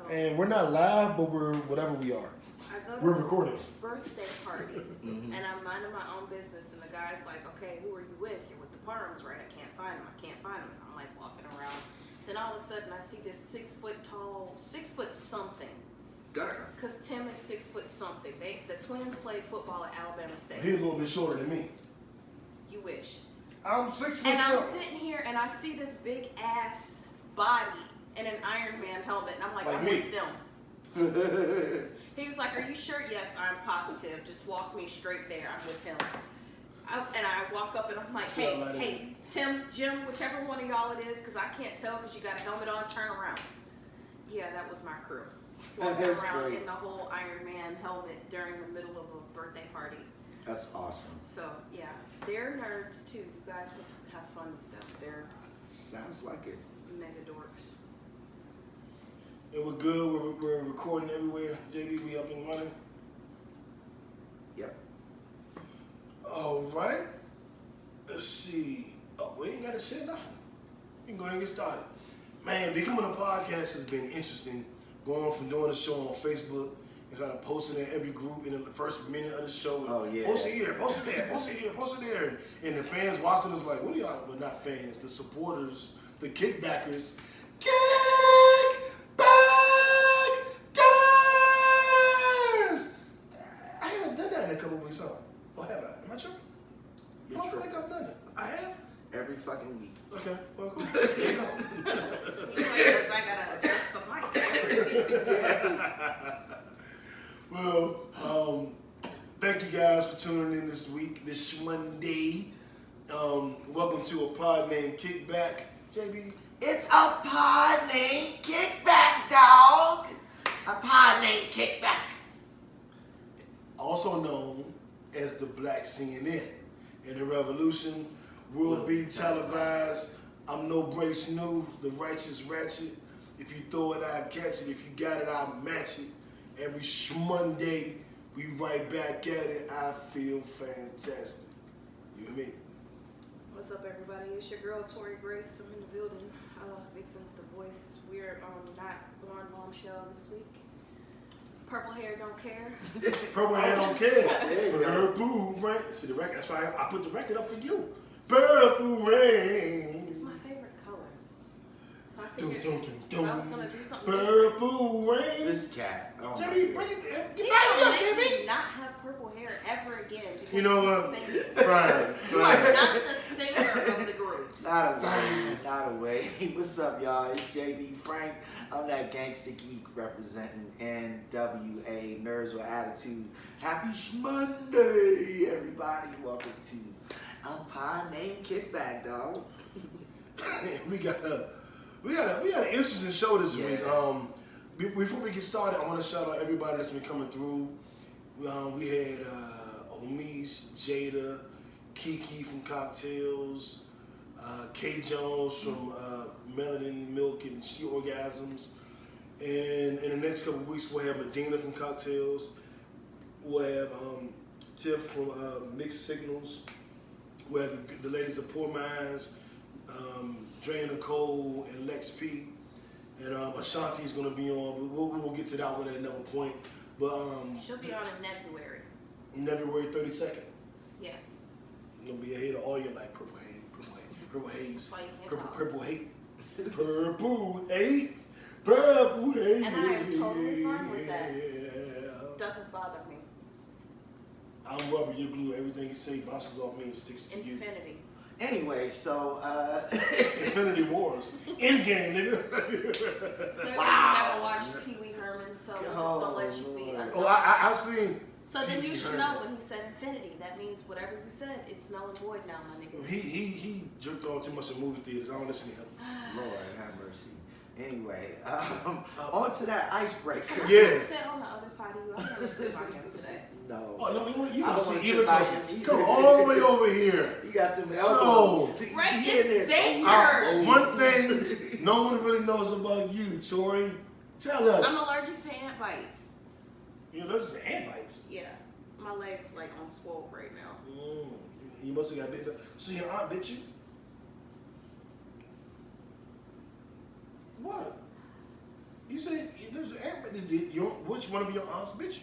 And we're not live, but we're whatever we are. We're recording. Birthday party, and I'm minding my own business, and the guy's like, "Okay, who are you with? You're with the Parms, right? I can't find him. And I'm like walking around. Then all of a sudden, I see this 6 foot tall, 6 foot something. Because Tim is 6 foot something. The twins played football at Alabama State. He's a little bit shorter than me. You wish. I'm 6 foot. And I'm sitting here, and I see this big ass body in an Iron Man helmet, and I'm like I'm with them. He was like, "Are you sure?" "Yes, I'm positive. Just walk me straight there. I'm with him." And I walk up and I'm like, hey, Tim, Jim, whichever one of y'all it is, because I can't tell because you got a helmet on, turn around. Yeah, that was my crew. Walking around in the whole Iron Man helmet during the middle of a birthday party. That's awesome. So, yeah, they're nerds too. You guys would have fun with them. They're sounds like it. Mega dorks. And we're good. We're recording everywhere. JB, we up and running. Yep. All right. Let's see. Oh, we ain't got to say nothing. We can go ahead and get started. Man, becoming a podcast has been interesting. Going from doing a show on Facebook and trying to post it in every group in the first minute of the show. Oh, yeah. Post it here, post it there, post it here, post it there. And the fans watching us like, what are y'all? Well, not fans, the supporters, the kickbackers. Kickback! Guys! I haven't done that in a couple weeks, huh? Or have I? Am I tripping? I don't feel like I've done it. I have? Every fucking week. Okay, well, cool. There you go. Because I gotta adjust the mic. Well, thank you guys for tuning in this week, this Monday. Welcome to a pod named Kickback. JB? It's a pod named Kickback, dog. A pod named Kickback. Also known as the Black CNN. And the revolution will be televised. I'm no Brace New, the righteous ratchet. If you throw it, I'll catch it. If you got it, I'll match it. Every Monday, we right back at it. I feel fantastic. You hear me? What's up, everybody? It's your girl, Tori Grace. I'm in the building. Vixen with the voice. We're not Blonde Bombshell this week. Purple hair don't care. Purple hair don't care. Purple rain. See the record? That's why I put the record up for you. Purple rain. It's my favorite color. So I figured if I was gonna do something. Purple rain. This cat. Oh Jimmy, bring it. Get right here, here, Jimmy. not have purple hair ever again. You know what? Fine. You are not the singer of the group. Not a way. What's up, y'all? It's JB Frank. I'm that gangster geek representing NWA, Nerds with Attitude. Happy Monday, everybody. Welcome to a pod named Kickback, dog. we got an interesting show this week. Before we get started, I want to shout out everybody that's been coming through. We had Omise, Jada, Kiki from Cocktails, K. Jones from Melanin Milk and She Orgasms. And in the next couple of weeks, we'll have Medina from Cocktails. We'll have Tiff from Mixed Signals. We'll have the ladies of Poor Minds, Dre Nicole and Lex P. And Ashanti's going to be on, but we'll get to that one at another point. But she'll be on in February. February 32nd. Yes. You're going to be ahead of all your life. Purple haze. Purple haze. Purple hate. Purple hate. Purple hate. And I am totally fine with that. Doesn't bother me. I'm rubber, you're glue. Everything you say bounces off me and sticks to you. Infinity. Anyway, so Infinity Wars. Endgame, nigga. Clearly you never watched Pee Wee Herman, so I'm just gonna let you be. I've seen. So then you should know when he said infinity. That means whatever you said, it's null and void now, my nigga. He jerked off too much in movie theaters. I don't listen to him. Lord have mercy. Anyway, on to that icebreaker. Yeah. I sit on the other side of you. I'm gonna sit by him today. No. Oh, no, you I can don't see wanna even sit by him either. come all the way over here. You got them So, elbows. See, right, he it's in there. danger. One thing no one really knows about you, Tori. Tell us. I'm allergic to ant bites. You're allergic to ant bites? Yeah. My leg's like on swole right now. You must have got bit. So your aunt bit you? What? You said There's an ant. Which one of your aunts bit you?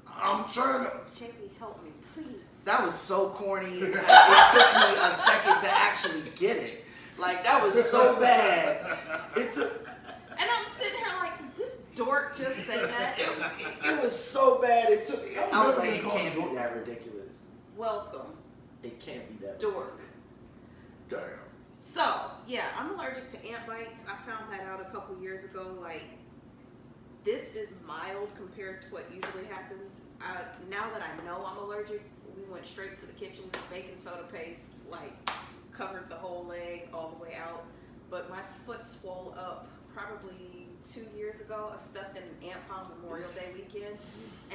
I'm trying to. JB, help me, please. That was so corny. It took me a second to actually get it. Like, that was so bad. It took. And I'm sitting here like, did this dork just say that? It was so bad. It took. I was like, it can't be that ridiculous. Welcome. It can't be that dork. ridiculous. Damn. So, yeah, I'm allergic to ant bites. I found that out a couple years ago. Like, this is mild compared to what usually happens. Now that I know I'm allergic, we went straight to the kitchen with baking soda paste, like, covered the whole leg all the way out. But my foot swole up probably 2 years ago. I stepped in an ant pile Memorial Day weekend,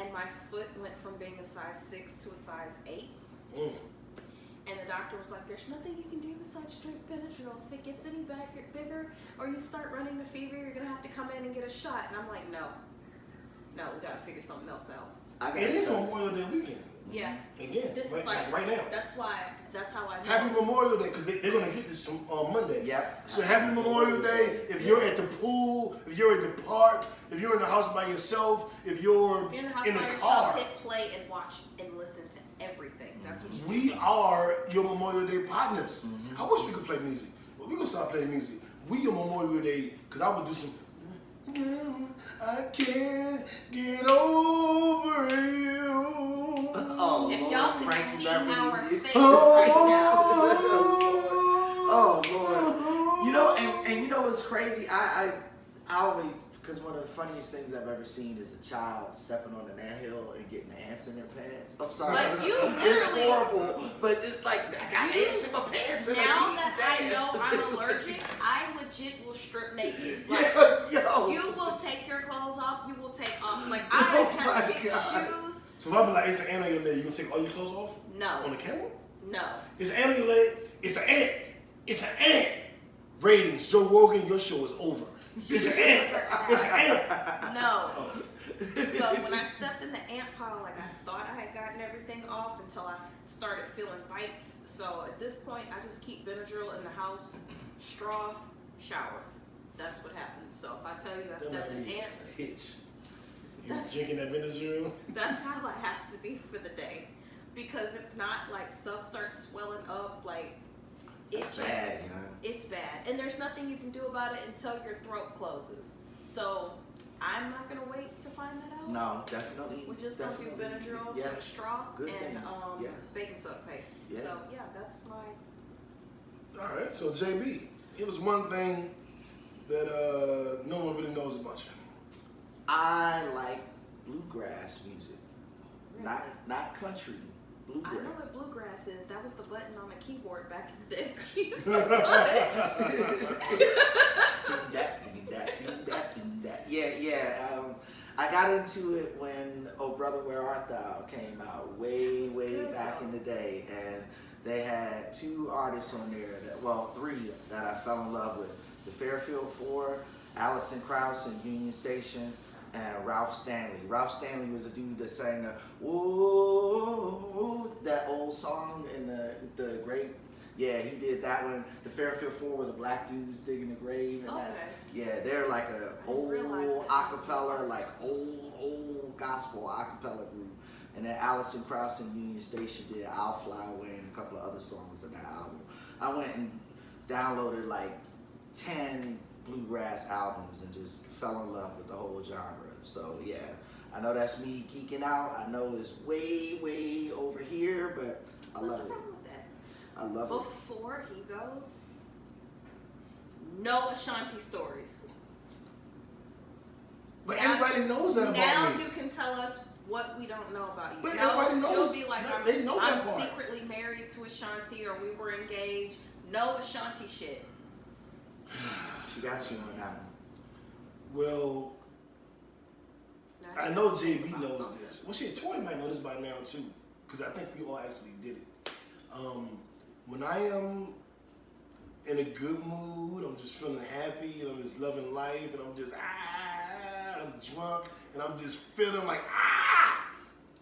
and my foot went from being a size 6 to a size 8. And the doctor was like, there's nothing you can do besides drink Benadryl. If it gets any bigger or you start running a fever, you're going to have to come in and get a shot. And I'm like, no, we got to figure something else out. It is Memorial Day weekend. Yeah. Again, this right, is like right now. That's how I know. Happy Memorial Day, because they're going to get this on Monday. Yep. So happy Memorial Day. If you're at the pool, if you're at the park, if you're in the house by yourself, if you're in the house in by the yourself, car. hit play and watch and listen to everything. That's what you We are your Memorial Day partners. I wish we could play music, but we're going to start playing music. We your Memorial Day, because I would do some, I can't get over you. Oh, If Lord, y'all could Frank see Beverly. our face right Oh, Lord. You know, and you know what's crazy? I always, because one of the funniest things I've ever seen is a child stepping on an anthill and getting ants in their pants. I'm sorry. Like, you it's literally- horrible, but just like, I got ants in my pants and now I need that to I dance. know I'm allergic, I legit will strip naked. Like, Yo. you will take your clothes off, you will take off. Like, I Oh have my kicked God. shoes. So if I be like, it's an ant on your leg, you going to take all your clothes off? No. On the camera? No. It's an ant on your leg. It's an ant. It's an ant. Ratings. Joe Rogan, your show is over. It's an ant. It's an ant. No. So when I stepped in the ant pile, like, I thought I had gotten everything off until I started feeling bites. So at this point, I just keep Benadryl in the house, straw, shower. That's what happens. So if I tell you I stepped in ants, Hitch. You drinking that Benadryl? that's how I have to be for the day. Because if not, like, stuff starts swelling up, like, It's bad, you know. It's bad. And there's nothing you can do about it until your throat closes. So I'm not going to wait to find that out. No, definitely. We're just going to do Benadryl Yeah. with a straw Good and things. Yeah. baking soda paste. Yeah. So, yeah, that's my... All right, so JB, it was one thing that no one really knows about you. I like bluegrass music, Really? not country. I Bluegrass. know what bluegrass is. That was the button on the keyboard back in the day. Jeez, the Yeah. I got into it when Oh Brother Where Art Thou came out way good, back in the day, and they had two artists on there three that I fell in love with: the Fairfield Four, Alison Krauss and Union Station, and Ralph Stanley. Ralph Stanley was a dude that sang the "Whoa," that old song in the grave. Yeah, he did that one. The Fairfield Four were the black dudes digging the grave, and yeah, they're like a old acapella, like old gospel acapella group. And then Alison Krauss and Union Station did "I'll Fly Away" and a couple of other songs in that album. I went and downloaded like 10 bluegrass albums and just fell in love with the whole genre. So yeah, I know that's me geeking out. I know it's way over here, but I love it. I love it. Before he goes, no Ashanti stories. But everybody knows that about now me. you can tell us what we don't know about you. But no, everybody knows. She'll be like, They know I'm that part. secretly married to Ashanti, or we were engaged. No Ashanti shit. She got you on that one. Well, Now I you know gotta JB think about knows something. this. Well, shit, Toy might know this by now too, because I think we all actually did it. When I am in a good mood, I'm just feeling happy, and I'm just loving life, and I'm just I'm drunk, and I'm just feeling like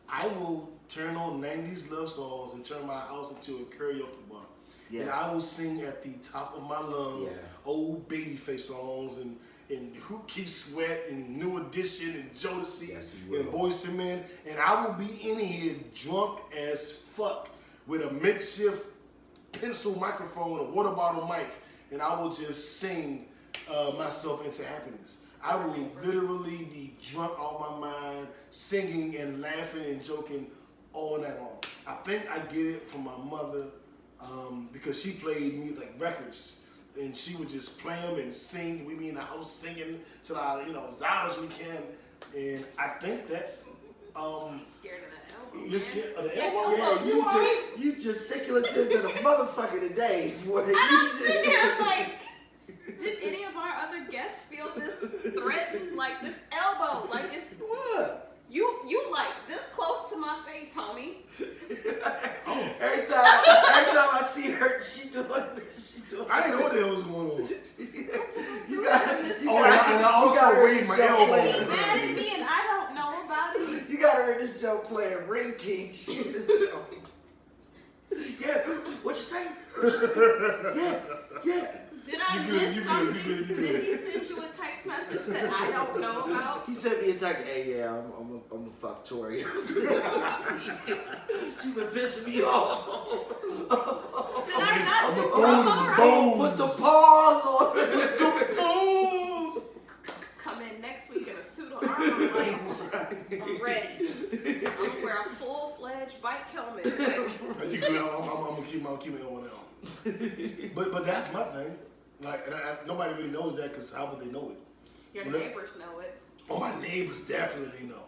I will turn on 90s love songs and turn my house into a karaoke bar. Yeah. And I will sing at the top of my lungs, Yeah. old baby Babyface songs and Who Keeps Sweat and New Edition and Jodeci and Boyz II Men, and I will be in here drunk as fuck with a makeshift pencil microphone, a water bottle mic, and I will just sing myself into happiness. I will literally be drunk out my mind, singing and laughing and joking all night long. I think I get it from my mother because she played me like records, and she would just play them and sing. We'd be in the house singing till as loud as we can, and I think that's. I'm scared of that elbow. You're scared of the elbow? Yeah, you gesticulative than a mother today. And I'm sitting here like, did any of our other guests feel this threatened? Like this elbow, like it's what? You like this close to my face, homie. Every time I see her, she doing. I didn't know what the hell was going on. And I also waved my elbow. Is he mad at me and I don't know about it? You got her in this joke playing Ring King shit. Yeah, what you say? Yeah. Did I miss something? Did he send you a text message that I don't know about? He sent me a text. Hey, yeah, I'm a fuck Tori. She been pissing me off. Did I not do promo right? Put the pause on it. Come in next week in a suit of armor, like I'm ready. I'm gonna wear a full-fledged bike helmet. You good? I'm gonna keep my elbow down. But that's my thing. Like, nobody really knows that because how would they know it? Your neighbors know it. Oh, my neighbors definitely know.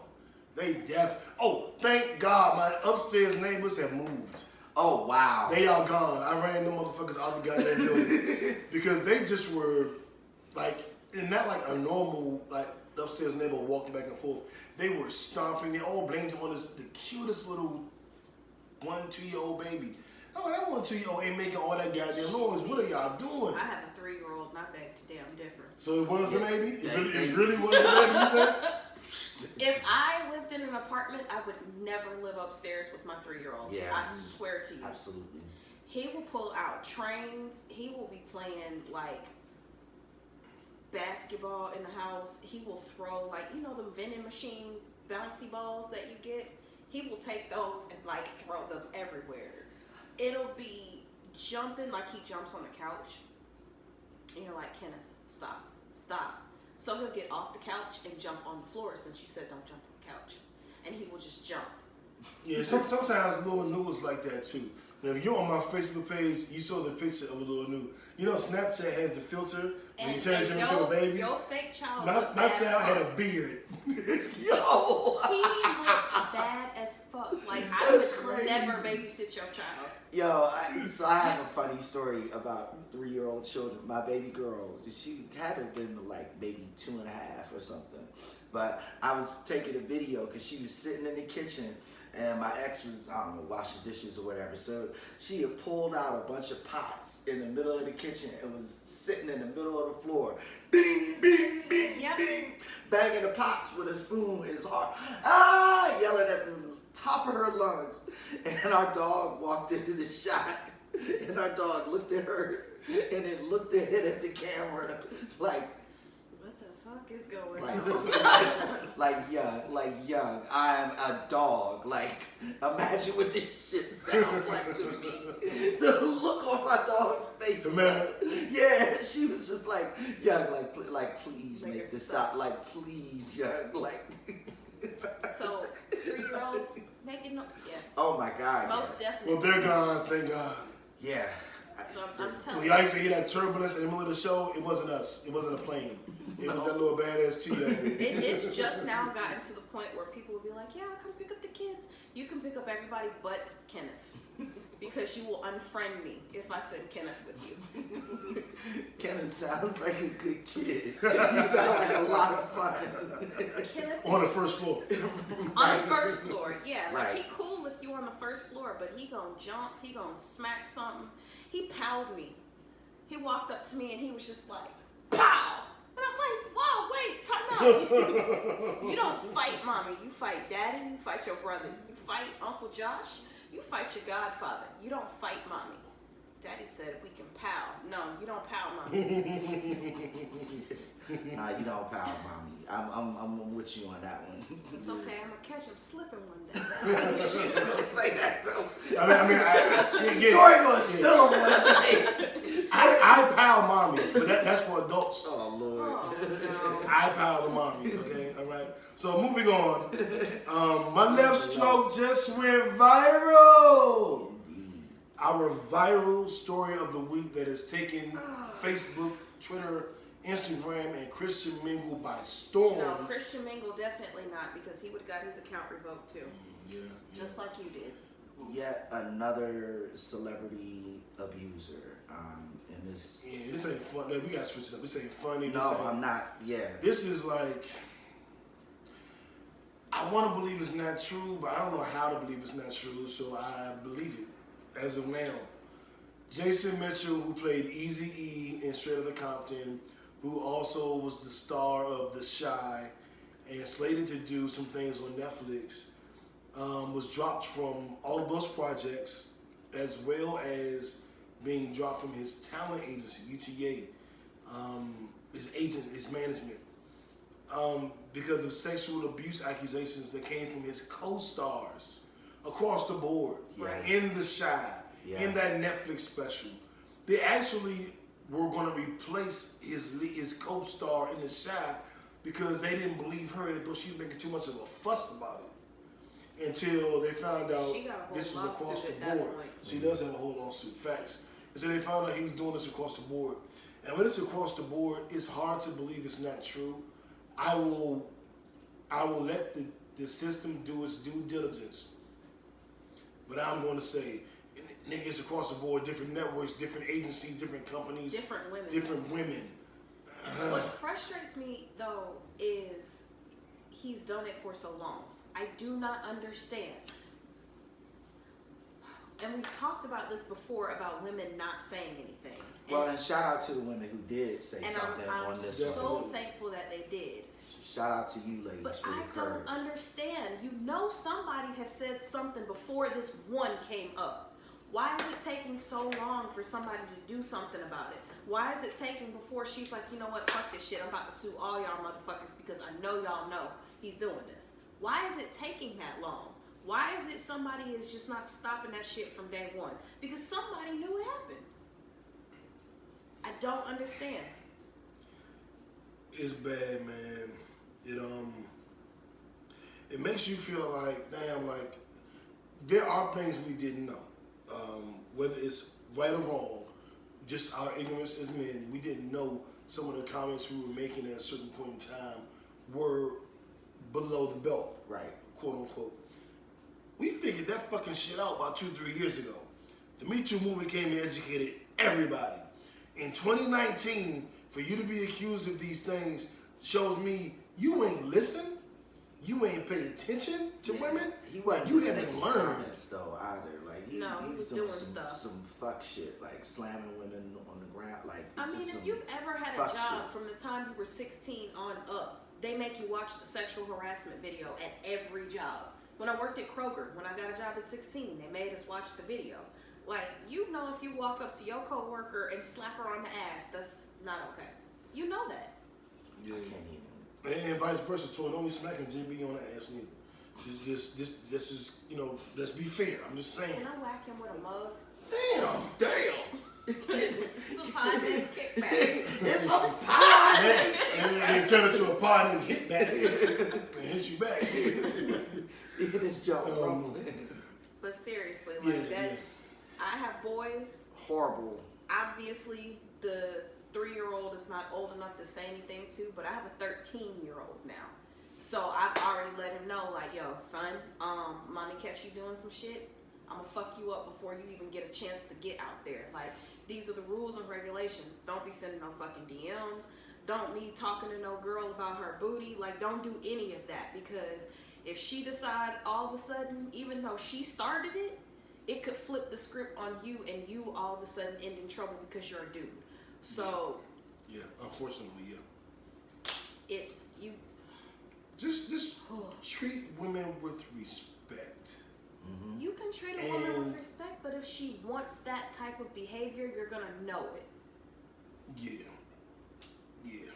Oh, thank God, my upstairs neighbors have moved. Oh, wow. They are gone. I ran them motherfuckers out the goddamn building because they just were like, and not like a normal like upstairs neighbor walking back and forth. They were stomping. They all blamed him on the cutest little 1-2-year-old baby. Oh, that 1-2-year-old ain't making all that goddamn noise. What are y'all doing? I have a 3-year-old, not that damn different. So it was the baby? It really was the baby, you think? If I lived in an apartment, I would never live upstairs with my 3-year-old. Yeah. I swear to you. Absolutely. He will pull out trains. He will be playing like basketball in the house. He will throw like, the vending machine bouncy balls that you get. He will take those and like throw them everywhere. It'll be jumping like he jumps on the couch. And you're like, Kenneth, stop. So he'll get off the couch and jump on the floor since you said don't jump on the couch. And he will just jump. Yeah, sometimes little new is like that too. Now, if you're on my Facebook page, you saw the picture of a little new. Snapchat has the filter when you turn him into a baby. Your fake child. My child had a beard. Yo! He looked bad as fuck. Like, I would never babysit your child. Yo, so I have a funny story about 3-year-old children. My baby girl, she had to have been like maybe 2.5 or something. But I was taking a video because she was sitting in the kitchen and my ex was, I don't know, washing dishes or whatever. So she had pulled out a bunch of pots in the middle of the kitchen and was sitting in the middle of the floor. Bing, bing, bing, bing. Banging the pots with a spoon in his heart. Yelling at the top of her lungs. And our dog walked into the shot. And our dog looked at her and then looked ahead at the camera like, fuck is going on? Like young, I'm a dog. Like, imagine what this shit sounds like to me. The look on my dog's face was like, yeah, she was just like, young, like please make this stop. Like, please, young, like. So, 3-year-olds making no, yes. Oh my God, most yes. definitely. Well, they're gone, thank God. Yeah. So I'm telling you. When y'all used to hear that turbulence in the middle of the show, it wasn't us. It wasn't a plane. It was that little badass 2-year-old. It's just now gotten to the point where people will be like, yeah, come pick up the kids. You can pick up everybody but Kenneth. Because you will unfriend me if I send Kenneth with you. Kenneth sounds like a good kid. You sound like a lot of fun. Kenneth, on the first floor. On the first floor, yeah. Like, right. He cool if you on the first floor, but he gonna jump, he gonna smack something. He powed me. He walked up to me and he was just like, pow! And I'm like, whoa, wait, time out. You don't fight mommy, you fight daddy, you fight your brother, you fight Uncle Josh, you fight your godfather. You don't fight mommy. Daddy said we can pow. No, you don't pow mommy. Nah, you don't power mommy. I'm with you on that one. It's okay. I'm gonna catch him slipping one day. She's gonna say that though. Tori gonna steal him one day. I power mommies, but that's for adults. Oh Lord. Oh, no. I power the mommies, okay? All right. So moving on. My left stroke just went viral. Indeed. Our viral story of the week that has taken Facebook, Twitter, Instagram, and Christian Mingle by storm. No, Christian Mingle definitely not, because he would have got his account revoked too. Yeah. Just like you did. Yet another celebrity abuser. And this. Yeah, this ain't fun. We gotta switch it up. This ain't funny. No, I'm not. Yeah. This is like, I want to believe it's not true, but I don't know how to believe it's not true, so I believe it as of now. Jason Mitchell, who played Eazy-E in Straight Outta Compton, who also was the star of The Shy and slated to do some things on Netflix, was dropped from all of those projects, as well as being dropped from his talent agency, UTA, his agent, his management, because of sexual abuse accusations that came from his co-stars across the board, Right. in The Shy, Yeah. in that Netflix special. They actually were going to replace his co-star in The Shy because they didn't believe her. They thought she was making too much of a fuss about it until they found out She got a whole this was across lawsuit the at that board. point. She does have a whole lawsuit, facts. And so they found out he was doing this across the board. And when it's across the board, it's hard to believe it's not true. I will let the system do its due diligence. But I'm going to say, niggas across the board, different networks, different agencies, different companies, Different women. Uh-huh. What frustrates me though is he's done it for so long. I do not understand. And we've talked about this before about women not saying anything. Well, and shout out to the women who did say And something I'm on this so one. thankful that they did. Shout out to you ladies But for I your don't courage. understand. You know somebody has said something before this one came up. Why is it taking so long for somebody to do something about it? Why is it taking before she's like, you know what, fuck this shit. I'm about to sue all y'all motherfuckers because I know y'all know he's doing this. Why is it taking that long? Why is it somebody is just not stopping that shit from day one? Because somebody knew it happened. I don't understand. It's bad, man. It makes you feel like, damn, like there are things we didn't know. Whether it's right or wrong, just our ignorance as men, we didn't know some of the comments we were making at a certain point in time were below the belt, Right. quote unquote. We figured that fucking shit out about 2-3 years ago. The Me Too movement came and educated everybody. In 2019, for you to be accused of these things shows me you ain't listen, you ain't pay attention to women. He wasn't you just haven't making learned. comments though either. Like he was doing doing some, stuff. some fuck shit, like slamming women on the ground. Like I mean, just if some you've ever had a fuck job shit. from the time you were 16 on up, they make you watch the sexual harassment video at every job. When I worked at Kroger, when I got a job at 16, they made us watch the video. Like, you know, if you walk up to your coworker and slap her on the ass, that's not okay. You know that. Yeah. I can't even. And vice versa, too. Don't be smacking JB on the ass neither. This is, let's be fair. I'm just saying. Can I whack him with a mug? Damn. It's a pod named Kickback. It's a pie. And turn it to a pod and hit back. And hit you back. It is Joe. But seriously, like Yeah, that, yeah. I have boys. Horrible. Obviously, the 3-year-old is not old enough to say anything to, but I have a 13-year-old now. So I've already let him know, like, yo, son, mommy catch you doing some shit, I'm gonna fuck you up before you even get a chance to get out there. Like, these are the rules and regulations. Don't be sending no fucking DMs. Don't be talking to no girl about her booty. Like, don't do any of that, because if she decide all of a sudden, even though she started it, it could flip the script on you, and you all of a sudden end in trouble because you're a dude. So Yeah, unfortunately, yeah. Just treat women with respect. Mm-hmm. you can treat a woman And- with respect, but if she wants that type of behavior, you're gonna know it. Yeah.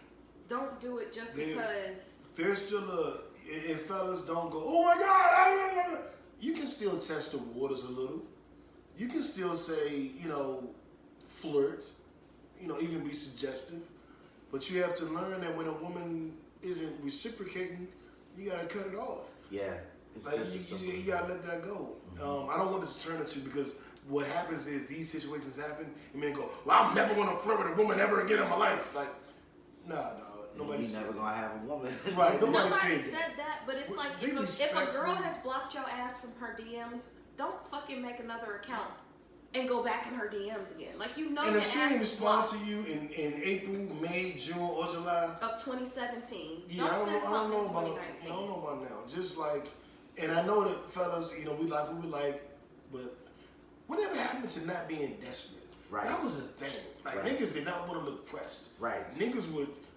don't do it just because. There's still if fellas don't go, oh my God, you can still test the waters a little. You can still say, flirt, even be suggestive. But you have to learn that when a woman isn't reciprocating, you gotta cut it off. Yeah. It's like just you gotta let that go. I don't want this to turn into, because what happens is these situations happen, and men go, well, I'm never gonna flirt with a woman ever again in my life. Like, nah, nobody's never gonna have a woman. Right, nobody said that, but it's like if a girl has blocked your ass from her DMs, don't fucking make another account and go back in her DMs again. Like, and if she didn't respond to you in April, May, June, or July of 2017, yeah, I don't know about now. Just like, and I know that fellas, we would like, but whatever happened to not being desperate? Right. That was a thing. Like, niggas did not want to look pressed. Right. Niggas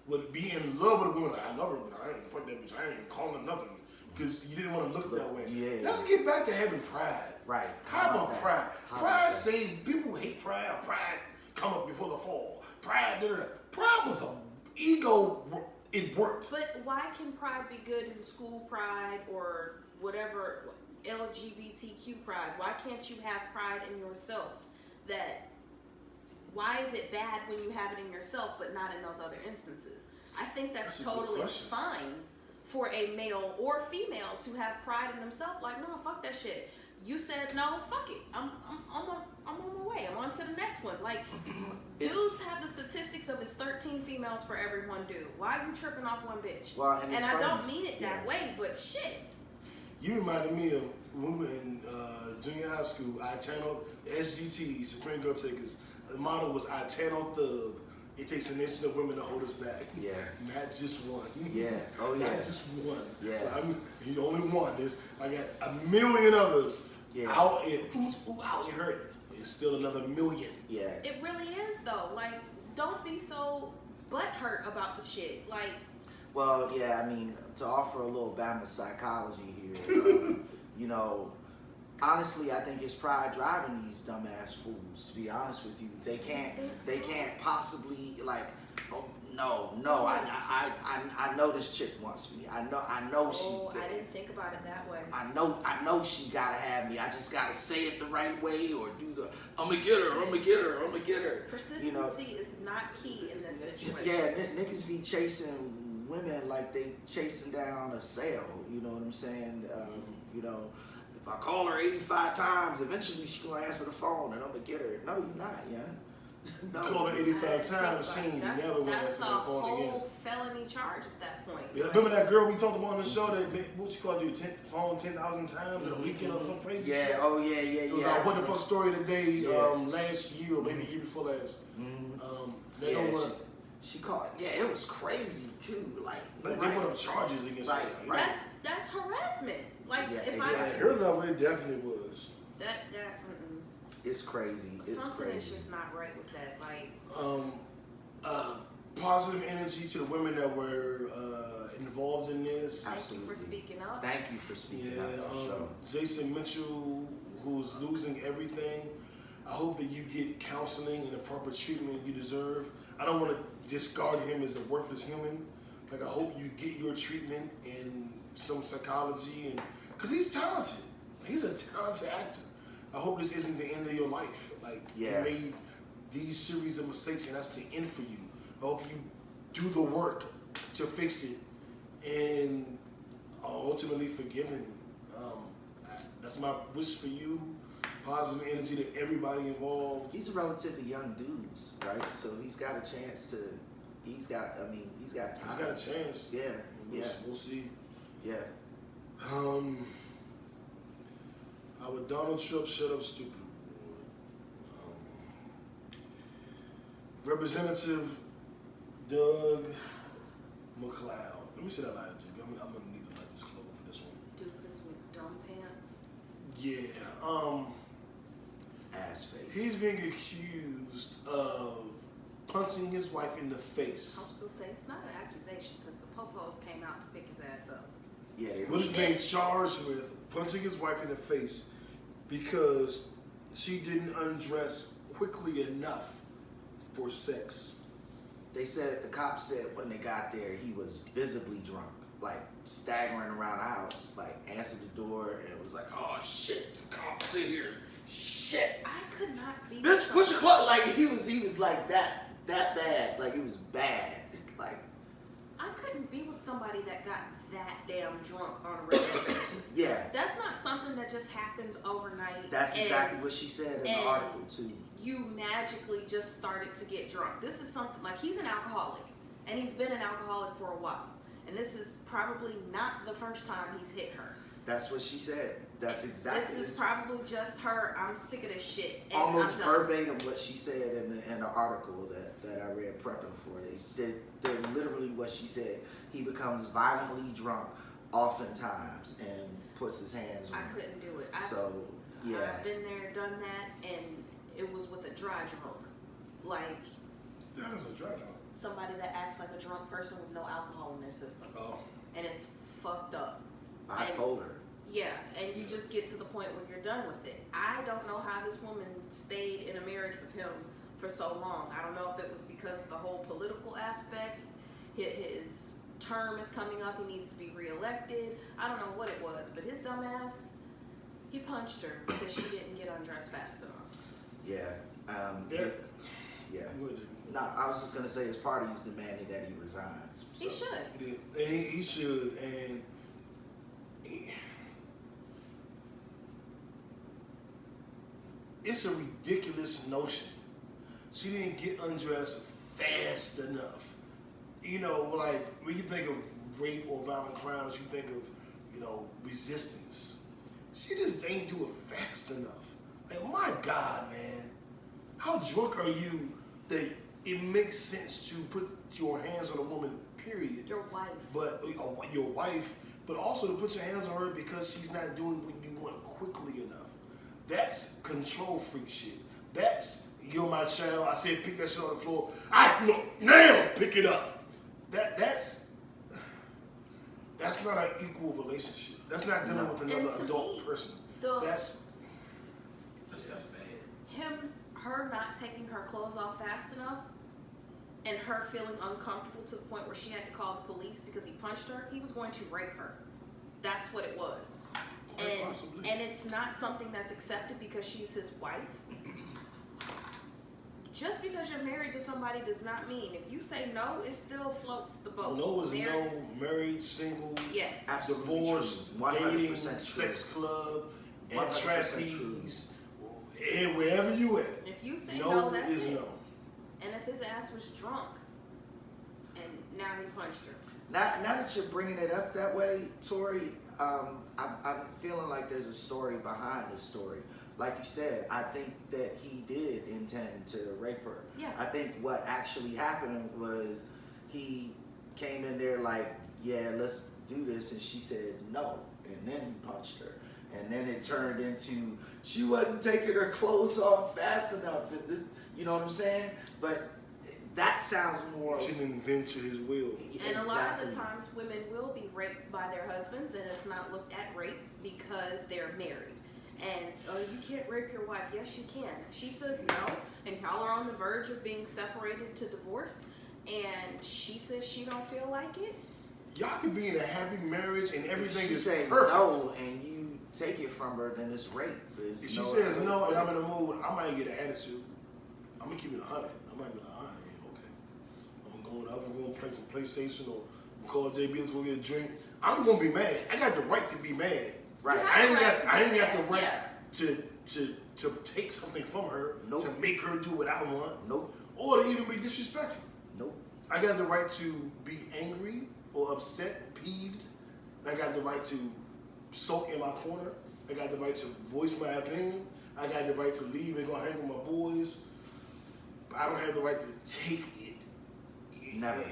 would be in love with a woman. Like, I love her, but I ain't fuck that bitch. I ain't calling her nothing. Because you didn't want to look that way. Yeah. Let's get back to having pride. Right. How about pride? Pride saved people. Hate pride. Pride come up before the fall. Pride. Pride was an ego. It worked. But why can pride be good in school pride or whatever LGBTQ pride? Why can't you have pride in yourself? Why is it bad when you have it in yourself but not in those other instances? I think that's totally fine for a male or female to have pride in themselves. Like, no, fuck that shit. You said no, fuck it. I'm on my way. I'm on to the next one. Like, dudes have the statistics of it's 13 females for every one dude. Why are you tripping off one bitch? Well, and I don't mean it that way, but shit. You reminded me of when we were in junior high school. The SGT, Supreme Girl Takers. The motto was Itano Thug. It takes an instant of women to hold us back. Yeah. Not just one. Yeah. Oh, yeah. Not just one. Yeah. So the only one. I got a million others out in out here hurt. It's still another million. Yeah. It really is though. Like, don't be so butthurt about the shit. Like. Well, yeah. I mean, to offer a little Bama psychology here, honestly, I think it's pride driving these dumbass fools. To be honest with you, they can't possibly like. Oh, no. I know this chick wants me. I know she. Oh, I didn't think about it that way. I know she gotta have me. I just gotta say it the right way or do the. I'ma get her. Persistency is not key in this situation. Yeah, niggas be chasing women like they chasing down a sale. You know what I'm saying? If I call her 85 times, eventually she's gonna answer the phone and I'm gonna get her. No, you're not, yeah. No. Call her 85 times, she ain't never gonna answer the phone again. That's a whole felony charge at that point. Yeah, remember that girl we talked about on the show that what she called you phone 10,000 times in a weekend or some crazy shit? Yeah, oh yeah. It was our What the Fuck Story today last year or maybe the year before last. They don't want to. She called. Yeah, it was crazy too. Like they put up charges against her. Right. That's harassment. Like her level, it definitely was. That it's crazy. Something is just not right with that. Like positive energy to the women that were involved in this. Absolutely. Thank you for speaking up. Thank you for speaking up. Jason Mitchell, who's losing everything. I hope that you get counseling and the proper treatment you deserve. I don't want to discard him as a worthless human. Like, I hope you get your treatment and some psychology, and because he's talented. He's a talented actor. I hope this isn't the end of your life. Like, you made these series of mistakes, and that's the end for you. I hope you do the work to fix it and are ultimately forgiven. That's my wish for you. Positive energy to everybody involved. He's a relatively young dude, right? So he's got a chance to. He's got time. He's got a chance. Yeah. We'll see. Yeah. How would Donald Trump shut up stupid? Representative Doug Mcleod. Let me say that louder to you. I'm gonna need to let this close for this one. Doofus with dumb pants. Yeah. Ass face. He's being accused of punching his wife in the face. I was gonna say it's not an accusation because the popos came out to pick his ass up. Yeah. What he's being charged with punching his wife in the face because she didn't undress quickly enough for sex. they said the cops said when they got there he was visibly drunk, like staggering around the house, like answered the door and was like, "Oh shit, the cops are here, shit." I could not be. Bitch, put your clothes. Like he was like that bad, like it was bad, like. I couldn't be with somebody that got that damn drunk on a regular basis. Yeah. That's not something that just happens overnight. That's exactly what she said in the article too. You magically just started to get drunk. This is something like he's an alcoholic, and he's been an alcoholic for a while. And this is probably not the first time he's hit her. That's what she said. That's exactly. This is probably just her. I'm sick of this shit. And almost I'm done. verbatim what she said in the article that I read prepping for it. She said that literally what she said. He becomes violently drunk oftentimes and puts his hands on I her. couldn't do it. Yeah. I've been there, done that, and it was with a dry drunk. Like. Yeah, it's a dry drunk. Somebody that acts like a drunk person with no alcohol in their system. Oh. And it's fucked up. Bipolar. Yeah, and you just get to the point where you're done with it. I don't know how this woman stayed in a marriage with him for so long. I don't know if it was because of the whole political aspect. His term is coming up. He needs to be reelected. I don't know what it was, but his dumb ass, he punched her because she didn't get undressed fast enough. Yeah. Yeah. No, I was just gonna say his party is demanding that he resigns. So. He should. Yeah, and he should, and it's a ridiculous notion. She didn't get undressed fast enough. You know, like when you think of rape or violent crimes, you think of, resistance. She just ain't do it fast enough. Like, my God, man, how drunk are you that it makes sense to put your hands on a woman, period. Your wife. But your wife, but also to put your hands on her because she's not doing what you want quickly enough. That's control freak shit. That's, you're my child, I said pick that shit on the floor. Now pick it up. That's not an equal relationship. That's not dealing with another adult person. That's bad. Her not taking her clothes off fast enough and her feeling uncomfortable to the point where she had to call the police because he punched her, he was going to rape her. That's what it was. And it's not something that's accepted because she's his wife. Just because you're married to somebody does not mean if you say no, it still floats the boat. No is no, married, single, yes, divorced, dating, sex club, and trapeze, and wherever you at. If you say no, that's is it. no. And if his ass was drunk, and now he punched her. Now that you're bringing it up that way, Tori, I'm feeling like there's a story behind this story. Like you said, I think that he did intend to rape her. Yeah. I think what actually happened was he came in there like, yeah, let's do this, and she said no, and then he punched her. And then it turned into she wasn't taking her clothes off fast enough. And this, you know what I'm saying? But that sounds more. She didn't bend to his will. And a lot of the times, women will be raped by their husbands, and it's not looked at rape because they're married. And you can't rape your wife. Yes, you can. If she says no, and y'all are on the verge of being separated to divorce, and she says she don't feel like it. Y'all can be in a happy marriage and everything is say perfect. No, and you take it from her, then it's rape. If she says no and I'm in the mood, I might get an attitude. I'm gonna keep it 100. I might be like, all right, okay. I'm gonna go in the other room, play some PlayStation, or call JB, let's go get a drink. I'm gonna be mad. I got the right to be mad. Right. I ain't got the right to take something from her, to make her do what I want, or to even be disrespectful. I got the right to be angry or upset, peeved. I got the right to sulk in my corner. I got the right to voice my opinion. I got the right to leave and go hang with my boys. But I don't have the right to take it. Never.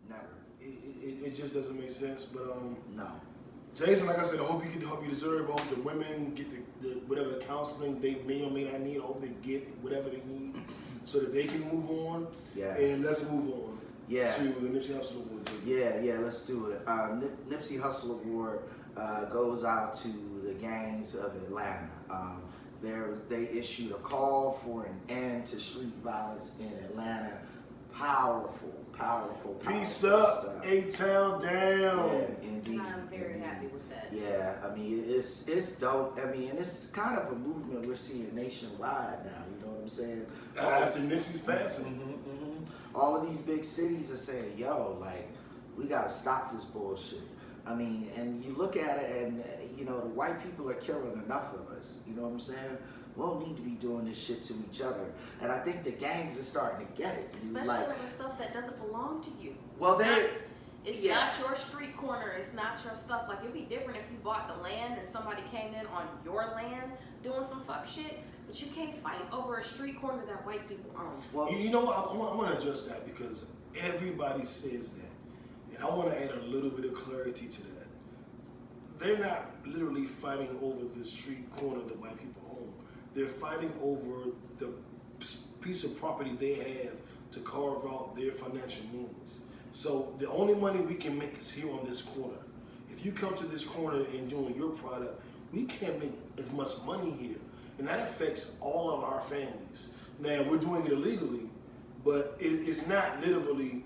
Never. It just doesn't make sense. But no. Jason, like I said, I hope you get the help you deserve. I hope the women get the whatever counseling they may or may not need. I hope they get whatever they need so that they can move on. Yeah. And let's move on. Yeah. To the Nipsey Hussle Award. Yeah, let's do it. Nipsey Hussle Award goes out to the gangs of Atlanta. They issued a call for an end to street violence in Atlanta, Powerful Peace up, stuff. A-Town down. Yeah, indeed. And I'm very happy with that. Yeah, I mean, it's dope. I mean, and it's kind of a movement we're seeing nationwide now, you know what I'm saying? After Nipsey's passing. All of these big cities are saying, yo, like, we gotta stop this bullshit. I mean, and you look at it and, you know, the white people are killing enough of us, you know what I'm saying? We don't need to be doing this shit to each other. And I think the gangs are starting to get it. Especially Like, with stuff that doesn't belong to you. well, It's yeah. not your street corner. It's not your stuff. Like, it'd be different if you bought the land and somebody came in on your land doing some fuck shit. But you can't fight over a street corner that white people own. Well, you know what? I want to adjust that because everybody says that. And I want to add a little bit of clarity to that. They're not literally fighting over the street corner that white people own. They're fighting over the piece of property they have to carve out their financial means. So the only money we can make is here on this corner. If you come to this corner and doing your product, we can't make as much money here. And that affects all of our families. Now, we're doing it illegally, but it's not literally,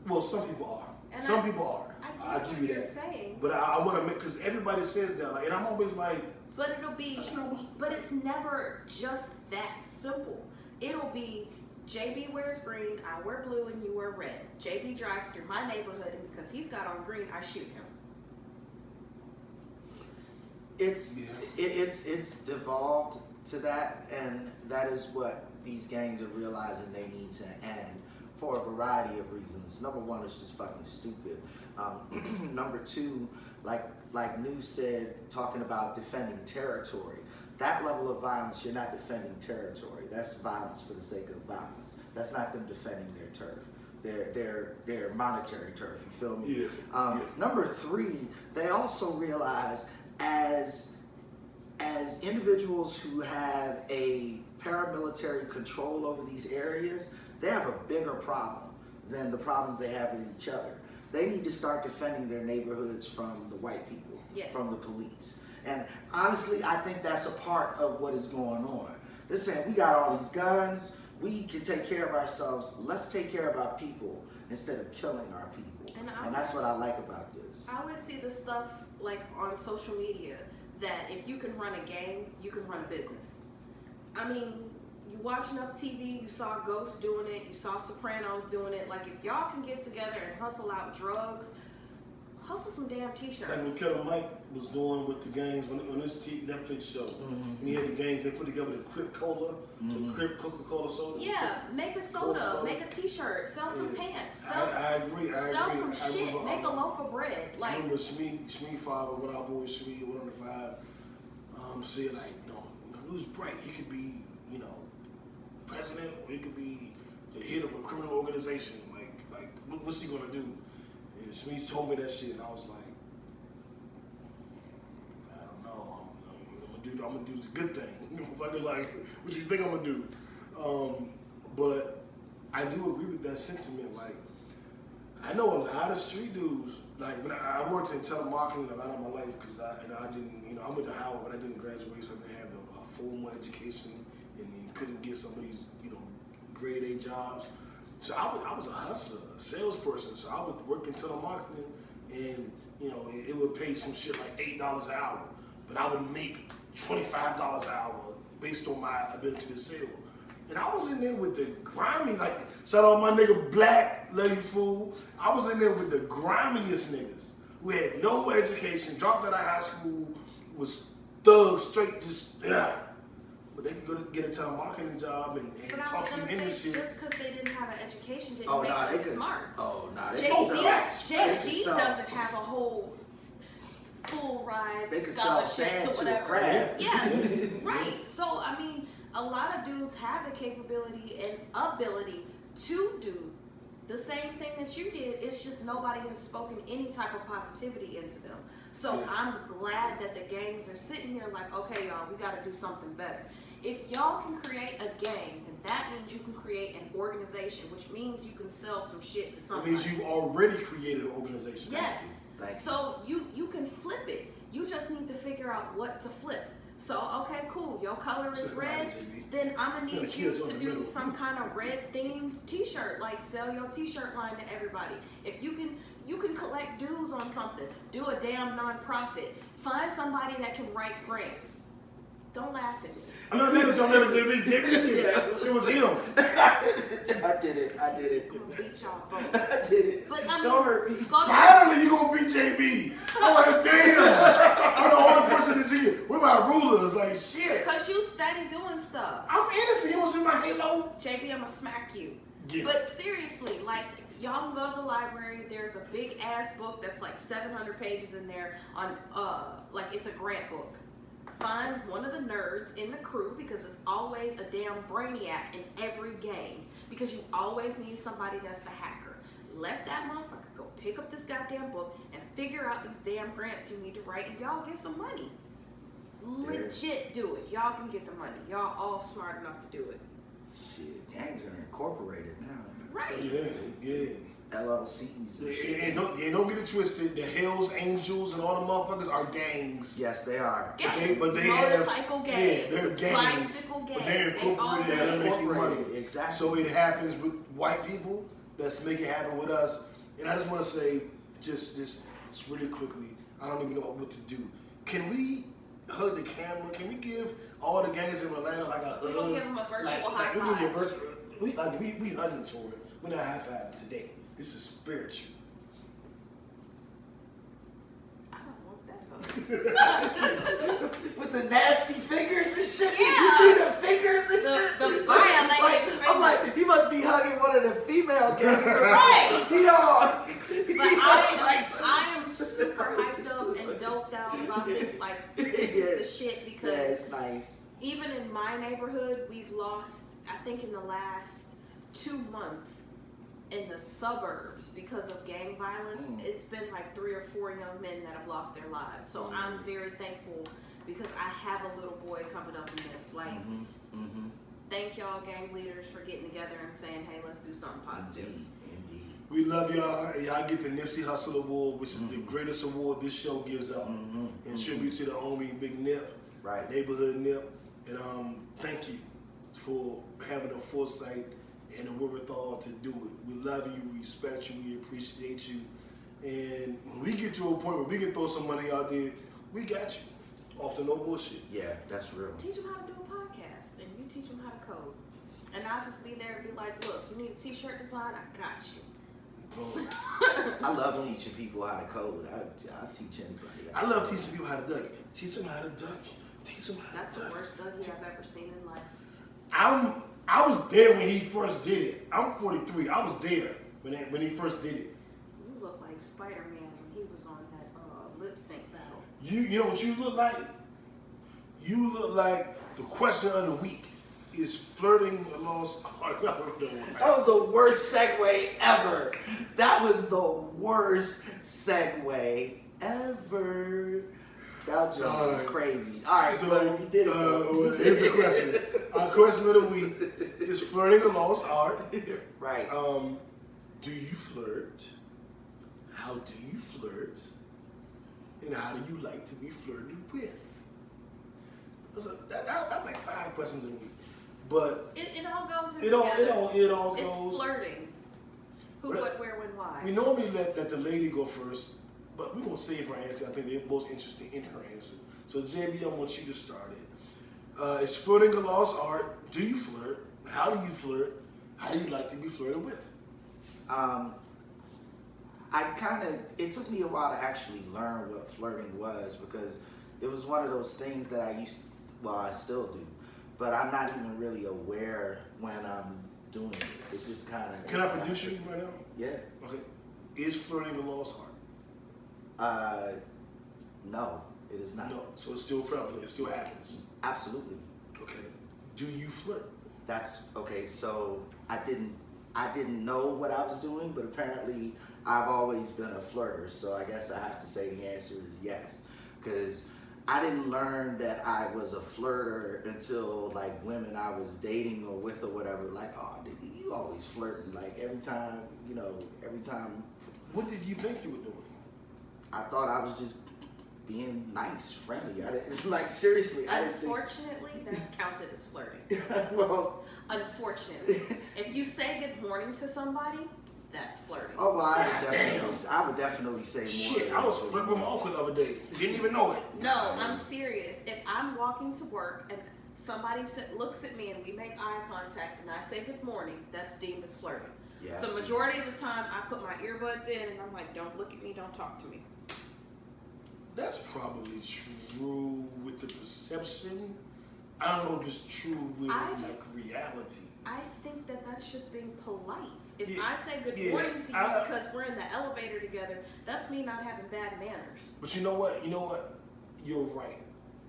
well, some people are. And Some people are. I I'll give what you you're that. saying. But I want to make, because everybody says that, like, and I'm always like, But it'll be, that's not what- but it's never just that simple. It'll be, JB wears green, I wear blue, and you wear red. JB drives through my neighborhood, and because he's got on green, I shoot him. It's devolved to that, and that is what these gangs are realizing they need to end for a variety of reasons. Number one, it's just fucking stupid. Number two, like New said, talking about defending territory. That level of violence, you're not defending territory. That's violence for the sake of violence. That's not them defending their turf. Their monetary turf, you feel me? Yeah. Number three, they also realize as individuals who have a paramilitary control over these areas, they have a bigger problem than the problems they have with each other. They need to start defending their neighborhoods from the white people, Yes. from the police. And honestly, I think that's a part of what is going on. They're saying, we got all these guns, we can take care of ourselves, let's take care of our people instead of killing our people. And that's what I like about this. I always see this stuff like on social media that if you can run a gang, you can run a business. I mean, you watch enough TV, you saw Ghost doing it, you saw Sopranos doing it. Like, if y'all can get together and hustle out drugs, hustle some damn t-shirts. like what Killer Mike was doing with the gangs on this Netflix show. When he had the gangs, they put together the Crip Cola, the Crip Coca-Cola soda. Yeah, make a soda, Soda. make a t-shirt, sell some pants, sell, I agree. sell some I shit, remember, make a loaf of bread. I Like, remember Shmee Five, when our boy Shmee, one on the five, said like, it was bright. He could be, president, or he could be the head of a criminal organization. Like, what's he gonna do? And Shmee told me that shit, and I was like, I don't know. I'm gonna do the good thing. Fucking like, what you think I'm gonna do? But I do agree with that sentiment. Like, I know a lot of street dudes. Like, when I worked in telemarketing a lot of my life because I didn't, I went to Howard, but I didn't graduate, so I didn't have a formal education, and then couldn't get some of these, grade A jobs. So I was a hustler, a salesperson. So I would work in telemarketing, and it would pay some shit like $8 an hour, but I would make $25 an hour based on my ability to sell. And I was in there with the grimy, like, shout out my nigga Black, love you fool. I was in there with the grimiest niggas who had no education, dropped out of high school, was thugs, straight, just, yeah. But they could go to get a telemarketing job and but I was talk you gonna into say, shit. just because they didn't have an education didn't Oh, make nah, them they could- smart. Oh, nah, they Jay-Z, can sell. Jay-Z sell. doesn't have a whole full ride They can sell scholarship sand to to a whatever. crab. Yeah, right. So I mean, a lot of dudes have the capability and ability to do the same thing that you did. It's just nobody has spoken any type of positivity into them. So I'm glad that the gangs are sitting here like, okay, y'all, we got to do something better. If y'all can create a gang, then that means you can create an organization, which means you can sell some shit to It somebody. means you've already created an organization. Yes. Thank you. So you can flip it. You just need to figure out what to flip. So, okay, cool. Your color is red. Then I'm going to need you to do some kind of red themed t-shirt. Like, sell your t-shirt line to everybody. If you can collect dues on something. Do a damn nonprofit. Find somebody that can write grants. Don't laugh at me. I'm not mad at y'all, JB. JB did that. It was him. I did it. I'm going to beat y'all both. I did it. But, I mean, don't hurt me. Finally, you gonna beat JB. I'm like, damn. I'm the only person that's here. Where my rulers? Like, shit. Because you steady doing stuff. I'm innocent. You don't see my halo? JB, I'm going to smack you. Yeah. But seriously, like, y'all can go to the library. There's a big ass book that's like 700 pages in there on, like, it's a grant book. Find one of the nerds in the crew, because it's always a damn brainiac in every game, because you always need somebody that's the hacker. Let that motherfucker go pick up this goddamn book and figure out these damn grants you need to write, and y'all get some money. Legit do it. Y'all can get the money. Y'all all smart enough to do it. Shit, gangs are incorporated now. Right. Yeah. LLCs and shit. And don't get it twisted. The Hells Angels and all the motherfuckers are gangs. Yes, they are. Gangs. But they Motorcycle gang. Yeah, they're gangs. Bicycle gang. But they're incorporated and they're making money. Exactly. So it happens with white people. Let's make it happen with us. And I just want to say, just really quickly, I don't even know what to do. Can we hug the camera? Can we give all the gangs in Atlanta like a hug? We're going to give them a virtual high we five. We hugging Tori. We're not high fiving today. This is spiritual. I don't want that hug. With the nasty fingers and shit. Yeah. You see the fingers and shit? The violating fingers. I'm like, he must be hugging one of the female gangs. Right. But I am super hyped up and doped out about this. Like, this is the shit, because it's nice. even in my neighborhood, we've lost, I think in the last 2 months, in the suburbs, because of gang violence, it's been like 3 or 4 young men that have lost their lives. So I'm very thankful, because I have a little boy coming up in this. Like, thank y'all gang leaders for getting together and saying, hey, let's do something positive. Indeed. We love y'all, and y'all get the Nipsey Hussle Award, which is the greatest award this show gives out. In tribute to the homie Big Nip, Right. Neighborhood Nip. And thank you for having the foresight and the wherewithal to do it. We love you, we respect you, we appreciate you. And when we get to a point where we can throw some money out there, we got you. Off to no bullshit. Yeah, that's real. Teach them how to do a podcast, and you teach them how to code. And I'll just be there and be like, look, you need a t-shirt design? I got you. I love teaching people how to code. I teach anybody. I love teaching people how to duck. Teach them how to duck. Teach them how That's to the duck. worst Dougie I've ever seen in life. I was there when he first did it. I'm 43. I was there when he first did it. You look like Spider-Man when he was on that lip sync battle. You know what you look like? You look like the question of the week. Is flirting a lost art? That was the worst segue ever. That was the worst segue ever. That joke was crazy. All right, so you did it. Though. Here's the question. Our question of the week is flirting a lost art. Right. Do you flirt? How do you flirt? And how do you like to be flirted with? That's like 5 questions of the week. But it all goes in it all It's goes. flirting. Who, what, where, when, why. We normally let the lady go first, but we're gonna save her answer. I think they're most interested in her answer. So JB, I want you to start it. Is flirting a lost art? Do you flirt? How do you flirt? How do you like to be flirted with? It took me a while to actually learn what flirting was, because it was one of those things that I still do, but I'm not even really aware when I'm doing it. It just kind of. Can I produce you right now? Yeah. Okay. Is flirting a lost art? No, it is not. No. So it's still prevalent. It still happens. Absolutely. Okay. Do you flirt? That's okay. So I didn't know what I was doing, but apparently I've always been a flirter. So I guess I have to say the answer is yes, because I didn't learn that I was a flirter until like women I was dating or with or whatever. Like, oh, you always flirting. Like every time. What did you think you were doing? I thought I was just being nice, friendly. I didn't like seriously. I didn't think. Unfortunately, that's counted as flirting. Well, Unfortunately, if you say good morning to somebody, that's flirting. oh well, I would definitely say more. Shit, I was flirting with my uncle the other day. Didn't even know it. No, I'm serious. If I'm walking to work and somebody looks at me and we make eye contact and I say good morning, that's deemed as flirting. Yes. So majority of the time, I put my earbuds in and I'm like, don't look at me, don't talk to me. That's probably true with the perception. I don't know if it's true with reality. I think that that's just being polite. If Yeah, I say good yeah, morning to you because we're in the elevator together, that's me not having bad manners. But you know what? You're right.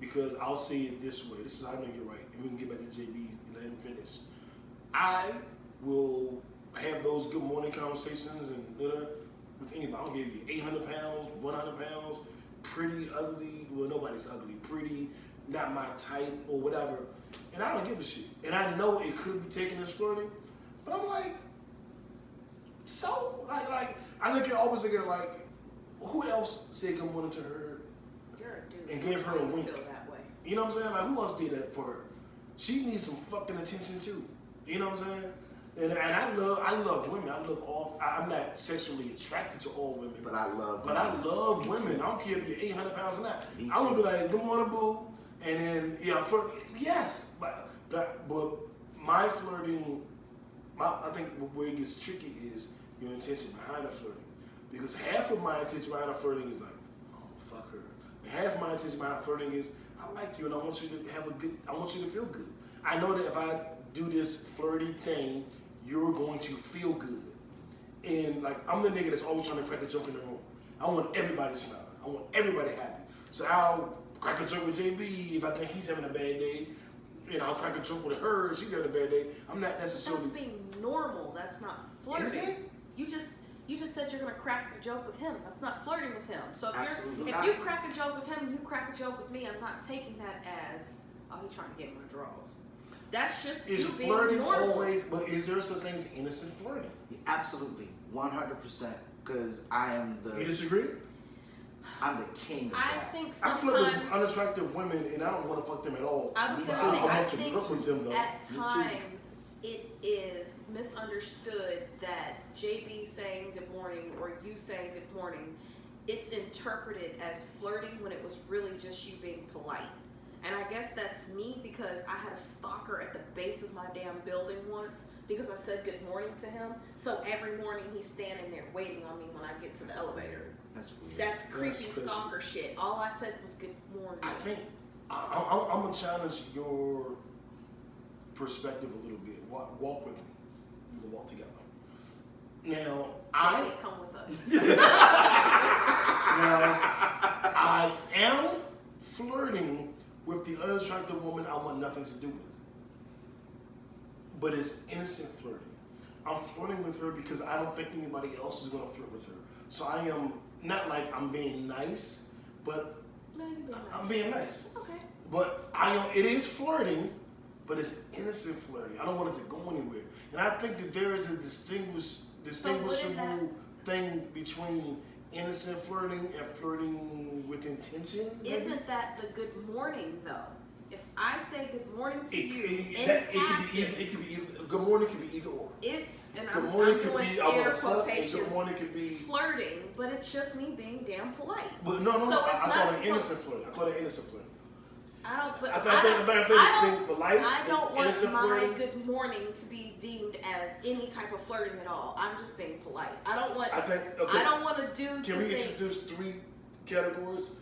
Because I'll say it this way. This is how I know you're right. And we can get back to JB and let him finish. I will have those good morning conversations and with anybody. I don't give you 800 pounds, 100 pounds, pretty, ugly. Well, nobody's ugly. Pretty, not my type or whatever. And I don't give a shit. And I know it could be taken as flirting. But I'm like, so? Like I always look at it like, who else said good morning to her? You're a dude. And gave her a wink. Feel that way. You know what I'm saying? Like, who else did that for her? She needs some fucking attention too. You know what I'm saying? And I love women. I'm not sexually attracted to all women. But I love women. I don't care if you're 800 pounds or not. Me I'm gonna too. be like, good morning, boo. And then, yes. But my flirting, I think where it gets tricky is your intention behind the flirting. Because half of my intention behind the flirting is like, oh, fuck her. And half of my intention behind flirting is, I like you and I want you to feel good. I know that if I do this flirty thing, you're going to feel good. And like, I'm the nigga that's always trying to crack a joke in the room. I want everybody smiling. I want everybody happy. So I'll crack a joke with JB if I think he's having a bad day. And I'll crack a joke with her if she's having a bad day. I'm not necessarily... That's being normal. That's not flirting. Is it? You just said you're gonna crack a joke with him. That's not flirting with him. So Absolutely if you crack a joke with him and you crack a joke with me, I'm not taking that as, oh, he's trying to get my draws. That's just Is you being flirting normal. always... But is there such thing as innocent flirting? Absolutely, 100%. Because I am You disagree? I'm the king of I that. think I flirt with sometimes unattractive women and I don't want to fuck them at all. I was Me gonna too. say I I want to think flirt with them though. at Me too. times it is misunderstood that JB saying good morning or you saying good morning, it's interpreted as flirting when it was really just you being polite. And I guess that's me because I had a stalker at the base of my damn building once because I said good morning to him. So every morning he's standing there waiting on me when I get to the elevator. That's weird. That's creepy crazy. stalker shit. All I said was good morning. I think I'm gonna challenge your perspective a little bit. Walk with me. We can walk together. Now Charlie, come with us. I am flirting with the unattractive woman I want nothing to do with. But it's innocent flirting. I'm flirting with her because I don't think anybody else is gonna flirt with her. So I am not like I'm being nice, but No, you're being nice. I'm being nice. It's okay. But it is flirting, but it's innocent flirting. I don't want it to go anywhere. And I think that there is a distinguishable thing between innocent flirting and flirting with intention. maybe? Isn't that the good morning though? If I say good morning to you It could be either, good morning could be either or. it's and Good I'm morning could doing be I air want to fuck, and quotations good morning could be. flirting, but it's just me being damn polite. But no, So I it's call not it innocent flirting. I call it innocent flirting. I don't. But I think it's being polite. I don't it's want innocent my flirting. good morning to be deemed as any type of flirting at all. I'm just being polite. I don't want. Okay. I don't want to do. Can we introduce 3 categories?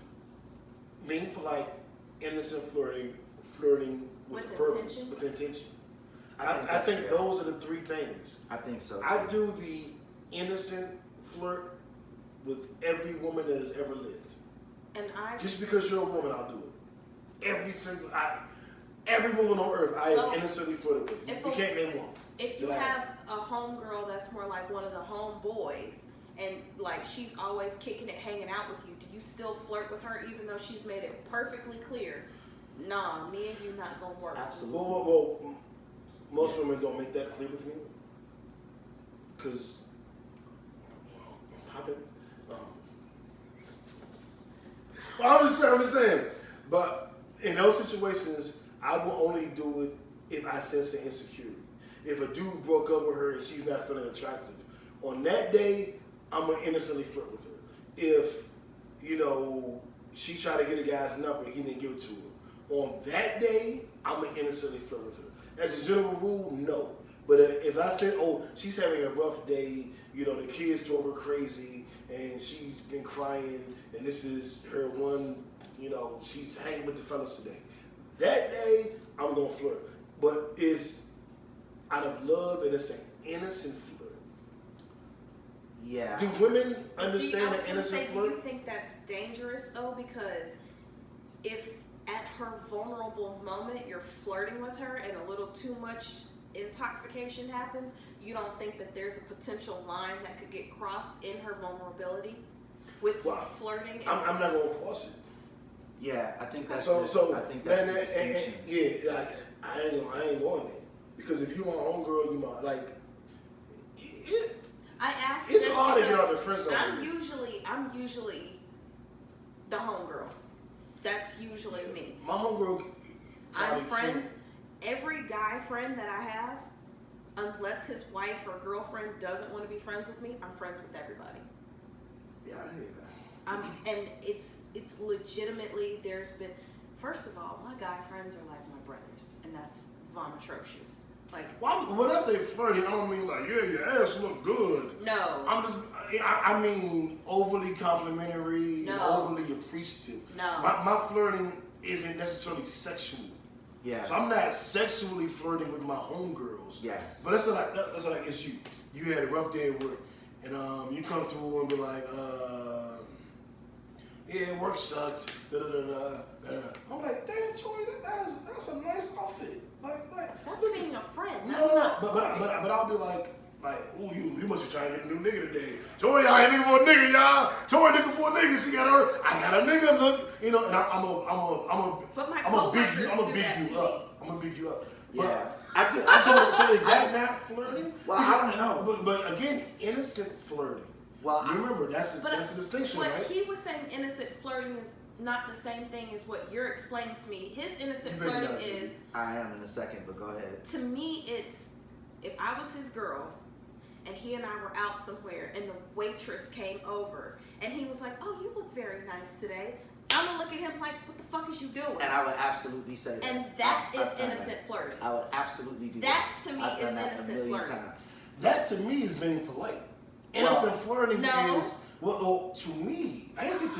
Being polite, innocent flirting, flirting with purpose, intention? with intention. I think I that's think fair. those are the 3 things. I think so too. I do the innocent flirt with every woman that has ever lived. And I Just because you're a woman, I'll do it. Every woman on earth, I So, have innocently flirted with. You if can't name one. If you Right. have a homegirl that's more like one of the homeboys, and like she's always kicking it, hanging out with you, do you still flirt with her even though she's made it perfectly clear? Nah, me and you not gonna work. Absolutely. Well, most women don't make that clear with me. Because, popping. Well, I'm just saying. But in those situations, I will only do it if I sense an insecurity. If a dude broke up with her and she's not feeling attractive, on that day, I'm gonna innocently flirt with her. If, she tried to get a guy's number and he didn't give it to her, on that day, I'm gonna innocently flirt with her. As a general rule, no. But if I said, oh, she's having a rough day, the kids drove her crazy and she's been crying and this is her one, she's hanging with the fellas today. That day, I'm gonna flirt. But it's out of love and it's an innocent flirt. Yeah. Do women understand an innocent flirt? Do you think that's dangerous though? Because if at her vulnerable moment you're flirting with her and a little too much intoxication happens, you don't think that there's a potential line that could get crossed in her vulnerability with flirting? I'm not gonna cross it. Yeah, I think that's the distinction. I ain't going there because if you my homegirl, you my I asked. It's hard to get out the friend zone. I'm usually the homegirl. That's usually me. My homegirl. I'm friends. Every guy friend that I have, unless his wife or girlfriend doesn't want to be friends with me, I'm friends with everybody. Yeah, I hear that. And it's legitimately, there's been, first of all, my guy friends are like my brothers, and that's vomitrocious. Like, when I say flirting, I don't mean like, yeah, your ass look good. No. I mean overly complimentary and overly appreciative. No. My flirting isn't necessarily sexual. Yeah. So I'm not sexually flirting with my homegirls. Yes. But that's like it's you. You had a rough day at work, and you come through and be like, yeah, work sucked. Da, da, da, da, da. I'm like, damn, Troy, that's a nice outfit. Like that's being a friend. That's not. But I'll be like, ooh, you must be trying to get a new nigga today. Troy, y'all ain't nigga for a nigga, y'all. Troy nigga for a nigga. She got her. I got a nigga look. And I'm gonna big you up. I'm gonna big you up. Yeah. So is that not flirting? Well, I don't know. But again, innocent flirting. Well, remember that's a distinction, right? What he was saying, innocent flirting is not the same thing as what you're explaining to me. His innocent flirting is. I am in a second, but go ahead. To me, it's if I was his girl, and he and I were out somewhere, and the waitress came over, and he was like, "Oh, you look very nice today." I'm gonna look at him like, "What the fuck is you doing?" And I would absolutely say that. And that is innocent flirting. I would absolutely do that. That to me is innocent flirting. That to me is being polite. Innocent flirting is to me. I didn't say to you.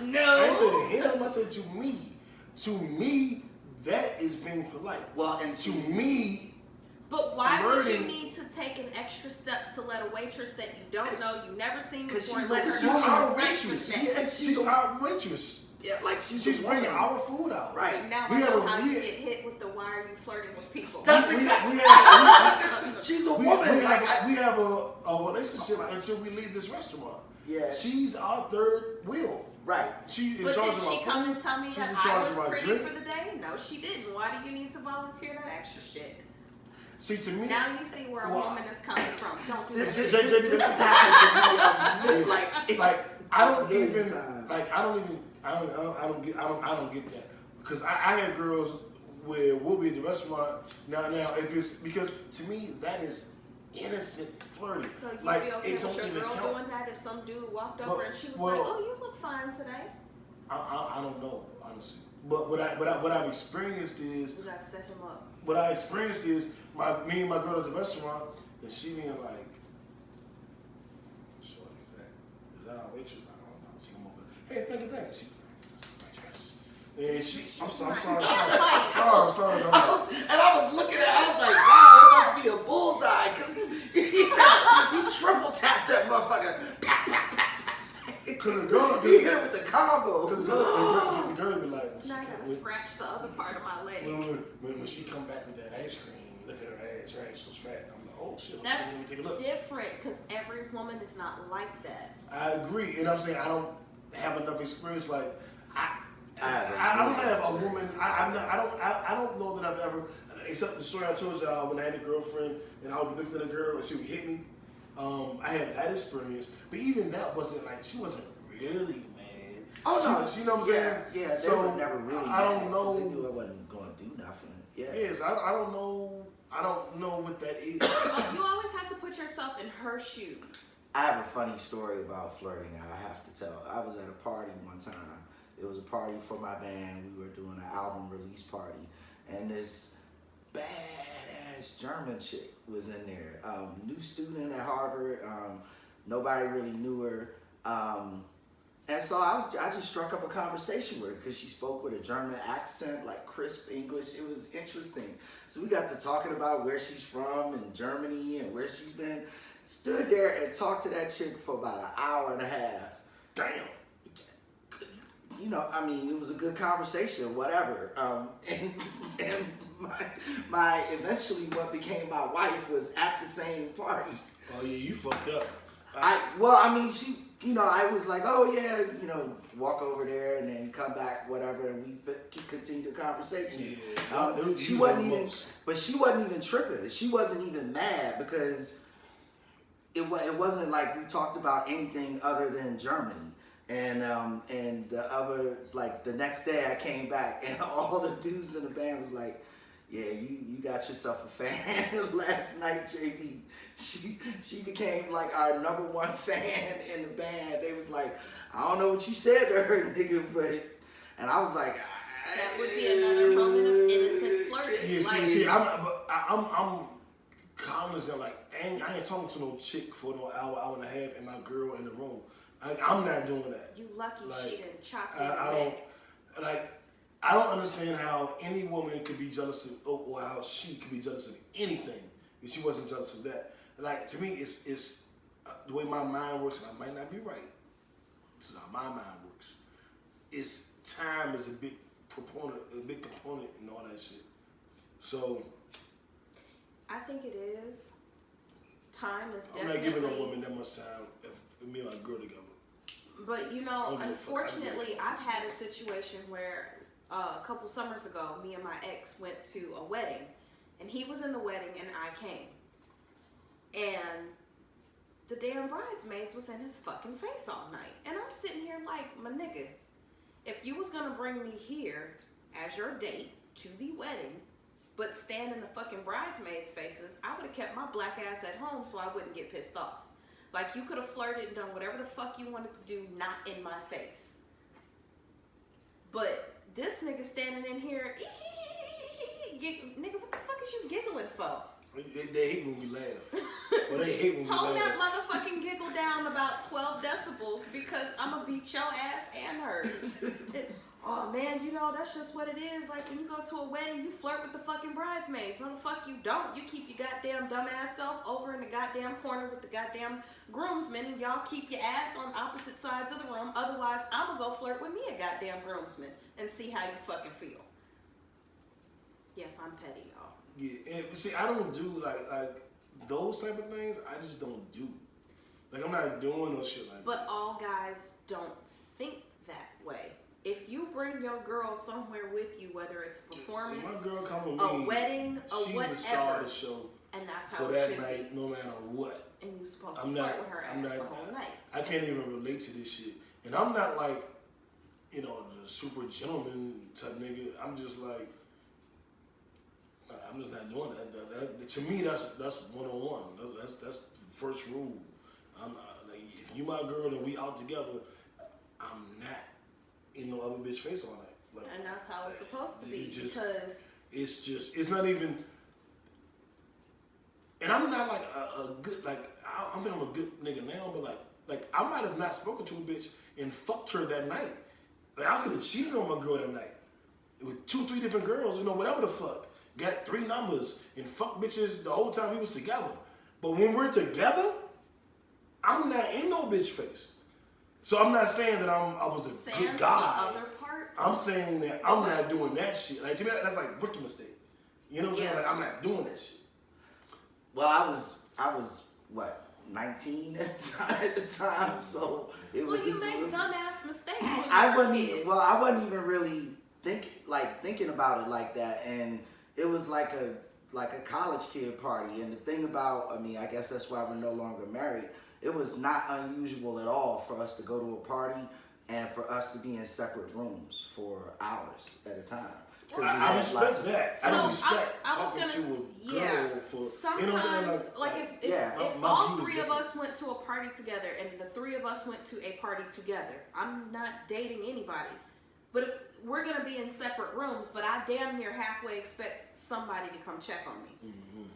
No. I didn't say to him. I said to me. To me, that is being polite. Well, and to me. But why would you need to take an extra step to let a waitress that you don't know, you never seen before, let her know our waitress? She's our waitress. Yeah, like she's bringing our food out. Right. Now I know how you get hit with the why are you flirting with people. That's exactly. She's a woman. We have a relationship until we leave this restaurant. Yeah. She's our third wheel. Right. She's in but charge did of she our come food. and tell me She's that in charge I of was our pretty drink. for the day? No, she didn't. Why do you need to volunteer that extra shit? See, to me, now you see where a woman is coming from. Don't do this. This has happened to me. I don't get that because I have girls where we'll be at the restaurant now if it's because to me that is innocent flirting. So you like be okay it don't with your even girl count. doing that if some dude walked over and she was like, "Oh, you look fine today." I don't know honestly, but what I've experienced is you gotta set him up. What I experienced is me and my girl at the restaurant, and she being like, "Is that our waitress?" I don't know. She come over, "Hey, thank you." She, and she, I'm sorry. And I was looking at it, I was like, wow, it must be a bullseye, because he triple tapped that motherfucker. Because the girl, he hit her with the combo. Because the girl be like, now I gotta scratch the other part of my leg. When she come back with that ice cream, look at her ass, her ass was fat. I'm like, oh shit, that's let me take a look. Different, because every woman is not like that. I agree, and I'm saying I don't have enough experience. Like I don't have a woman. I don't know that I've ever, except the story I told y'all when I had a girlfriend and I would be looking at a girl and she would hit me. I had that experience, but even that wasn't like she wasn't really mad. Oh you know what I'm saying? Yeah, they so were never really. I don't mad, know. They knew I wasn't going to do nothing. Yeah. Yes, I don't know. I don't know what that is. You always have to put yourself in her shoes. I have a funny story about flirting. I have to tell. I was at a party one time. It was a party for my band. We were doing an album release party, and this badass German chick was in there. New student at Harvard. Nobody really knew her. And so I just struck up a conversation with her because she spoke with a German accent, like crisp English. It was interesting. So we got to talking about where she's from in Germany and where she's been. Stood there and talked to that chick for about an hour and a half. Damn. You know, I mean, it was a good conversation, whatever. And my eventually what became my wife was at the same party. Oh yeah, you fucked up. She, you know, I was like, oh yeah, you know, walk over there and then come back, whatever, and we continue the conversation. Yeah. She wasn't even, but she wasn't even tripping. She wasn't even mad because it wasn't like we talked about anything other than Germany. And the other, like the next day I came back and all the dudes in the band was like, yeah, you got yourself a fan last night, JB. She became like our #1 fan in the band. They was like, I don't know what you said to her, nigga, but, and I was like, that would be another moment of innocent flirting. Yeah, I'm cognizant, like, I ain't talking to no chick for no hour and a half and my girl in the room. I'm not doing that. You lucky she didn't chop you. I don't understand how any woman could be jealous of, or how she could be jealous of anything if she wasn't jealous of that. Like, to me, it's the way my mind works, and I might not be right. This is how my mind works. It's time is a big component in all that shit. So I think it is. Time is I'm definitely. not giving a woman that much time if me and my girl together. But you know, unfortunately, I've had a situation where a couple summers ago, me and my ex went to a wedding, and he was in the wedding and I came, and the damn bridesmaids was in his fucking face all night, and I'm sitting here like, my nigga, if you was gonna bring me here as your date to the wedding, but stand in the fucking bridesmaids' faces, I would have kept my black ass at home so I wouldn't get pissed off. Like, you could have flirted and done whatever the fuck you wanted to do, not in my face. But this nigga standing in here, nigga, what the fuck is you giggling for? They hate when we laugh. Well, they hate when we Tone laugh. that motherfucking giggle down about 12 decibels because I'm gonna beat your ass and hers. Oh man, you know, that's just what it is. Like, when you go to a wedding, you flirt with the fucking bridesmaids. No, the fuck you don't. You keep your goddamn dumbass self over in the goddamn corner with the goddamn groomsmen, and y'all keep your ass on opposite sides of the room. Otherwise, I'm gonna go flirt with me a goddamn groomsman and see how you fucking feel. Yes, I'm petty, y'all. Yeah, and see, I don't do like those type of things. I just don't do. Like, I'm not doing no shit like that. But all guys don't think that way. If you bring your girl somewhere with you, whether it's a performance, my girl come with a me, wedding, she's whatever, the star of the show, and that's how for it that should night, be. no matter what. And you're supposed to flirt with her ass the whole night. I can't even relate to this shit. And I'm not like, you know, the super gentleman type nigga. I'm just like, I'm just not doing that. To me, that's one-on-one. That's the first rule. I'm like, if you my girl and we out together, I'm not in no other bitch face all night. Like, And that's how it's supposed to be, just, because it's not even. And I'm not like a good, like, I don't think I'm a good nigga now, but like I might have not spoken to a bitch and fucked her that night. Like, I could have cheated on my girl that night with 2-3 different girls, you know, whatever the fuck. Got 3 numbers and fuck bitches the whole time we was together. But when we're together, I'm not in no bitch face. So I'm not saying that I was a good guy. The other part. I'm saying that I'm not doing that shit. Like, to me, that's like rookie mistake. You know what I'm saying? Yeah. Like, I'm not doing that shit. Well, I was what, 19 at the time, so it was. Well, you make dumbass mistakes. I wasn't even really thinking about it like that, and it was like a college kid party. And the thing about, I mean, I guess that's why we're no longer married. It was not unusual at all for us to go to a party and for us to be in separate rooms for hours at a time. I respect that. I don't respect I was talking gonna, to a girl for, sometimes, you know what I'm saying? like if all three of us went to a party together and the three of us went to a party together, I'm not dating anybody. But if we're gonna be in separate rooms, but I damn near halfway expect somebody to come check on me. Mm-hmm.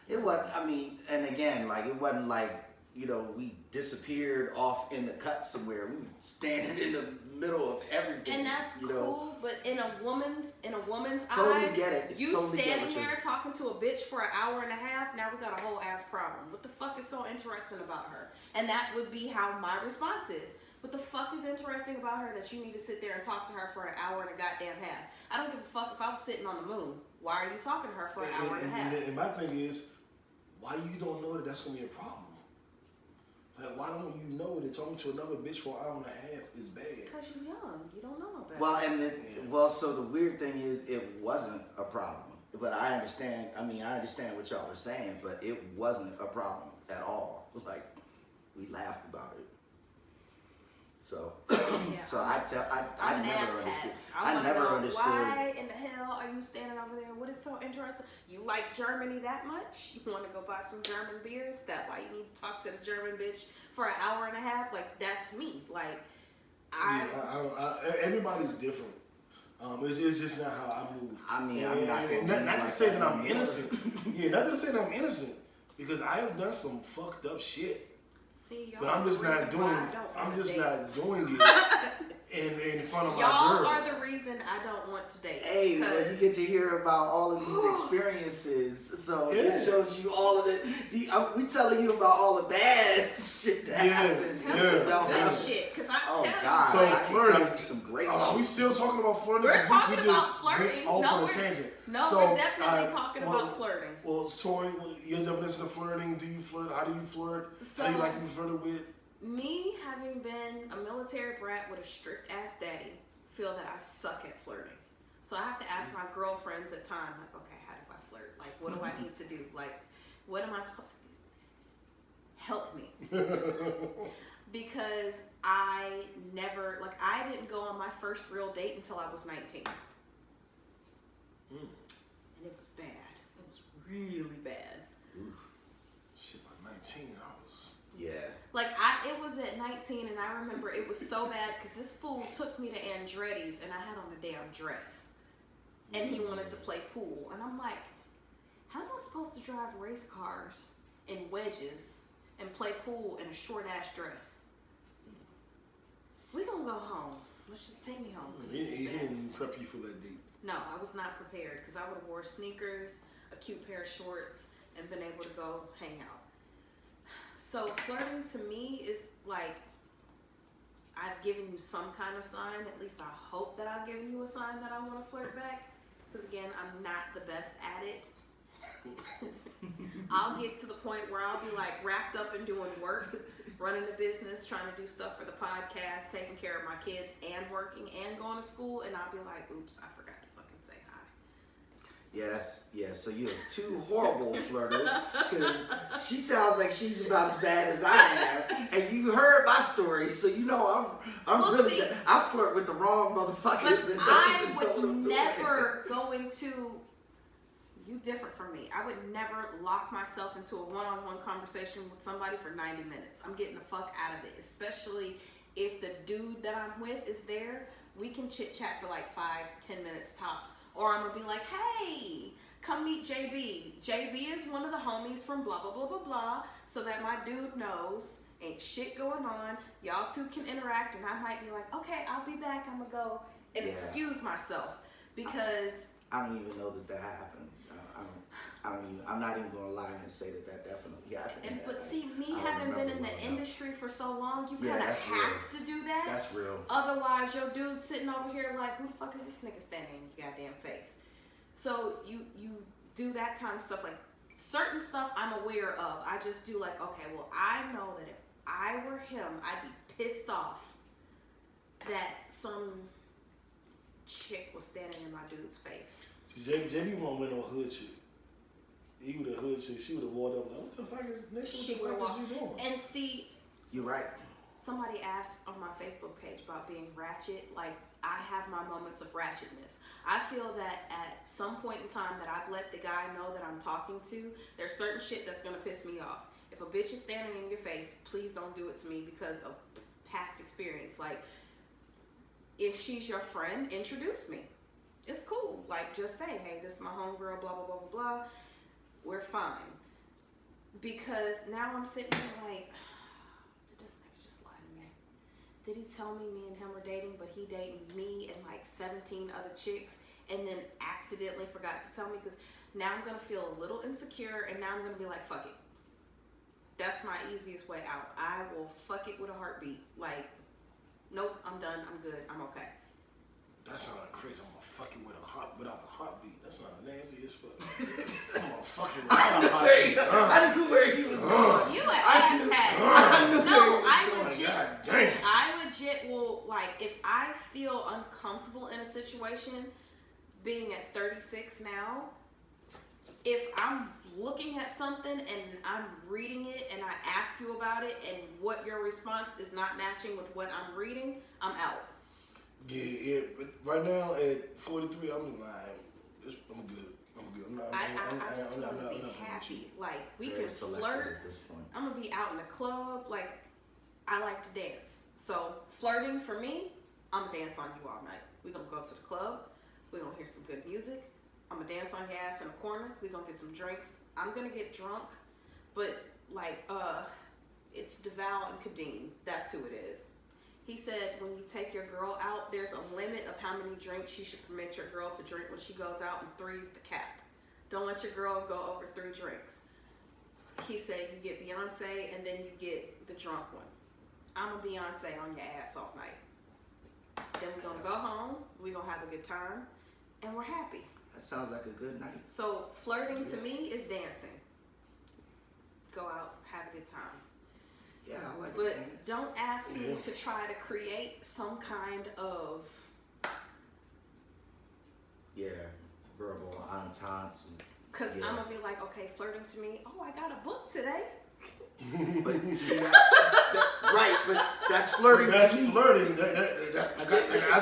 It wasn't, I mean, and again, like, it wasn't like, you know, we disappeared off in the cut somewhere. We were standing in the middle of everything. And that's cool, know? but in a woman's totally eyes, get it. you totally standing there talking to a bitch for an hour and a half, now we got a whole ass problem. What the fuck is so interesting about her? And that would be how my response is. What the fuck is interesting about her that you need to sit there and talk to her for an hour and a goddamn half? I don't give a fuck if I was sitting on the moon. Why are you talking to her for an hour and a half? And my thing is, why you don't know that that's gonna be a problem? Like, why don't you know that talking to another bitch for an hour and a half is bad? Because you're young. You don't know no better. Well, so the weird thing is, it wasn't a problem. But I understand what y'all are saying, but it wasn't a problem at all. Like, we laughed about it. So, so I never understood. I never understood. Why in the hell are you standing over there? What is so interesting? You like Germany that much? You want to go buy some German beers? That's why you need to talk to the German bitch for an hour and a half? Like, that's me. Like, everybody's different. It's just not how I move. I mean, not to say that I'm innocent. Yeah, not to say that I'm innocent, because I have done some fucked up shit. See, but I'm just not doing it in front of my y'all girl. Are the reason I don't want to date. Hey, well, you get to hear about all of these experiences, so it shows you all of it. We telling you about all the bad shit that happens. Tell me some good shit, because I tell you. So I flirting, can tell you some great shit. We still talking about flirting? We're talking about flirting. Off on a tangent. We're definitely talking about flirting. Well, Tori, your definition of flirting, do you flirt? How do you flirt? How do you like to be flirted with? Me, having been a military brat with a strict ass daddy, feel that I suck at flirting. So I have to ask my girlfriends at times, like, okay, how do I flirt? Like, what do I need to do? Like, what am I supposed to do? Help me. Because I didn't go on my first real date until I was 19. And it was bad. It was really bad. Shit, by 19, I was... Yeah. Like, it was at 19, and I remember it was so bad because this fool took me to Andretti's, and I had on a damn dress. And he wanted to play pool. And I'm like, how am I supposed to drive race cars in wedges and play pool in a short-ass dress? We gonna go home. Let's just take me home. He didn't prep you for that date. No, I was not prepared because I would have wore sneakers, a cute pair of shorts, and been able to go hang out. So flirting to me is like, I've given you some kind of sign. At least I hope that I've given you a sign that I want to flirt back. Because again, I'm not the best at it. I'll get to the point where I'll be like wrapped up in doing work, running the business, trying to do stuff for the podcast, taking care of my kids, and working and going to school, and I'll be like, oops, I forgot to fucking say hi. So you have two horrible flirters, because she sounds like she's about as bad as I am, and you heard my story, so you know I flirt with the wrong motherfuckers. But I would never go into. You different from me. I would never lock myself into a one-on-one conversation with somebody for 90 minutes. I'm getting the fuck out of it, especially if the dude that I'm with is there. We can chit-chat for like 5-10 minutes tops. Or I'm gonna be like, hey, come meet JB. JB is one of the homies from blah, blah, blah, blah, blah, so that my dude knows ain't shit going on. Y'all two can interact, and I might be like, okay, I'll be back. I'm gonna go and excuse myself, because I don't even know that happened. I'm not even gonna lie and say that definitely happened. But see, me having been in the industry for so long, you kind of have to do that. That's real. Otherwise, your dude's sitting over here like, who the fuck is this nigga standing in your goddamn face? So you do that kind of stuff. Like, certain stuff I'm aware of. I just do like, okay, well, I know that if I were him, I'd be pissed off that some chick was standing in my dude's face. JB won't win no hood shit. He would have hood shit. She would have walked up like, what the fuck is you doing? And see, you're right. somebody asked on my Facebook page about being ratchet. Like, I have my moments of ratchetness. I feel that at some point in time that I've let the guy know that I'm talking to, there's certain shit that's gonna piss me off. If a bitch is standing in your face, please don't do it to me because of past experience. Like, if she's your friend, introduce me. It's cool. Like, just say, hey, this is my homegirl, blah, blah, blah, blah, blah. We're fine. Because now I'm sitting here like, did this nigga just lie to me? Did he tell me and him are dating, but he dating me and like 17 other chicks and then accidentally forgot to tell me? Because now I'm going to feel a little insecure and now I'm going to be like, fuck it. That's my easiest way out. I will fuck it with a heartbeat. Like, nope, I'm done. I'm good. I'm okay. That sounds crazy. I'm gonna fuck it without a heartbeat. That sounds nasty as fuck. I'm gonna fuck it without a heartbeat. I knew where he was going. You an asshat. No, Damn. I legit will, like, if I feel uncomfortable in a situation, being at 36 now, if I'm looking at something and I'm reading it and I ask you about it and what your response is not matching with what I'm reading, I'm out. Yeah, but right now at 43, I'm good. I'm not. I just want to be happy. Like, we can flirt. At this point. I'm gonna be out in the club. Like, I like to dance. So flirting for me, I'm gonna dance on you all night. We're gonna go to the club. We're gonna hear some good music. I'm gonna dance on your ass in a corner. We're gonna get some drinks. I'm gonna get drunk, but like, it's Deval and Kadeem. That's who it is. He said when you take your girl out, there's a limit of how many drinks you should permit your girl to drink when she goes out, and 3's the cap. Don't let your girl go over 3 drinks. He said you get Beyonce and then you get the drunk one. I'm a Beyonce on your ass all night. Then we're gonna go home, we're gonna have a good time, and we're happy. That sounds like a good night. So flirting to me is dancing. Go out, have a good time. Yeah, I like it. But don't ask me to try to create some kind of verbal ententes. Because I'm gonna be like, okay, flirting to me. Oh, I got a book today. But see, right? But that's flirting. That's to me. flirting. I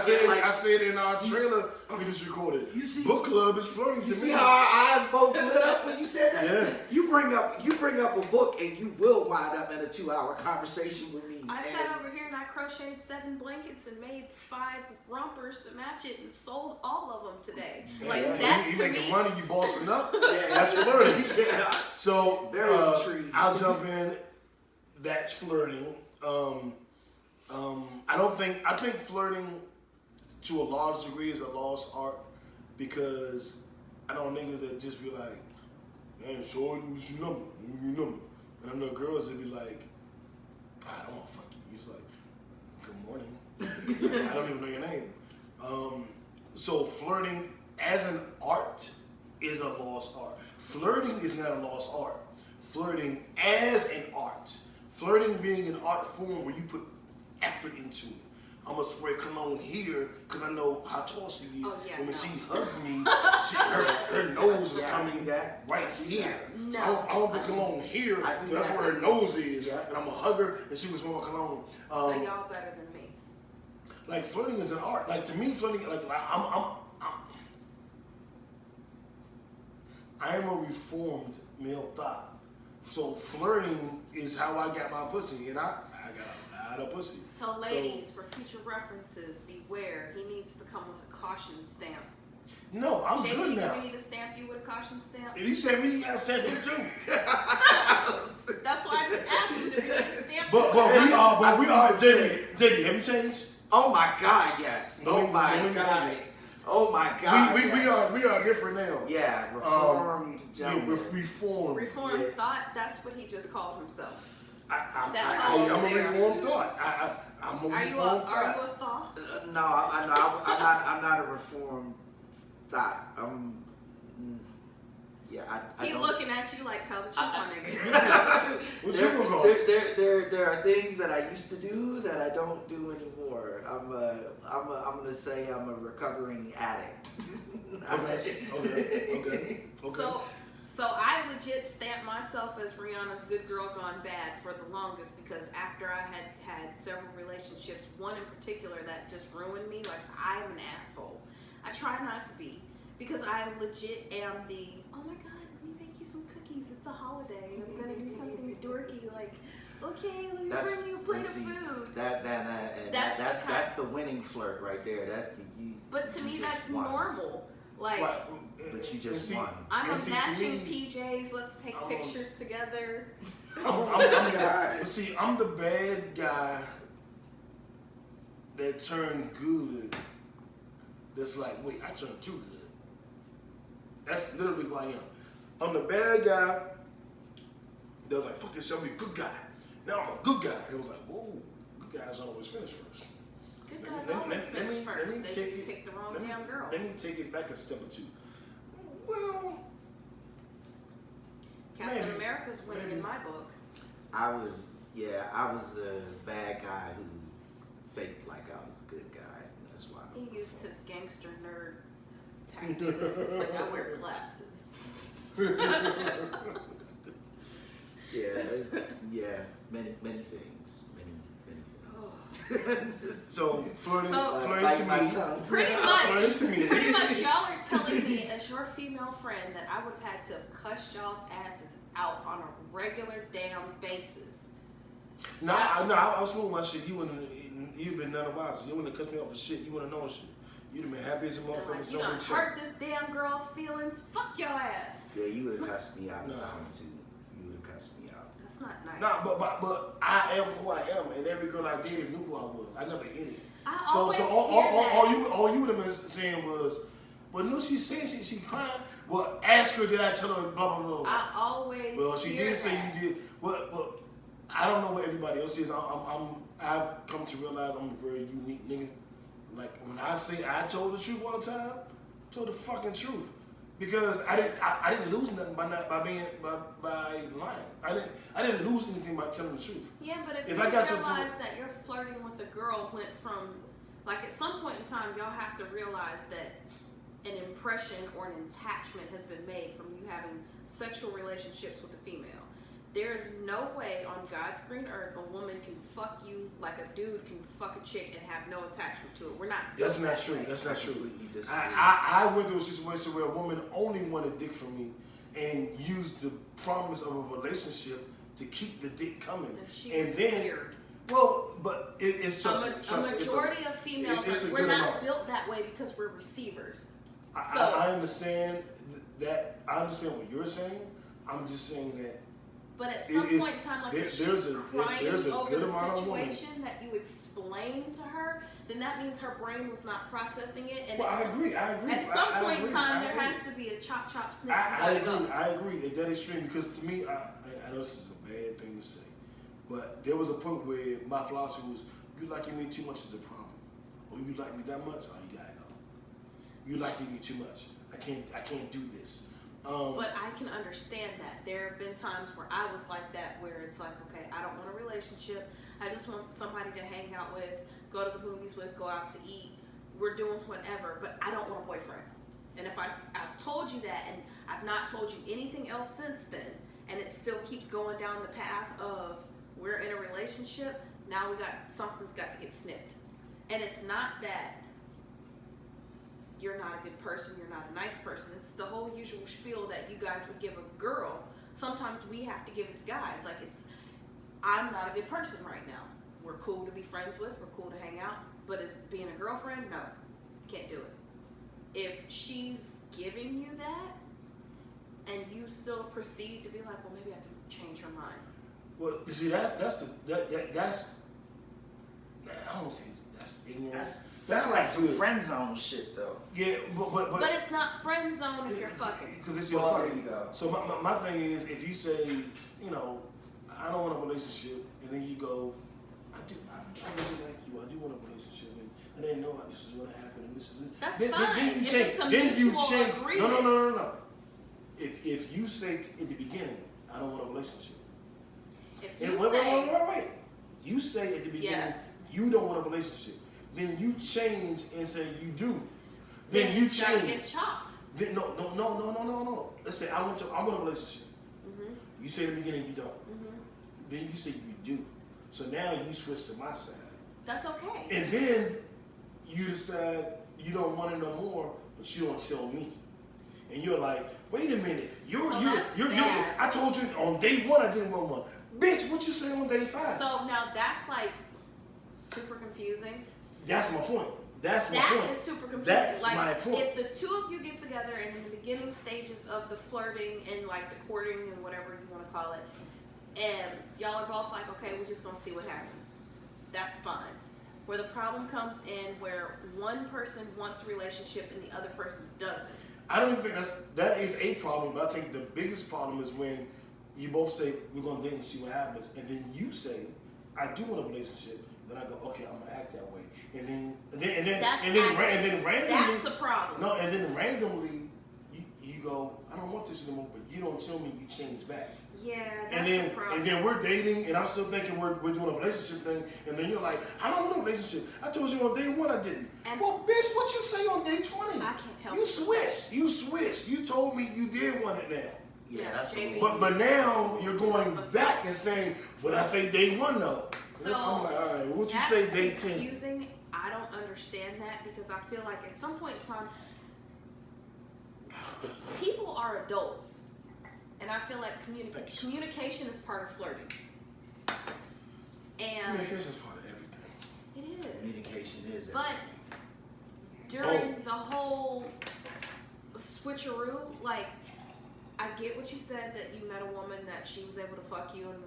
said in our trailer we just recorded. You see, book club is flirting to me. You see how our eyes both lit up when you said that? Yeah. You bring up a book and you will wind up in a 2-hour conversation with me. I sat over here and I crocheted 7 blankets and made 5 rompers to match it and sold all of them today. Like, that's you to making me. money, you bossing up. Yeah. That's flirting. Yeah. So Very intrigued. I'll jump in. That's flirting. I think flirting to a large degree is a lost art because I know niggas that just be like, man, shorty, what's your number? And I know girls that be like, I don't want to fuck you. It's like, good morning. I don't even know your name. So flirting as an art is a lost art. Flirting is not a lost art. Flirting as an art. Flirting being an art form where you put effort into it. I'm gonna spray cologne here because I know how tall she is. Oh, yeah, when no. she hugs me, her nose is coming right here. No. So I don't put cologne here. That's where her nose is. Yeah. And I'm gonna hug her and she was smell my cologne. So y'all better than me. Like flirting is an art. Like to me, flirting I am a reformed male thought. So flirting is how I got my pussy, and I got a lot of pussy. So ladies, for future references, beware. He needs to come with a caution stamp. No, I'm JD, good now. do we need to stamp you with a caution stamp? If he said me, you gotta stamp him too. That's why I just asked him, do we need to stamp you? But we are, JD, have you changed? Oh my God, yes. No, Oh my no, no, God. no. Oh my God. We are different now. Yeah, reformed gentlemen. Reformed. Reformed thought, that's what he just called himself. I'm a reformed thought. I'm a Are reformed you thought. a thought? No, I'm not a reformed thought. I He don't. looking at you like, tell the truth, my nigga. What you gonna call it? There are things that I used to do that I don't do anymore. I'm gonna say I'm a recovering addict. Okay. So I legit stamped myself as Rihanna's good girl gone bad for the longest because after I had several relationships, one in particular that just ruined me, like I'm an asshole. I try not to be because I legit am the, oh my God, let me make you some cookies. It's a holiday. I'm going to do something dorky like, okay, let me bring you a plate of food. That's the winning flirt right there. But to me, that's normal. Like, but you just won. I'm a matching PJs. Let's take pictures together. I'm the bad guy that turned good. That's like, wait, I turned too good. That's literally who I am. I'm the bad guy that was like, fuck this, I'm a good guy. Now I'm a good guy. It was like, whoa, good guys always finish first. Good guys always finish first. They just pick the wrong damn girls. Let me take it back a step or two. Well, Captain America's winning in my book. I was a bad guy who faked like I was a good guy. And that's why he used his gangster nerd tactics. It's like I wear glasses. many things. So flirting to me. Pretty much, y'all are telling me as your female friend that I would have had to cuss y'all's asses out on a regular damn basis. No, I was smoking my shit. You've been none of us. You wouldn't have cut me off for shit. You wouldn't have known shit. You'd have been happy as a motherfucker. Like, you done hurt this damn girl's feelings. Fuck your ass. Yeah, you would have cussed me out time too. You would have cussed me out. That's not nice. Nah, but I am who I am, and every girl I dated knew who I was. I never hid it. All you would have been saying was, well, no, she's saying she crying. Well, ask her, did I tell her blah blah blah? I always. Well, she did say you did. Well, I don't know what everybody else is. I've come to realize I'm a very unique nigga. Like when I say I told the truth all the time, I told the fucking truth. Because I didn't lose nothing by lying. I didn't lose anything by telling the truth. Yeah, but if you realize that you're flirting with a girl went from, like at some point in time, y'all have to realize that an impression or an attachment has been made from you having sexual relationships with a female. There is no way on God's green earth a woman can fuck you like a dude can fuck a chick and have no attachment to it. We're not. That's not true. That's not true. I went through a situation where a woman only wanted dick from me and used the promise of a relationship to keep the dick coming. And then, weird. Well, but it's just a majority of females. We're not built that way because we're receivers. I understand that. I understand what you're saying. I'm just saying that. But at some point in time, like if she's crying over the situation that you explained to her, then that means her brain was not processing it. And I agree. At some point in time, there has to be a chop snip. I agree at that extreme because to me, I know this is a bad thing to say, but there was a point where my philosophy was, you liking me too much is a problem, or you like me that much, oh, you gotta go. You liking me too much. I can't do this. But I can understand that. There have been times where I was like that, where it's like, okay, I don't want a relationship. I just want somebody to hang out with, go to the movies with, go out to eat. We're doing whatever, but I don't want a boyfriend. And if I've told you that, and I've not told you anything else since then, and it still keeps going down the path of we're in a relationship, now something's got to get snipped. And it's not that you're not a good person, you're not a nice person. It's the whole usual spiel that you guys would give a girl. Sometimes we have to give it to guys. Like I'm not a good person right now. We're cool to be friends with, we're cool to hang out, but as being a girlfriend, no, can't do it. If she's giving you that, and you still proceed to be like, well, maybe I can change her mind. Well, you see, that's I don't say that's ignorant. That's like some friend zone shit, though. Yeah, but it's not friend zone if you're fucking. Because it's your fucking. There you go. So my thing is, if you say, I don't want a relationship, and then you go, I really like you. I do want a relationship, and I didn't know how this was going to happen, and this is it. That's fine. Then you change. No. If you say at the beginning, I don't want a relationship. If you say, You say at the beginning, yes, you don't want a relationship. Then you change and say you do. Then you change. Get chopped. Then, no. Let's say I want a relationship. Mm-hmm. You say in the beginning you don't. Mm-hmm. Then you say you do. So now you switch to my side. That's okay. And then you decide you don't want it no more, but you don't tell me. And you're like, wait a minute, you're I told you on day 1 I didn't want one. Bitch, what you say on day 5? So now that's like super confusing. That's my point. That is super confusing. That's like, my point. If the two of you get together and in the beginning stages of the flirting and like the courting and whatever you want to call it, and y'all are both like, okay, we're just gonna see what happens. That's fine. Where the problem comes in, where one person wants a relationship and the other person doesn't. I don't even think that is a problem, but I think the biggest problem is when you both say we're gonna date and see what happens, and then you say I do want a relationship. Then I go, okay, I'm gonna act that way, and then randomly that's a problem. No, and then randomly you go, I don't want this anymore, but you don't tell me you change back. Yeah, that's a problem. And then we're dating, and I'm still thinking we're doing a relationship thing, and then you're like, I don't want a relationship. I told you on day 1 I didn't. And well, bitch, what you say on day 20? I can't help you switched. You switched. You told me you did want it now. Yeah, that's Jamie, But now you're going back and saying, what I say day 1 though? So I'm like, all right, what you say day 10? Confusing. I don't understand that because I feel like at some point in time, people are adults, and I feel like communication is part of flirting. And communication is part of everything. It is. Communication is everything. But during the whole switcheroo, like, I get what you said, that you met a woman that she was able to fuck you and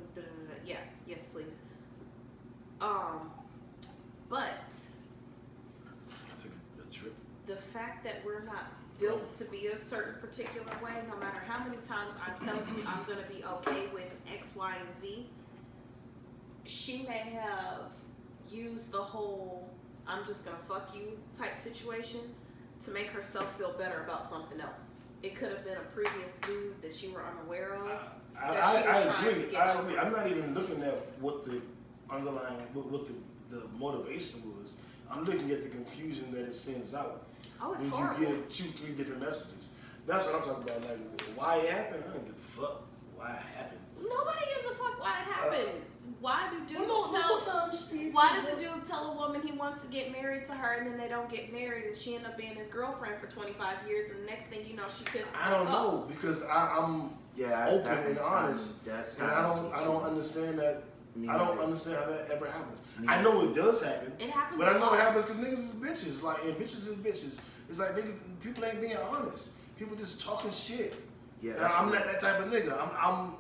yeah, yes please. But I took a trip. The fact that we're not built to be a certain particular way, no matter how many times I tell you I'm gonna be okay with X, Y, and Z, she may have used the whole I'm just gonna fuck you type situation to make herself feel better about something else. It could have been a previous dude that you were unaware of. I agree. I'm not even looking at what the underlying, what the motivation was. I'm looking at the confusion that it sends out. Oh, it's when horrible. you give 2-3 different messages. That's what I'm talking about. Like, why it happened? I don't give a fuck why it happened. Nobody gives a fuck why it happened. Why do dudes sometimes why does a dude tell a woman he wants to get married to her and then they don't get married and she end up being his girlfriend for 25 years and the next thing you know she pissed I don't know because I'm open and honest. And I don't understand that. I don't understand how that ever happens. I know it does happen. It happens. But I know it happens because niggas is bitches. Like, and bitches is bitches. It's like niggas, people ain't being honest. People just talking shit. Yeah. And I'm not that type of nigga. I'm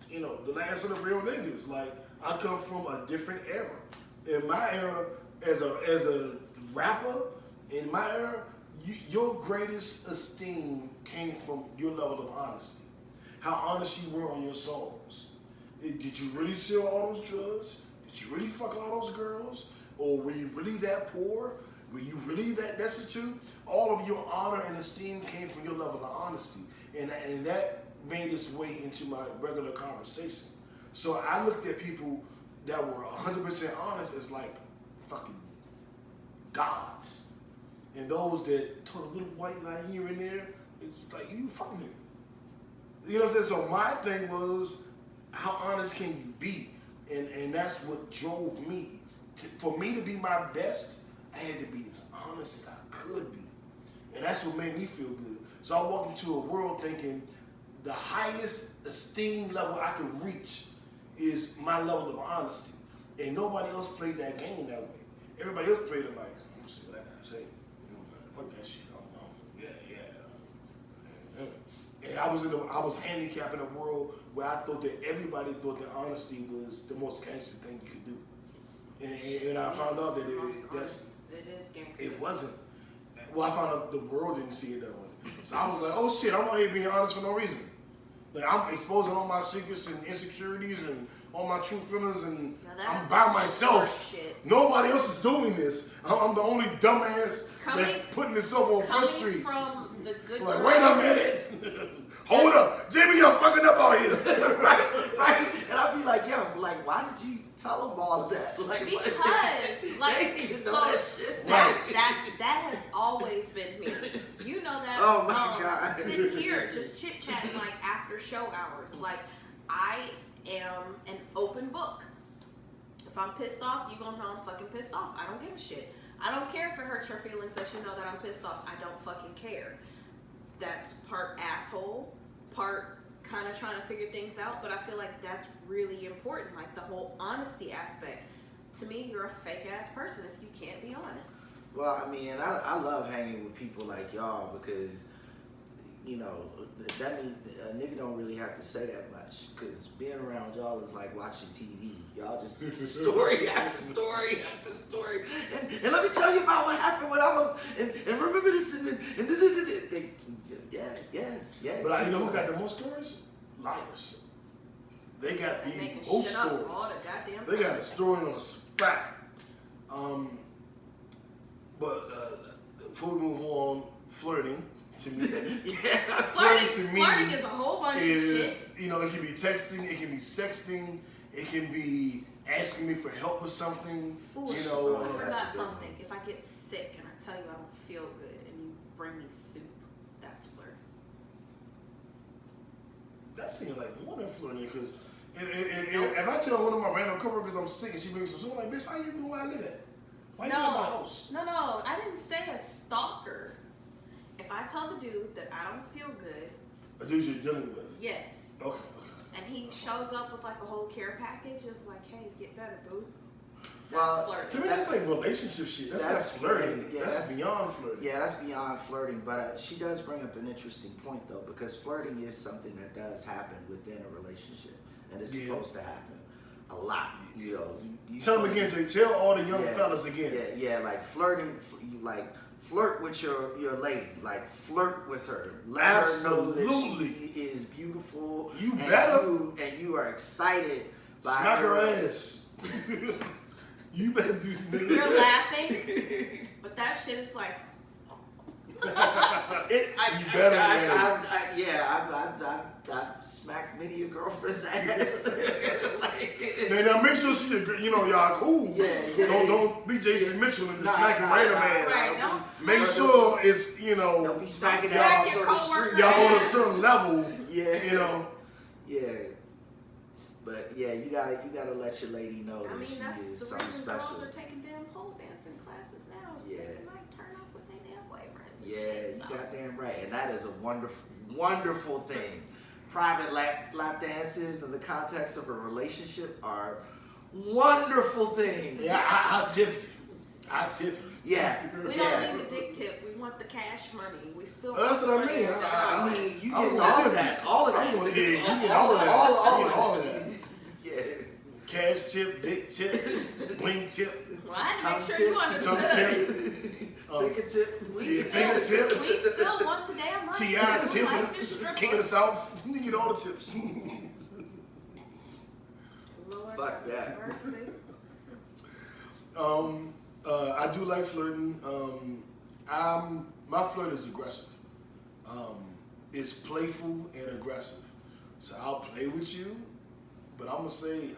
you know, the last of the real niggas. Like, I come from a different era. In my era, as a rapper, in my era, your greatest esteem came from your level of honesty. How honest you were on your songs. Did you really sell all those drugs? Did you really fuck all those girls? Or were you really that poor? Were you really that destitute? All of your honor and esteem came from your level of honesty. And that made its way into my regular conversation. So I looked at people that were 100% honest as like fucking gods. And those that told a little white lie here and there, it's like, you fucking nigga. You know what I'm saying? So my thing was, how honest can you be? And that's what drove me. For me to be my best, I had to be as honest as I could be. And that's what made me feel good. So I walked into a world thinking the highest esteem level I could reach is my level of honesty. And nobody else played that game that way. Everybody else played it like, let me see what I gotta say. Fuck that shit. Yeah. And I was handicapped in a world where I thought that everybody thought that honesty was the most gangster thing you could do. And I found out that it is gangster. It wasn't. Well, I found out the world didn't see it that way. So I was like, oh shit, I'm out here being honest for no reason. Like, I'm exposing all my secrets and insecurities and all my true feelings, and I'm by myself. Nobody else is doing this. I'm the only dumbass that's putting himself on First Street. From the good like, wait a minute. Hold up. Jimmy, I'm fucking up out here. right. And I'd be like, yo, like, why did you tell them all of that? Like, because, like, they didn't so know that shit. That has always been me. You know that Oh my God. Sitting here just chit chatting like after show hours. Like I am an open book. If I'm pissed off, you gonna know I'm fucking pissed off. I don't give a shit. I don't care if it hurts your feelings that you know that I'm pissed off. I don't fucking care. That's part asshole, part kind of trying to figure things out, but I feel like that's really important. Like the whole honesty aspect. To me, you're a fake ass person if you can't be honest. Well, I mean, I love hanging with people like y'all because, you know, that means a nigga don't really have to say that much because being around y'all is like watching TV. Y'all just story after story after story. And let me tell you about what happened when I was, and remember this, yeah. But you know who got the most stories? Liars. They got the making most shit up stories. all the goddamn They got time. a story on a spot. Before we move on, flirting to me. Yeah. Flirting is a whole bunch of shit. You know, it can be texting, it can be sexting, it can be asking me for help with something. Ooh, You know, I that's forgot a good something. If I get sick and I tell you I don't feel good and you bring me soup, that's flirting. that seems like more than flirting because if I tell one of my random coworkers I'm sick and she brings me some soup, I'm like, bitch, how you doing where I live at? Why you in my house? No, I didn't say a stalker. If I tell the dude that I don't feel good, A dude you're dealing with. yes, Okay. and he shows up with like a whole care package of like, hey, get better, boo. That's Well, flirting. To me, that's like relationship shit. That's not flirting. yeah, that's beyond flirting. Yeah, that's beyond flirting. But she does bring up an interesting point, though, because flirting is something that does happen within a relationship, and it's supposed to happen a lot. You know, you Tell them again, Jay. Tell all the young fellas again. Yeah, like flirting. You like flirt with your lady. Like flirt with her. Let her know that she is beautiful. You and better. and you are excited by Smack her ass. You better do nigga. You're laughing, but that shit is like, I've smacked many a girlfriend's ass. Now make sure she, y'all cool. Yeah. Don't be Jason Mitchell and smacking random ass. right, don't Make sure it's, Don't be smacking Smack ass your on the street. coworker. y'all on a certain level. Yeah. Yeah. But yeah, you gotta let your lady know I that mean, she that's is the something reason special. girls are taking damn pole dancing classes now. So Yeah. they might turn up with their damn boyfriends. and Yeah, shit, you so. goddamn right. And that is a wonderful thing. Private lap dances in the context of a relationship are wonderful things. Yeah, I'll tip you. Yeah. We don't need the dick tip. We want the cash money. We still. Well, that's what I mean. I mean, you I'm get gonna all tip of that. All of that. I'm gonna get you get all of that. All of that. Yeah. Cash tip, dick tip, wing tip, Well, I had to Tongue make sure tip, you tongue understood. tip, Finger tip. We finger still, tip. we still want the damn money. T.I. We tip, like the King of the strippers. South. You get all the tips. Lord Fuck that. have mercy. I do like flirting. My flirt is aggressive. It's playful and aggressive. So I'll play with you, but I'm gonna say,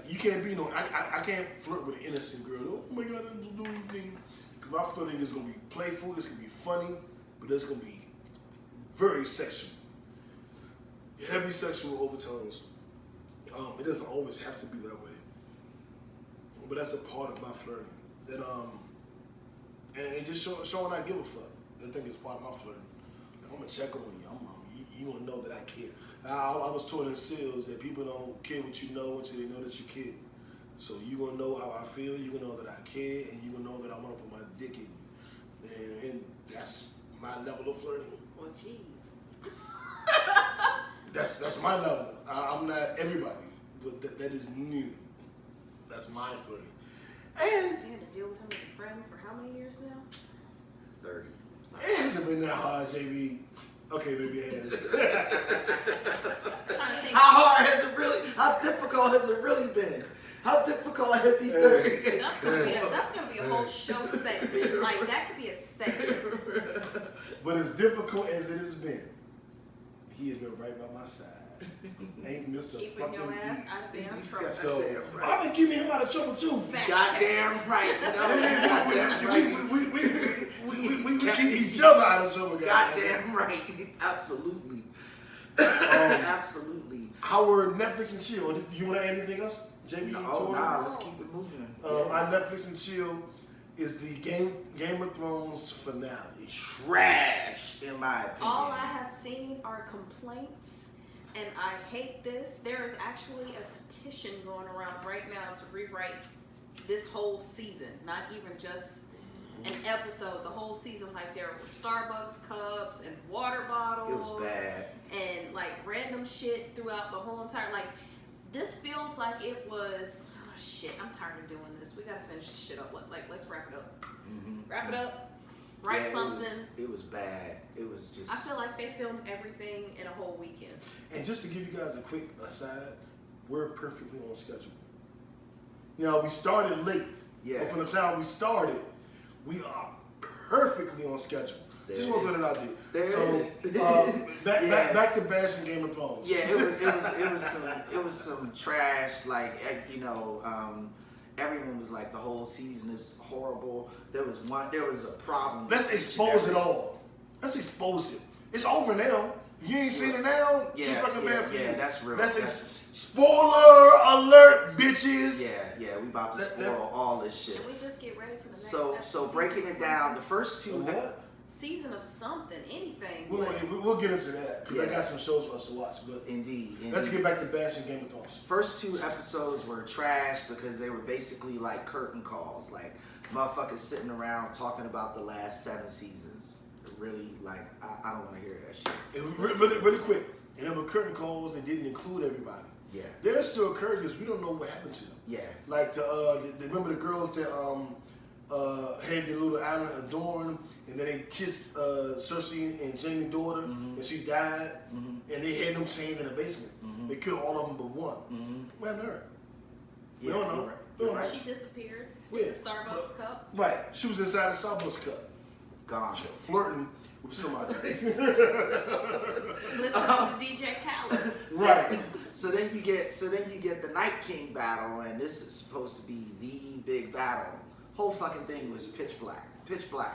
you can't be I can't flirt with an innocent girl. Oh my God, don't do anything. Because my flirting is gonna be playful. It's gonna be funny, but it's gonna be very sexual, heavy sexual overtones. It doesn't always have to be that way, but that's a part of my flirting. That and just showing I give a fuck. I think it's part of my flirting. I'm gonna check on you. You gonna know that I care. I was taught in sales that people don't care what you know until they know that you care. So you gonna know how I feel. You gonna know that I care, and you gonna know that I'm gonna put my dick in you. And that's my level of flirting. Well, jeez. That's my level. I'm not everybody, but that is new. That's my flirting. And So you had to deal with him as a friend for how many years now? 30. it hasn't been that hard, JB. Okay, maybe it has. How hard has it really? How difficult has it really been? How difficult has these 30? That's gonna be a whole show segment. Like that could be a segment. But as difficult as it has been, he has been right by my side. Ain't Mr. Keeping fucking your ass beats. out of damn trouble. So Goddamn right. I've been keeping him out of trouble too. Fact check. Goddamn right. No, goddamn right. We We keep each other out of trouble, guys. Goddamn right. Absolutely. Absolutely. How were Netflix and chill? Do you want to add anything else, JB? Let's keep it moving. Our Netflix and chill is the Game of Thrones finale. Trash, in my opinion. All I have seen are complaints, and I hate this. There is actually a petition going around right now to rewrite this whole season, not even just an episode, the whole season. Like, there were Starbucks cups and water bottles. It was bad. And like random shit throughout the whole entire, like, this feels like it was, oh shit, I'm tired of doing this. We gotta finish this shit up. Let's wrap it up. Wrap it up. Write something. It was bad. It was just. I feel like they filmed everything in a whole weekend. And just to give you guys a quick aside, we're perfectly on schedule. You know, we started late. Yeah. But from the time we started, we are perfectly on schedule. Just want to put it out there. So back to bashing Game of Thrones. Yeah, it was some trash. Like, you know, everyone was like, the whole season is horrible. There was a problem. Let's expose it all. Let's expose it. It's over now. You ain't seen it now. Too fucking bad for you. Yeah, that's real. Spoiler alert, bitches. Yeah, we about to spoil all this shit. Should we just get ready for the next So episode? breaking it down, the first two. Season of something, anything. We'll get into that because I got some shows for us to watch. But Indeed. Let's get back to bashing Game of Thrones. First two episodes were trash because they were basically like curtain calls, like motherfuckers sitting around talking about the last 7 seasons. Really, like, I don't want to hear that shit. It was really quick. And there were curtain calls that didn't include everybody. Yeah. There's still characters we don't know what happened to them. Yeah. Like remember the girls that had the little island of Dorne, and then they kissed Cersei and Jaime's daughter, and she died, and they had them chained in the basement. They killed all of them but one. What happened to her? We don't know. You're right. She disappeared with the Starbucks cup. Right. She was inside the Starbucks cup. Gone. Flirting with somebody. Listen to DJ Khaled. Right. So then you get the Night King battle, and this is supposed to be the big battle. Whole fucking thing was pitch black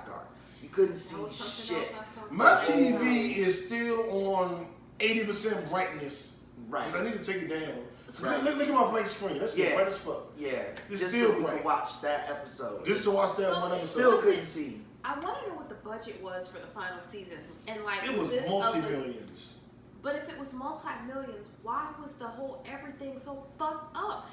dark. You couldn't see shit. My TV is still on 80% brightness. Right. Because I need to take it down. Right. Look at my blank screen. That's bright as fuck. Yeah. It's just still so we bright. could watch that episode. Just to watch that one episode. Still couldn't see. I want to know what the budget was for the final season, and like it was this multi-millions. But if it was multi-millions, why was the whole everything so fucked up?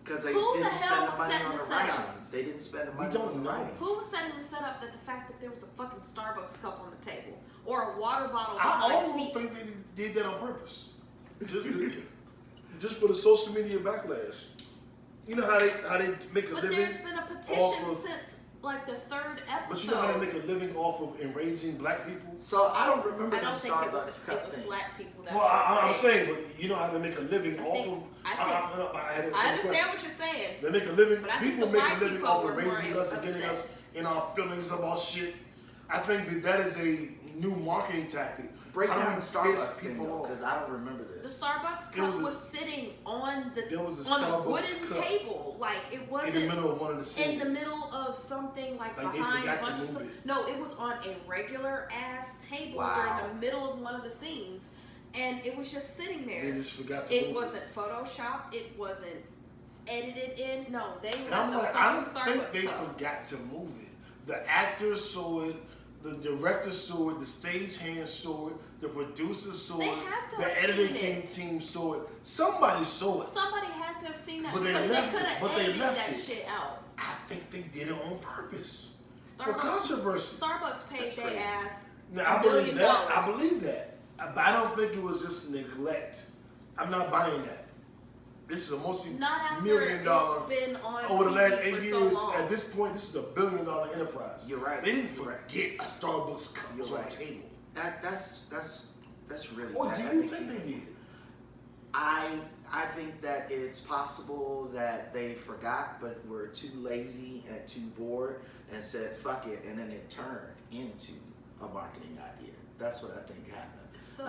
Because they Who didn't the spend hell the was money setting on the the setup? writing. They didn't spend the money don't on the know. writing. Who was setting the setup that the fact that there was a fucking Starbucks cup on the table or a water bottle I behind almost feet? think they did that on purpose. Just for the social media backlash. You know how they make a But living there's been a petition since like the 3rd episode. But you know how they make a living off of enraging black people? So I don't remember I the don't think Starbucks cup it was thing. black people that. Well, I'm saying, but you know how they make a living off of. I understand what you're saying. They make a living. But I think People the make a black living people off were of more enraging us and getting us in our feelings about shit. I think that is a new marketing tactic. Break How do down we the Starbucks piss thing people though, off? because I don't remember The this. Starbucks cup was sitting on the There was a on a Starbucks wooden cup table, like it wasn't in the middle of one of the scenes. in the middle of something like Like they behind a forgot to bunch of move stuff. it. No, it was on a regular ass table Wow. during the middle of one of the scenes, and it was just sitting there. They just forgot to It move wasn't photoshopped. It wasn't edited in. No, they And I'm left like, a I don't fucking think Starbucks they cup. forgot to move it. The actors saw it, the director saw it, the stagehand saw it, the producers saw They it, had to the have editing seen it. team saw it. Somebody saw it. Somebody had to have seen that But they because left they it. could have But they edited left that it. shit out. I think they did it on purpose. For Starbucks, controversy. Starbucks paid That's their crazy. ass Now, I $1 believe million. that. I believe that. But I don't think it was just neglect. I'm not buying that. This is a Not after multi-million-dollar. it's been on Over the TV last for 8 so years, long. at this point, this is a $1 billion enterprise. You're right. They didn't You're right. forget a Starbucks cup was You're on right. the table. That's really. Or that- do that you makes think sense. they did? I think that it's possible that they forgot, but were too lazy and too bored and said fuck it, and then it turned into a marketing idea. That's what I think happened. So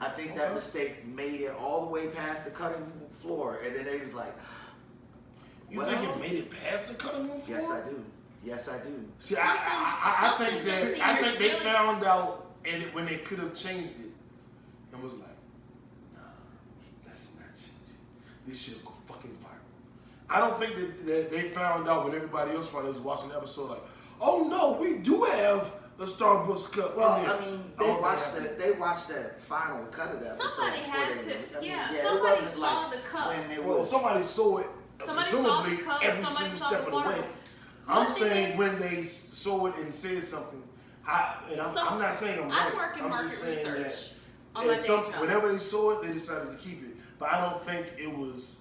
I think that mistake made it all the way past the cutting room floor, and then they was like, You think it made it past the cutting room floor? Yes, I do. Yes, I do. See, I think they found out and when they could have changed it and was like, nah, let's not change it. This shit will go fucking viral. I don't think that they found out when everybody else found out was watching the episode like, oh no, we do have the Starbucks cup. Well, I mean, they watched that final cut of that episode. Somebody had to, it somebody wasn't saw like the cup. when it Well, was, somebody saw it. Somebody saw the presumably cup, every somebody single saw step the of the water. way. I'm saying when they saw it and said something, I'm not saying I'm right. I work in I'm market just saying research that on my day job. whenever they saw it, they decided to keep it. But I don't think it was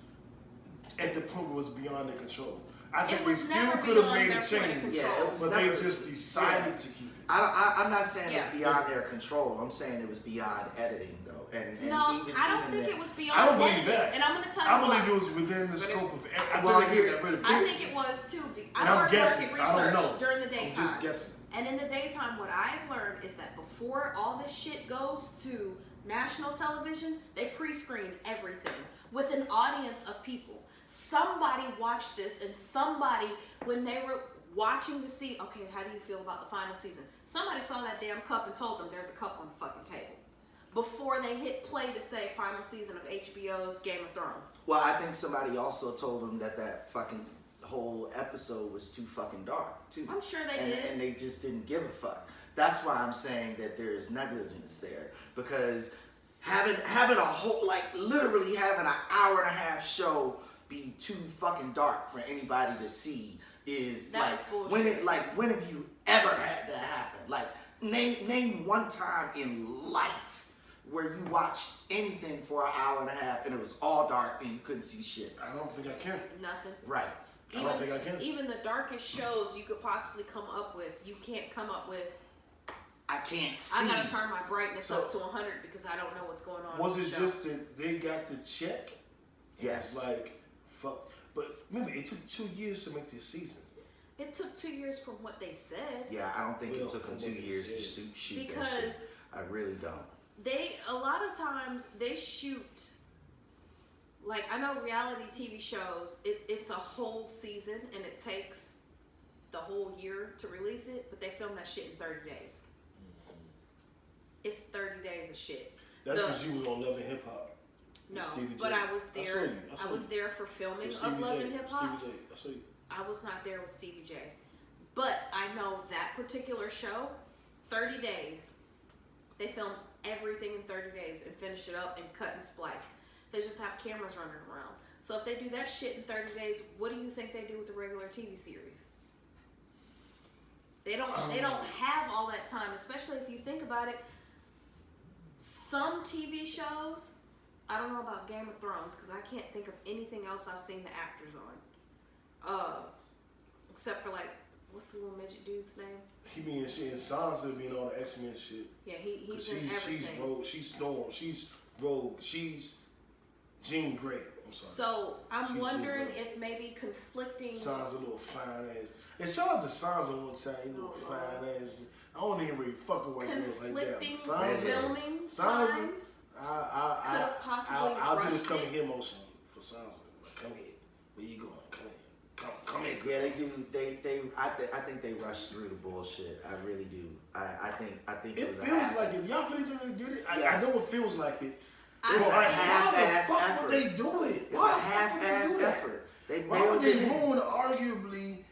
at the point where it was beyond their control. I think they still could have made a change, but they just decided to keep it. I'm not saying it was beyond their control. I'm saying it was beyond editing, though. I don't think it was beyond. I don't believe editing. that. And I'm going to tell you I believe it was within the scope of. I think it was too. And I'm guessing. Market I don't know. research during the daytime. I'm just guessing. And in the daytime, what I've learned is that before all this shit goes to national television, they pre-screened everything with an audience of people. Somebody watched this, and somebody, when they were watching to see, okay, how do you feel about the final season? Somebody saw that damn cup and told them there's a cup on the fucking table before they hit play to say final season of HBO's Game of Thrones. Well, I think somebody also told them that fucking whole episode was too fucking dark, too. I'm sure they did. And they just didn't give a fuck. That's why I'm saying that there is negligence there. Because having a whole, like, literally having an hour and a half show be too fucking dark for anybody to see is when have you ever had that happen? Like, name one time in life where you watched anything for an hour and a half and it was all dark and you couldn't see shit. I don't think I can. Nothing. Right. I don't think I can. Even the darkest shows you could possibly come up with, you can't come up with. I can't see. I gotta turn my brightness up to 100 because I don't know what's going on. Was it just that they got the check? Yes. Like, fuck. But remember, it took 2 years to make this season. It took 2 years from what they said. Yeah, I don't think it took them 2 years to shoot because that shit. I really don't. A lot of times they shoot, like, I know reality TV shows, it's a whole season and it takes the whole year to release it, but they film that shit in 30 days. It's 30 days of shit. That's because you was on Love and Hip Hop. No, but I was there. I was there for filming of Love and Hip Hop. Stevie J. I saw you. I was not there with Stevie J. But I know that particular show, 30 days. They film everything in 30 days and finish it up and cut and splice. They just have cameras running around. So if they do that shit in 30 days, what do you think they do with a regular TV series? They don't have all that time, especially if you think about it. Some TV shows, I don't know about Game of Thrones because I can't think of anything else I've seen the actors on. Except for, like, what's the little midget dude's name? He being shit. Sansa being on the X-Men shit. Yeah, he's in everything. She's Rogue. She's Storm. She's Rogue. She's Jean Grey. I'm sorry. So I'm wondering if maybe conflicting. Sansa a little fine ass. And shout out to Sansa one time. You little fine ass. I don't even really fuck with white girls like that. Conflicting filming times could have possibly I'll rushed do this come it. here motion for Sansa. Like, come here. Where you going? Come here. Come here. Yeah, they do. I think they rushed through the bullshit. I really do. I think it feels like it. Y'all really think they did it? Yes. I know it feels like it. It's a half-ass Why effort. would they do it? It's a half-ass effort. Why would they ruin arguably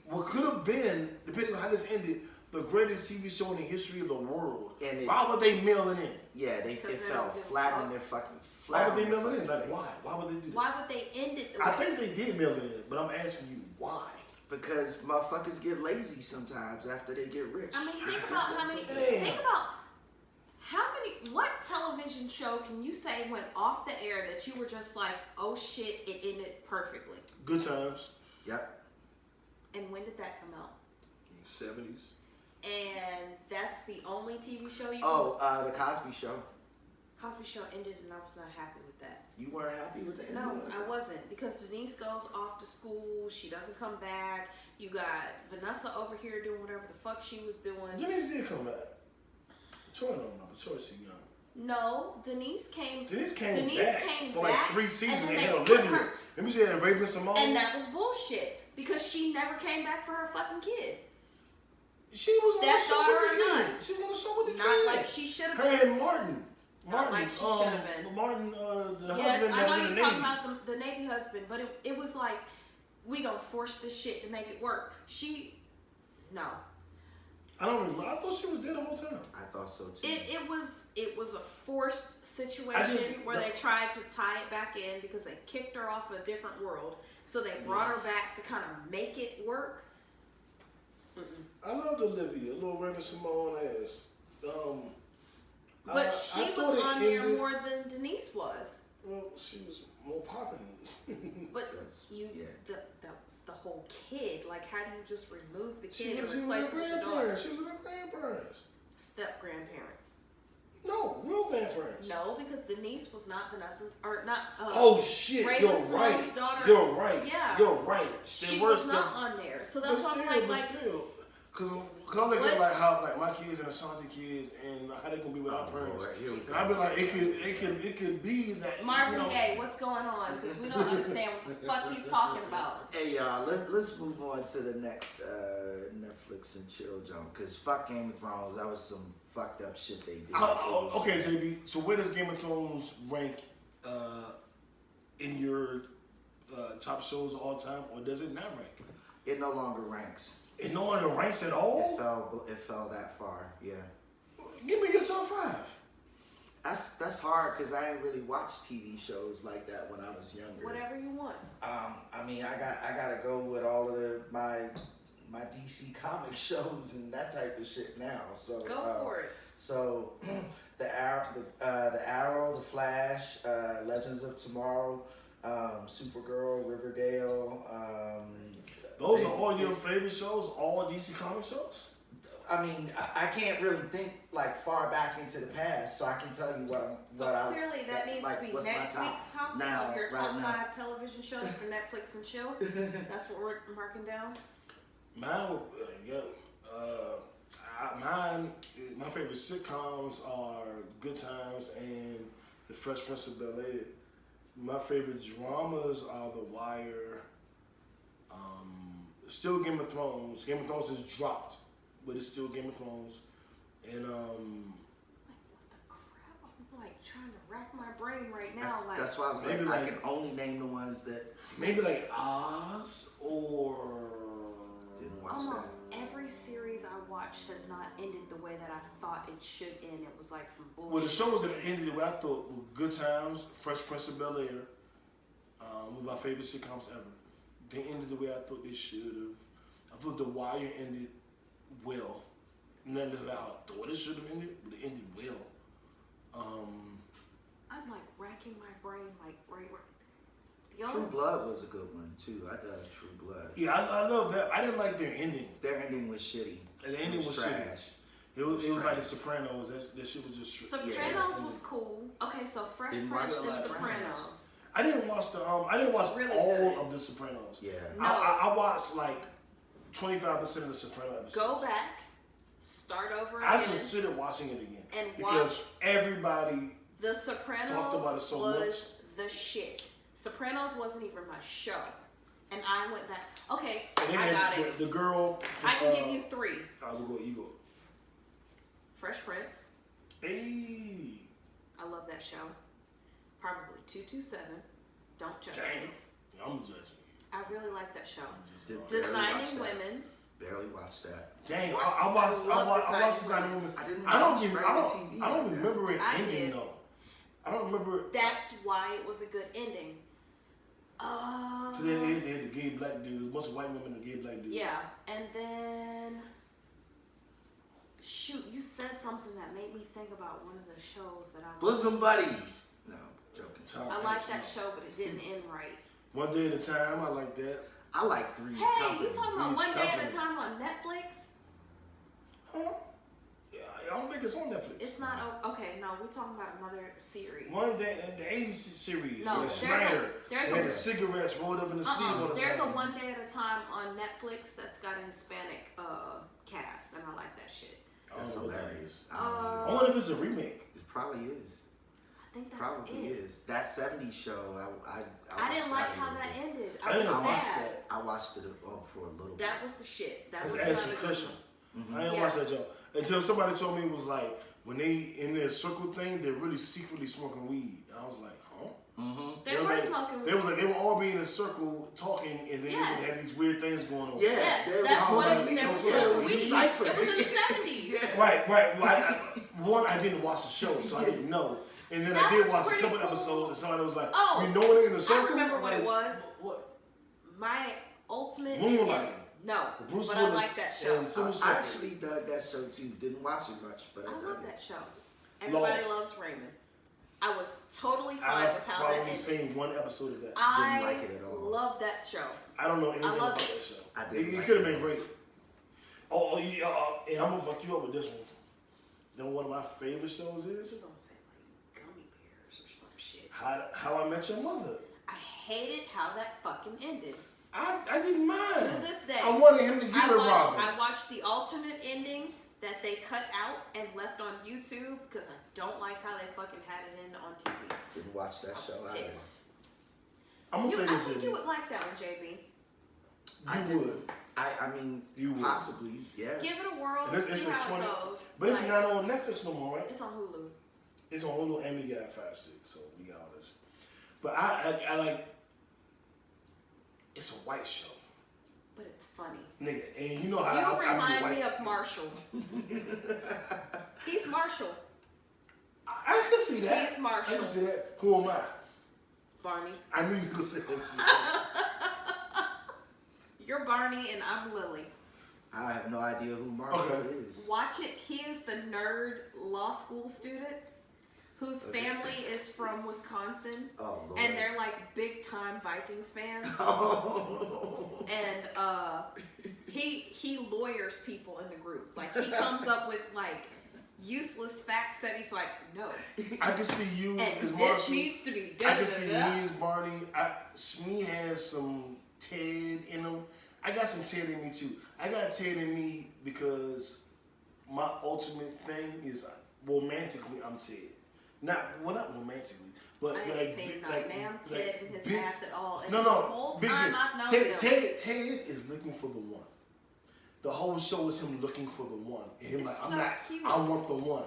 what could have been, depending on how this ended, the greatest TV show in the history of the world? Why would they mail it in? Yeah, it fell flat on their fucking. Why would they mail it in? Like, why? Why would they do that? Why would they end it? I think they did mail it in, but I'm asking you why. Because motherfuckers get lazy sometimes after they get rich. I mean, think about what television show can you say went off the air that you were just like, oh shit, it ended perfectly? Good Times. Yep. And when did that come out? In the 70s. And that's the only TV show you. The Cosby Show. Cosby Show ended, and I was not happy with that. You weren't happy with the ending? No, I wasn't, because Denise goes off to school. She doesn't come back. You got Vanessa over here doing whatever the fuck she was doing. Denise did come back. Troy don't know, but Troy's too young. No, Denise came back for like 3 seasons. and They then had they a put living. her. Let me say that Raven Simone. And that was bullshit. because she never came back for her fucking kid. She was on the show Stepdaughter with the or kid. not? She was on the show with the Not kid. like she should have Her been. and Martin. Not like she should have been. Martin, the Yes, husband I that know was in you're the talking Navy. about the Navy husband, but it was like, we gonna force this shit to make it work. No. I don't remember. I thought she was dead the whole time. I thought so too. It was a forced situation where they tried to tie it back in because they kicked her off a different world. So they brought her back to kind of make it work. I loved Olivia, little Raina Simone ass. But she was on there more than Denise was. Well, she was more popping. But that was the whole kid. Like, how do you just remove the kid and replace it with the daughter? She was with her grandparents. Step grandparents. No, real grandparents. No, because Denise was not Vanessa's, or not. Oh shit! Raven's You're right. mom's daughter. You're right. Yeah, you're right. She was not on there, so that's why I'm like, because I'm looking at like how like my kids and Ashanti kids and how they gonna be without parents. And I be like, it could be that. Marvin Gaye, what's going on? Because we don't understand what the fuck he's talking about. Hey y'all, let's move on to the next Netflix and chill jump. Cause fuck Game of Thrones, that was some fucked up shit they did. Okay, JB. So where does Game of Thrones rank in your top shows of all time, or does it not rank? It no longer ranks. It no longer ranks at all? It fell that far, yeah. Give me your top 5. That's hard because I ain't really watched TV shows like that when I was younger. Whatever you want. I mean, I gotta go with all of my DC comic shows and that type of shit now. So go for it. So the Arrow, the Flash, Legends of Tomorrow, Supergirl, Riverdale. Those are all your favorite shows? All DC comic shows? I mean, I can't really think like far back into the past, so I can tell you clearly that needs to be next week's topic of your top 5 television shows for Netflix and chill. That's what we're marking down. Mine, my favorite sitcoms are Good Times and The Fresh Prince of Bel-Air. My favorite dramas are The Wire. Still Game of Thrones. Game of Thrones has dropped, but it's still Game of Thrones. And like, what the crap? I'm like trying to rack my brain right now. That's why I was like, I can only name the ones that maybe like Oz or didn't watch almost that. every series I watched has not ended the way that I thought it should end. It was like some bullshit. Well, the shows that ended the way I thought were Good Times, Fresh Prince of Bel-Air, one of my favorite sitcoms ever. They ended the way I thought they should have. I thought The Wire ended well. None of how I thought it should have ended, but it ended well. I'm like racking my brain, like right. True Blood was a good one too. I love True Blood. Yeah, I love that. I didn't like their ending. Their ending was shitty. The ending was trash. Shitty. It was like The Sopranos. That shit was just. Sopranos was cool. Okay, so Fresh Prince and Sopranos. I didn't watch really all good. of The Sopranos. Yeah. No. I watched like 25% of The Sopranos episodes. Go back, start over again. I considered watching it again and because everybody The Sopranos talked about it so was the shit. Sopranos wasn't even my show, and I went back. Okay, I got it. The girl. From, I can give you 3. I will go. You go. Fresh Prince. Hey. I love that show. Probably 227. Don't judge me. I'm judging you. I really like that show. Designing Women. Barely watched that. Dang, I watched Designing Women. I don't remember it ending though. I don't remember. That's why it was a good ending. They had the gay black dudes, a bunch of white women and the gay black dudes. Yeah, and then shoot, you said something that made me think about one of the shows that I Bosom Buddies. No, joking. I like that show, but it didn't end right. One Day at a Time, I like that. I like Three's Company. You talking about Three's One Day Company. at a Time on Netflix? Huh? Yeah, I don't think it's on Netflix. It's not. Okay, no, we're talking about another series. One Day, the 80s series. No, with Schneider. there's they had the cigarettes rolled up in the sleeve on the There's side. a One Day at a Time on Netflix that's got a Hispanic cast, and I like that shit. That's hilarious. I wonder if it's a remake. It probably is. I think that's Probably it. is. That 70s show, I didn't like how that ended. I was sad. I watched it for a little bit. That was the shit. That It's was Ashton not a good Kutcher. one. I didn't watch that show until somebody told me it was like when they in their circle thing, they're really secretly smoking weed. I was like, huh? They were smoking weed. They were all being in a circle talking, and then they would have these weird things going on. Yeah, yes, that's what it was. It was a cipher. It was in the 70s. Right. Well, I didn't watch the show, so I didn't know. And then That I did was watch a pretty couple cool. episodes, and somebody was like, Oh, "You know it in the circle." I remember what it was. What? My ultimate. Moonlighting. No, Bruce but Willis I like that show. and Sybil I Shepherd. actually dug that show too. Didn't watch it much, but I dug love it. that show. Everybody Lost. loves Raymond. I was totally fine I've with how that probably ended. seen one episode of that. I like it at all. love that show. I don't know anything I about love that it. show. I didn't It like could have it. been great. Oh, yeah, and I'm gonna fuck you up with this one. Then one of my favorite shows You're is gonna say like gummy bears or some shit. How I Met Your Mother. I hated how that fucking ended. I didn't mind. To this day, I wanted him to get a Robin. I watched the alternate ending that they cut out and left on YouTube because I don't like how they fucking had it in on TV. Didn't watch that I show was either. pissed. I'm gonna say I this. think you would like that one, JB. You would. I mean, You would. possibly, yeah. Give it a whirl And and it's see a how 20 it goes. But it's Like, not on Netflix no more, right? It's on Hulu. It's on Hulu and we got Fire Stick, so we got all this. But I like. It's a white show, But it's funny. nigga, and you know how You I be remind white. me of Marshall. He's Marshall. I can see that. He's I Marshall. can see that. Who am I? Barney. I knew he's gonna say that shit. You're Barney and I'm Lily. I have no idea who Marshall Okay. is. Watch it. He is the nerd law school student whose family is from Wisconsin. Oh, Lord. And they're like big time Vikings fans. Oh. And he lawyers people in the group. Like he comes up with like useless facts that he's like, no. I can see you as And this Marshall. needs to be I can see me da-da-da-da. as Barney. Smee has some Ted in him. I got some Ted in me too. I got Ted in me because my ultimate thing is romantically I'm Ted. Not romantically, but I ain't like seen no like, damn like Ted in his big- ass at all. And No, the no, whole big time deal. I've known Ted, him. Ted is looking for the one. The whole show is him looking for the one, and him like It's I'm so not. cute. I want the one.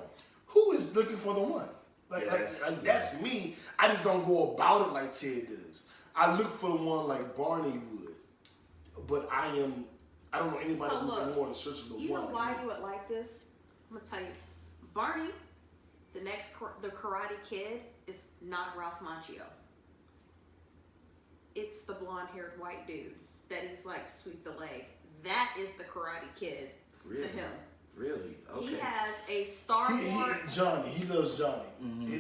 Who is looking for the one? Yes, Like that's me. I just don't go about it like Ted does. I look for the one like Barney would, but I don't know anybody So who's look, more in search of the You one. know why you would like this? I'm gonna tell you. Barney, the Karate Kid, is not Ralph Macchio. It's the blonde-haired white dude that he's like sweep the leg. That is the Karate Kid Really? to him. Really? Okay. He has a Star Wars. Johnny, he loves Johnny.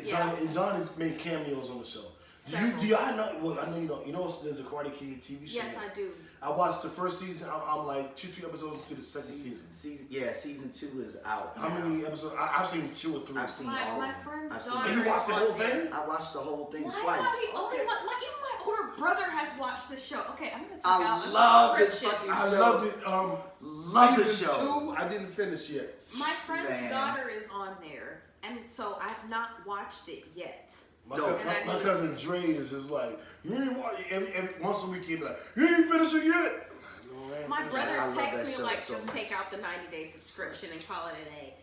Yeah. And Johnny's made cameos on the show. Several. I know. Well, I know you know. You know, there's a Karate Kid TV show. Yes, I do. I watched the first season. I'm like 2-3 episodes into the second season. Season 2 is out. How now. many episodes? I've seen 2 or 3. I've seen My- all my of them. friend's I've seen daughter And you watched the whole thing? I watched the whole thing Why twice. am I the only one? Even my older brother has watched this show. Okay, I'm gonna take I out a love this subscription. fucking I show. loved it. Love the season show. 2, I didn't finish yet. My friend's Man. daughter is on there, and so I've not watched it yet. My, Dope. my, And I my need cousin Dre is just like, you ain't watch every once a week he'd be like, you ain't finished it yet. No, I ain't My finished brother I love that texts me show like, so just much. take out the 90-day subscription and call it a day.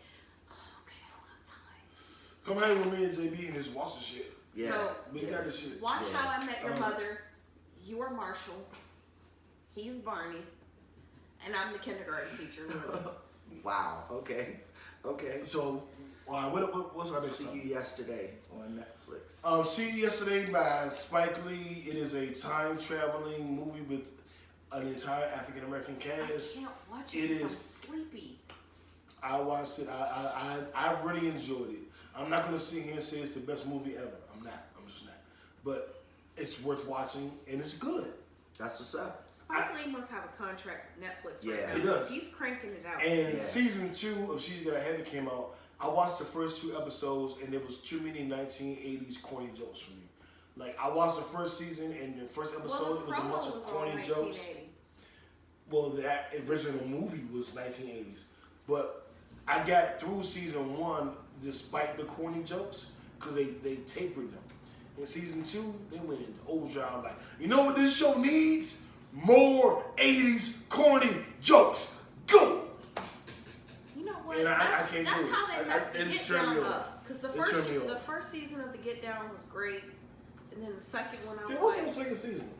Okay, I don't have time. it. Come hang with me and JB and just watch the shit. Yeah. So We got the shit. watch Yeah. How I Met Your Mother. You are Marshall. He's Barney, and I'm the kindergarten teacher. Wow. Okay. Okay. So, what's our next See song? You Yesterday on Netflix. See You Yesterday by Spike Lee. It is a time traveling movie with an entire African American I cast. can't watch It it because I'm is- sleepy. I watched it. I've really enjoyed it. I'm not gonna sit here and say it's the best movie ever. I'm not. I'm just not. But it's worth watching and it's good. That's what's up. Spike Lee must have a contract with Netflix Yeah, right now. he does. He's cranking it out. And Yeah. season 2 of She's Got a Heavy came out. I watched the first 2 episodes and there was too many 1980s corny jokes for me. Like I watched the first season and the first episode it was a bunch of corny jokes. Well, that original movie was 1980s, but I got through season 1 despite the corny jokes. because they tapered them. In season 2, they went into overdrive. Like, you know what this show needs? More 80s corny jokes. Go. You know what? And I can't that's do it. how they messed the It just Get turned Down me off. up. Because the It turned me off. first season of the Get Down was great, and then the second one I There was was like, no second season.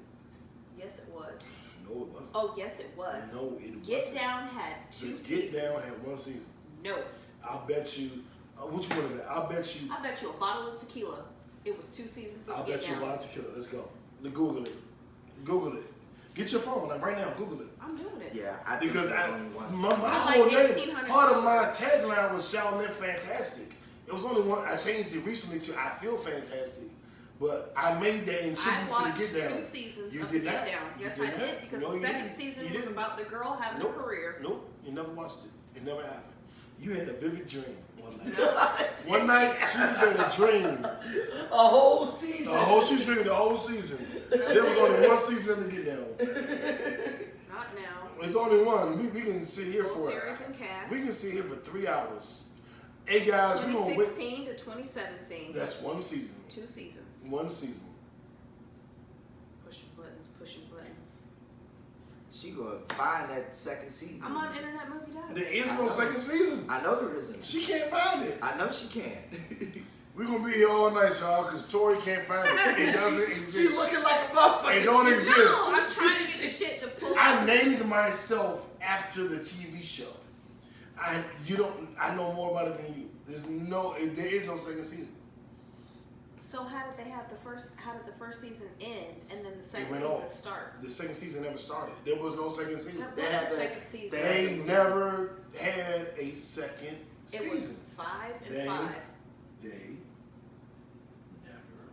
yes, it was. No, it wasn't. Oh, yes, it was. No, it wasn't. Get Down had 2 The seasons. Get Down had 1 season. No. I'll bet you. What you want to bet? I'll bet you a bottle of tequila. It was 2 seasons of I'll Get bet you Down. a lot of tequila. Let's go. Google it. Google it. Get your phone, like right now. Google it. I'm doing it. Yeah, I Because think I, there's only one my season. whole Like name, 1800 part of sober. my tagline was "Shall Live Fantastic." It was only one. I changed it recently to "I Feel Fantastic," but I made that in I tribute to watched the Get Down. 2 seasons You of did Get not. Down. You Yes, did I not. did, because No, the you second didn't. season You was didn't. about the girl having Nope. a career. Nope, you never watched it. It never happened. You had a vivid dream one night. No. One night she just had a dream. A whole season. She was dreaming the whole season. There was only 1 season of the Get Down. Not now. It's only one. We can sit here Full for series and cast. We can sit here for 3 hours. Hey guys, we gonna wait. 2016 to 2017. That's 1 season. 2 seasons. 1 season. Pushing buttons, pushing buttons. She gonna find that second season. I'm on Internet Movie Database. There is no second season. I know there isn't. She can't find it. I know she can. We're gonna be here all night, y'all, because Tori can't find it. It doesn't exist. She looking like a motherfucker. It don't exist. No, I'm trying to get the shit to pull I up. named myself after the TV show. I know more about it than you. There is no second season. So how did the first season end and then the second went season off. start? The second season never started. There was no second season. There They was had a the- second season. They never had a second It was season. 5 and They- 5. They never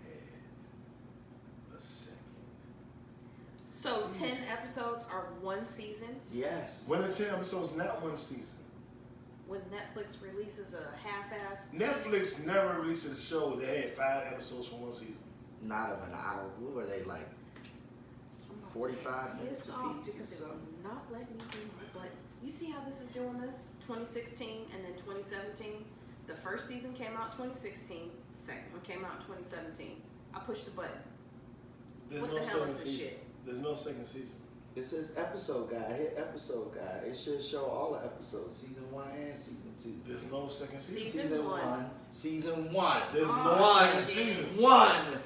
had a second. So season. 10 episodes are 1 season. Yes. When are 10 episodes not 1 season? When Netflix releases a half-ass Netflix never released a show that had 5 episodes from 1 season. Not of an hour. What were they like? 45 minutes Pissed a off piece or because it something? will not let me do my butt. You see how this is doing this? 2016 and then 2017. The first season came out 2016. Second one came out 2017. I pushed the button. There's What no the hell second is this season. shit? There's no second season. It says episode guide. Hit episode guide. It should show all the episodes, season 1 and season 2. There's no second season. Season one. Season 1. There's Oh, no one. second season. One.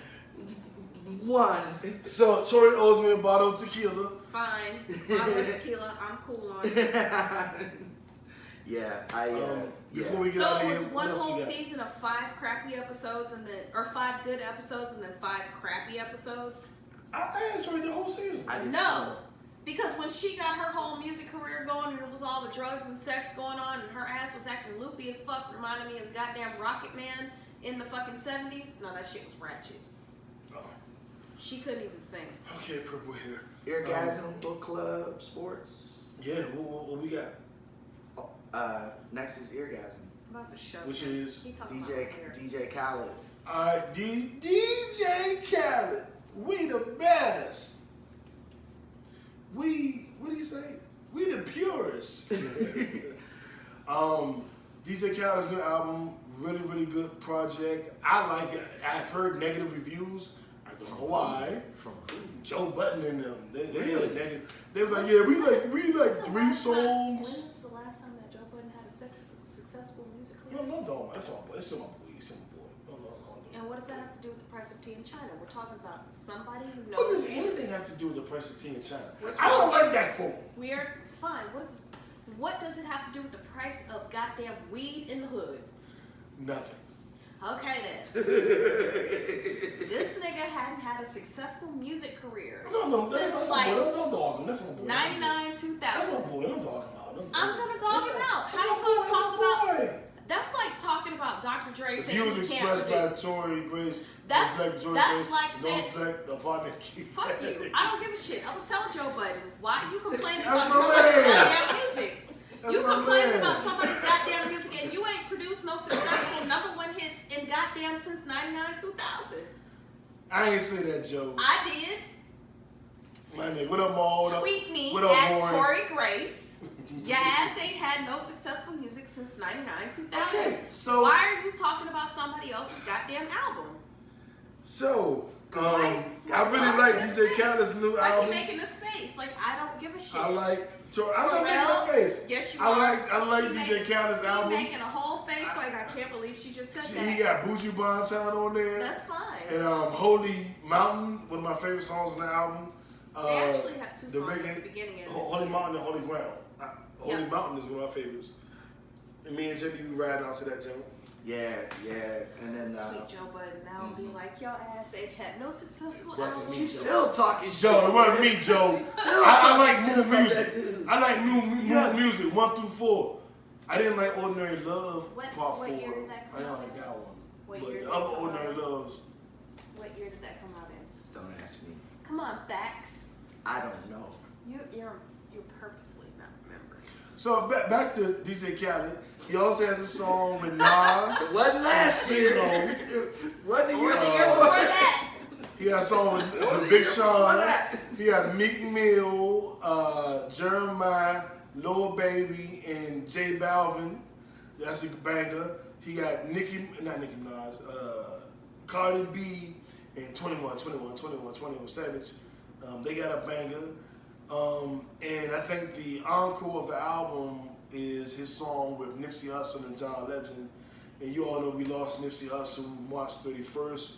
So Tori owes me a bottle of tequila. Fine. Bottle of tequila. I'm cool on it. Yeah, Before we get So out of it here, was what one else we whole got? season of 5 crappy episodes or 5 good episodes and then 5 crappy episodes? I enjoyed the whole season. I did No. Because when she got her whole music career going and it was all the drugs and sex going on and her ass was acting loopy as fuck, reminded me of goddamn Rocket Man in the fucking 70s. No, that shit was ratchet. Oh. She couldn't even sing. Okay, purple hair. Eargasm, book club, sports. Yeah, what we got? Next is Eargasm. I'm about to show Which you. is He talking DJ about my hair. DJ Khaled. Alright, DJ Khaled. We the best. What do you say? We the purest. DJ Khaled's new album, really, really good project. I like it. I've heard negative reviews. I don't know why. From who? Joe Button and them. They Really? had negative. They was like, yeah, we like When's 3 the last time- When songs. was the last time that Joe Budden had a successful music No, career? no, that's my boy. That's my boy. He's my boy. No. And what does that have to do with the price of tea in China? We're talking about somebody who What knows does anything have to do with the price of tea in China? We're I don't talking- like that quote. We are fine. What does it have to do with the price of goddamn weed in the hood? Nothing. Okay then. This nigga hadn't had a successful music career No, that's since my like boy. Don't dog him. That's my boy. 99, That's 2000. my boy. Don't dog him out. I'm gonna dog him out. How you gonna talk about? That's like talking about Dr. Dre The saying views he can't expressed by produce. Tory Grace That's- reflect Joy that's Grace, like don't saying- reflect the partner. Fuck you. I don't give a shit. I will tell Joe Budden, why are you complaining That's about my somebody's man. goddamn music? That's You my complaining man. about somebody's goddamn music and you ain't produced no successful #1 hits in goddamn since 99, 2000. I ain't say that, Joe. I did. My nigga, what up, Maul? What up? Tweet me What up, at Warren? Tory Grace. Your ass ain't had no successful music since 99, 2000. Okay, so why are you talking about somebody else's goddamn album? So, I really like DJ Khaled's new Why album. you making this face? Like, I don't give a shit. I'm not making a face. Yes, you I are. like DJ Khaled's album. He's making a whole face like I can't believe she just said that. He got Buju Banton on there. That's fine. And Holy Mountain, one of my favorite songs on the album. They actually have two songs at the beginning and Holy Mountain and Holy Ground. Holy Mountain is one of my favorites. And me and JB, we riding out to that joint. Yeah, and then Tweet Joe Budden now and be like, your ass ain't had no successful album. She's still talking shit. Joe, it wasn't me, Joe. I like new music. I like new music 1 through 4. I didn't like Ordinary Love Part 4. What year did that come I didn't out like in? that one. What But year the did other that come Ordinary out in? Loves. What year did that come out in? Don't ask me. Come on, facts. I don't know. You're purposely not remembering. So back to DJ Khaled. He also has a song with Nas. It wasn't last year. Wasn't the year before that. He got a song with Big Sean. He got Mcleod, Jeremiah, Lil Baby, and J Balvin. That's a banger. He got not Nicki Minaj, Cardi B, and 21 Savage. They got a banger. And I think the encore of the album is his song with Nipsey Hussle and John Legend. And you all know we lost Nipsey Hussle March 31st.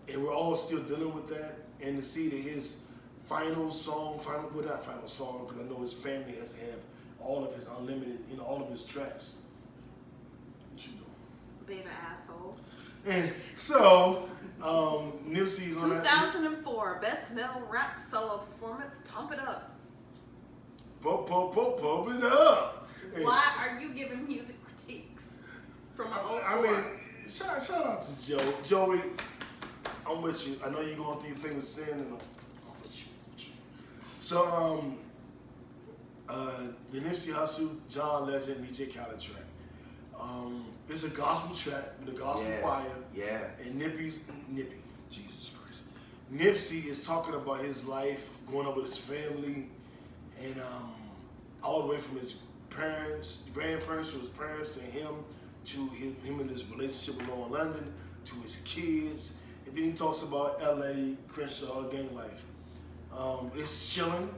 And we're all still dealing with that. And to see that his not final song, because I know his family has to have all of his unlimited, all of his tracks. What you doing? Being an asshole. And so, Nipsey's on that. 2004, best male rap solo performance, Pump It Up. Pump it up. And Why are you giving music critiques from an 04? I mean, shout out to Joe. Joey, I'm with you. I know you're going through your thing with sin, and I'm with you. So, the Nipsey Hussle, John Legend, DJ Khaled track. It's a gospel track with a gospel choir. Yeah. And Jesus Christ. Nipsey is talking about his life, growing up with his family, and all the way from his parents, grandparents, to his parents, to him and his relationship with Lauren London, to his kids. And then he talks about LA, Crenshaw, gang life. It's chilling.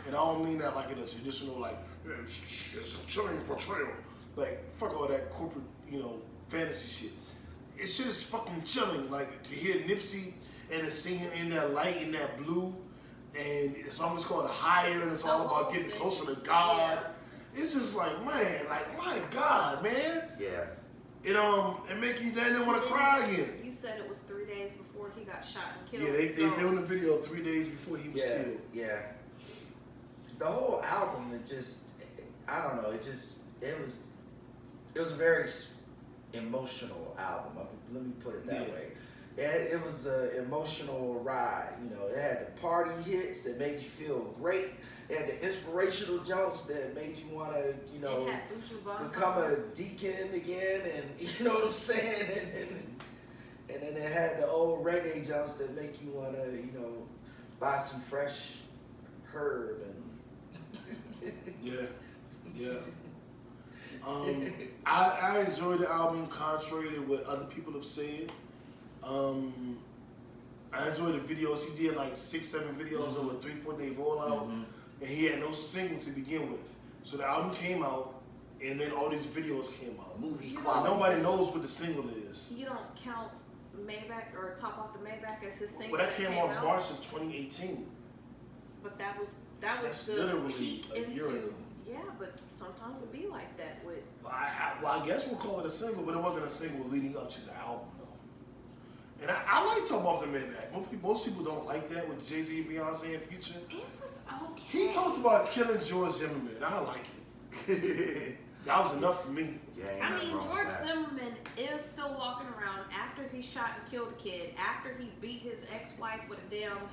And I don't mean that like in a traditional, like, it's a chilling portrayal. Like, fuck all that corporate, fantasy shit. It shit is fucking chilling. Like, to hear Nipsey and to see him in that light, in that blue, and it's almost called a higher, and it's all about getting closer to God. Yeah. It's just like, man, like, my God, man. Yeah. It make you then want to cry again. You said it was 3 days before he got shot and killed. Yeah, they filmed the video 3 days before he was killed. Yeah. The whole album, I don't know, it was a very emotional album. Let me put it that way. It was an emotional ride. It had the party hits that made you feel great. It had the inspirational jokes that made you want to, become a deacon again, and you know what I'm saying. And then it had the old reggae jokes that make you want to, buy some fresh herb and. Yeah. I enjoyed the album contrary to what other people have said. I enjoyed the videos. He did like 6-7 videos over a 3-4 day rollout, and he had no single to begin with. So the album came out, and then all these videos came out. Movie quality. Nobody knows what the single is. You don't count Maybach or Top Off the Maybach as his single. But that came out March of 2018. But that was That's the literally peak a year ago. Yeah, but sometimes it be like that with. I guess we'll call it a single, but it wasn't a single leading up to the album, though. And I like Top Off the Maybach. Most people don't like that with Jay-Z, Beyonce, and Future. It was okay. He talked about killing George Zimmerman. I like it. That was enough for me. Yeah, I mean, George Zimmerman is still walking around after he shot and killed a kid, after he beat his ex-wife with a damn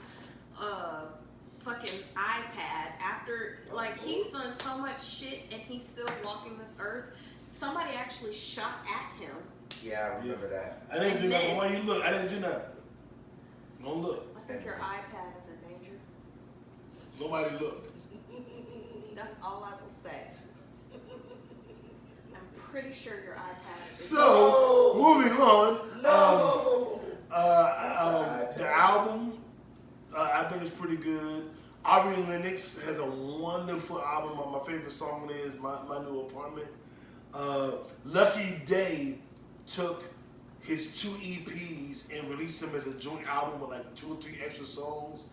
fucking iPad, after, like, he's done so much shit and he's still walking this earth. Somebody actually shot at him. Yeah, I remember that. I didn't do nothing. Why you look? I didn't do nothing. Don't look. I think your iPad is in danger. Nobody look. That's all I will say. I'm pretty sure your iPad is... So, moving on. No. The album, I think it's pretty good. Ari Lennox has a wonderful album. My favorite song is My New Apartment. Lucky Day took his 2 EPs and released them as a joint album with like 2 or 3 extra songs.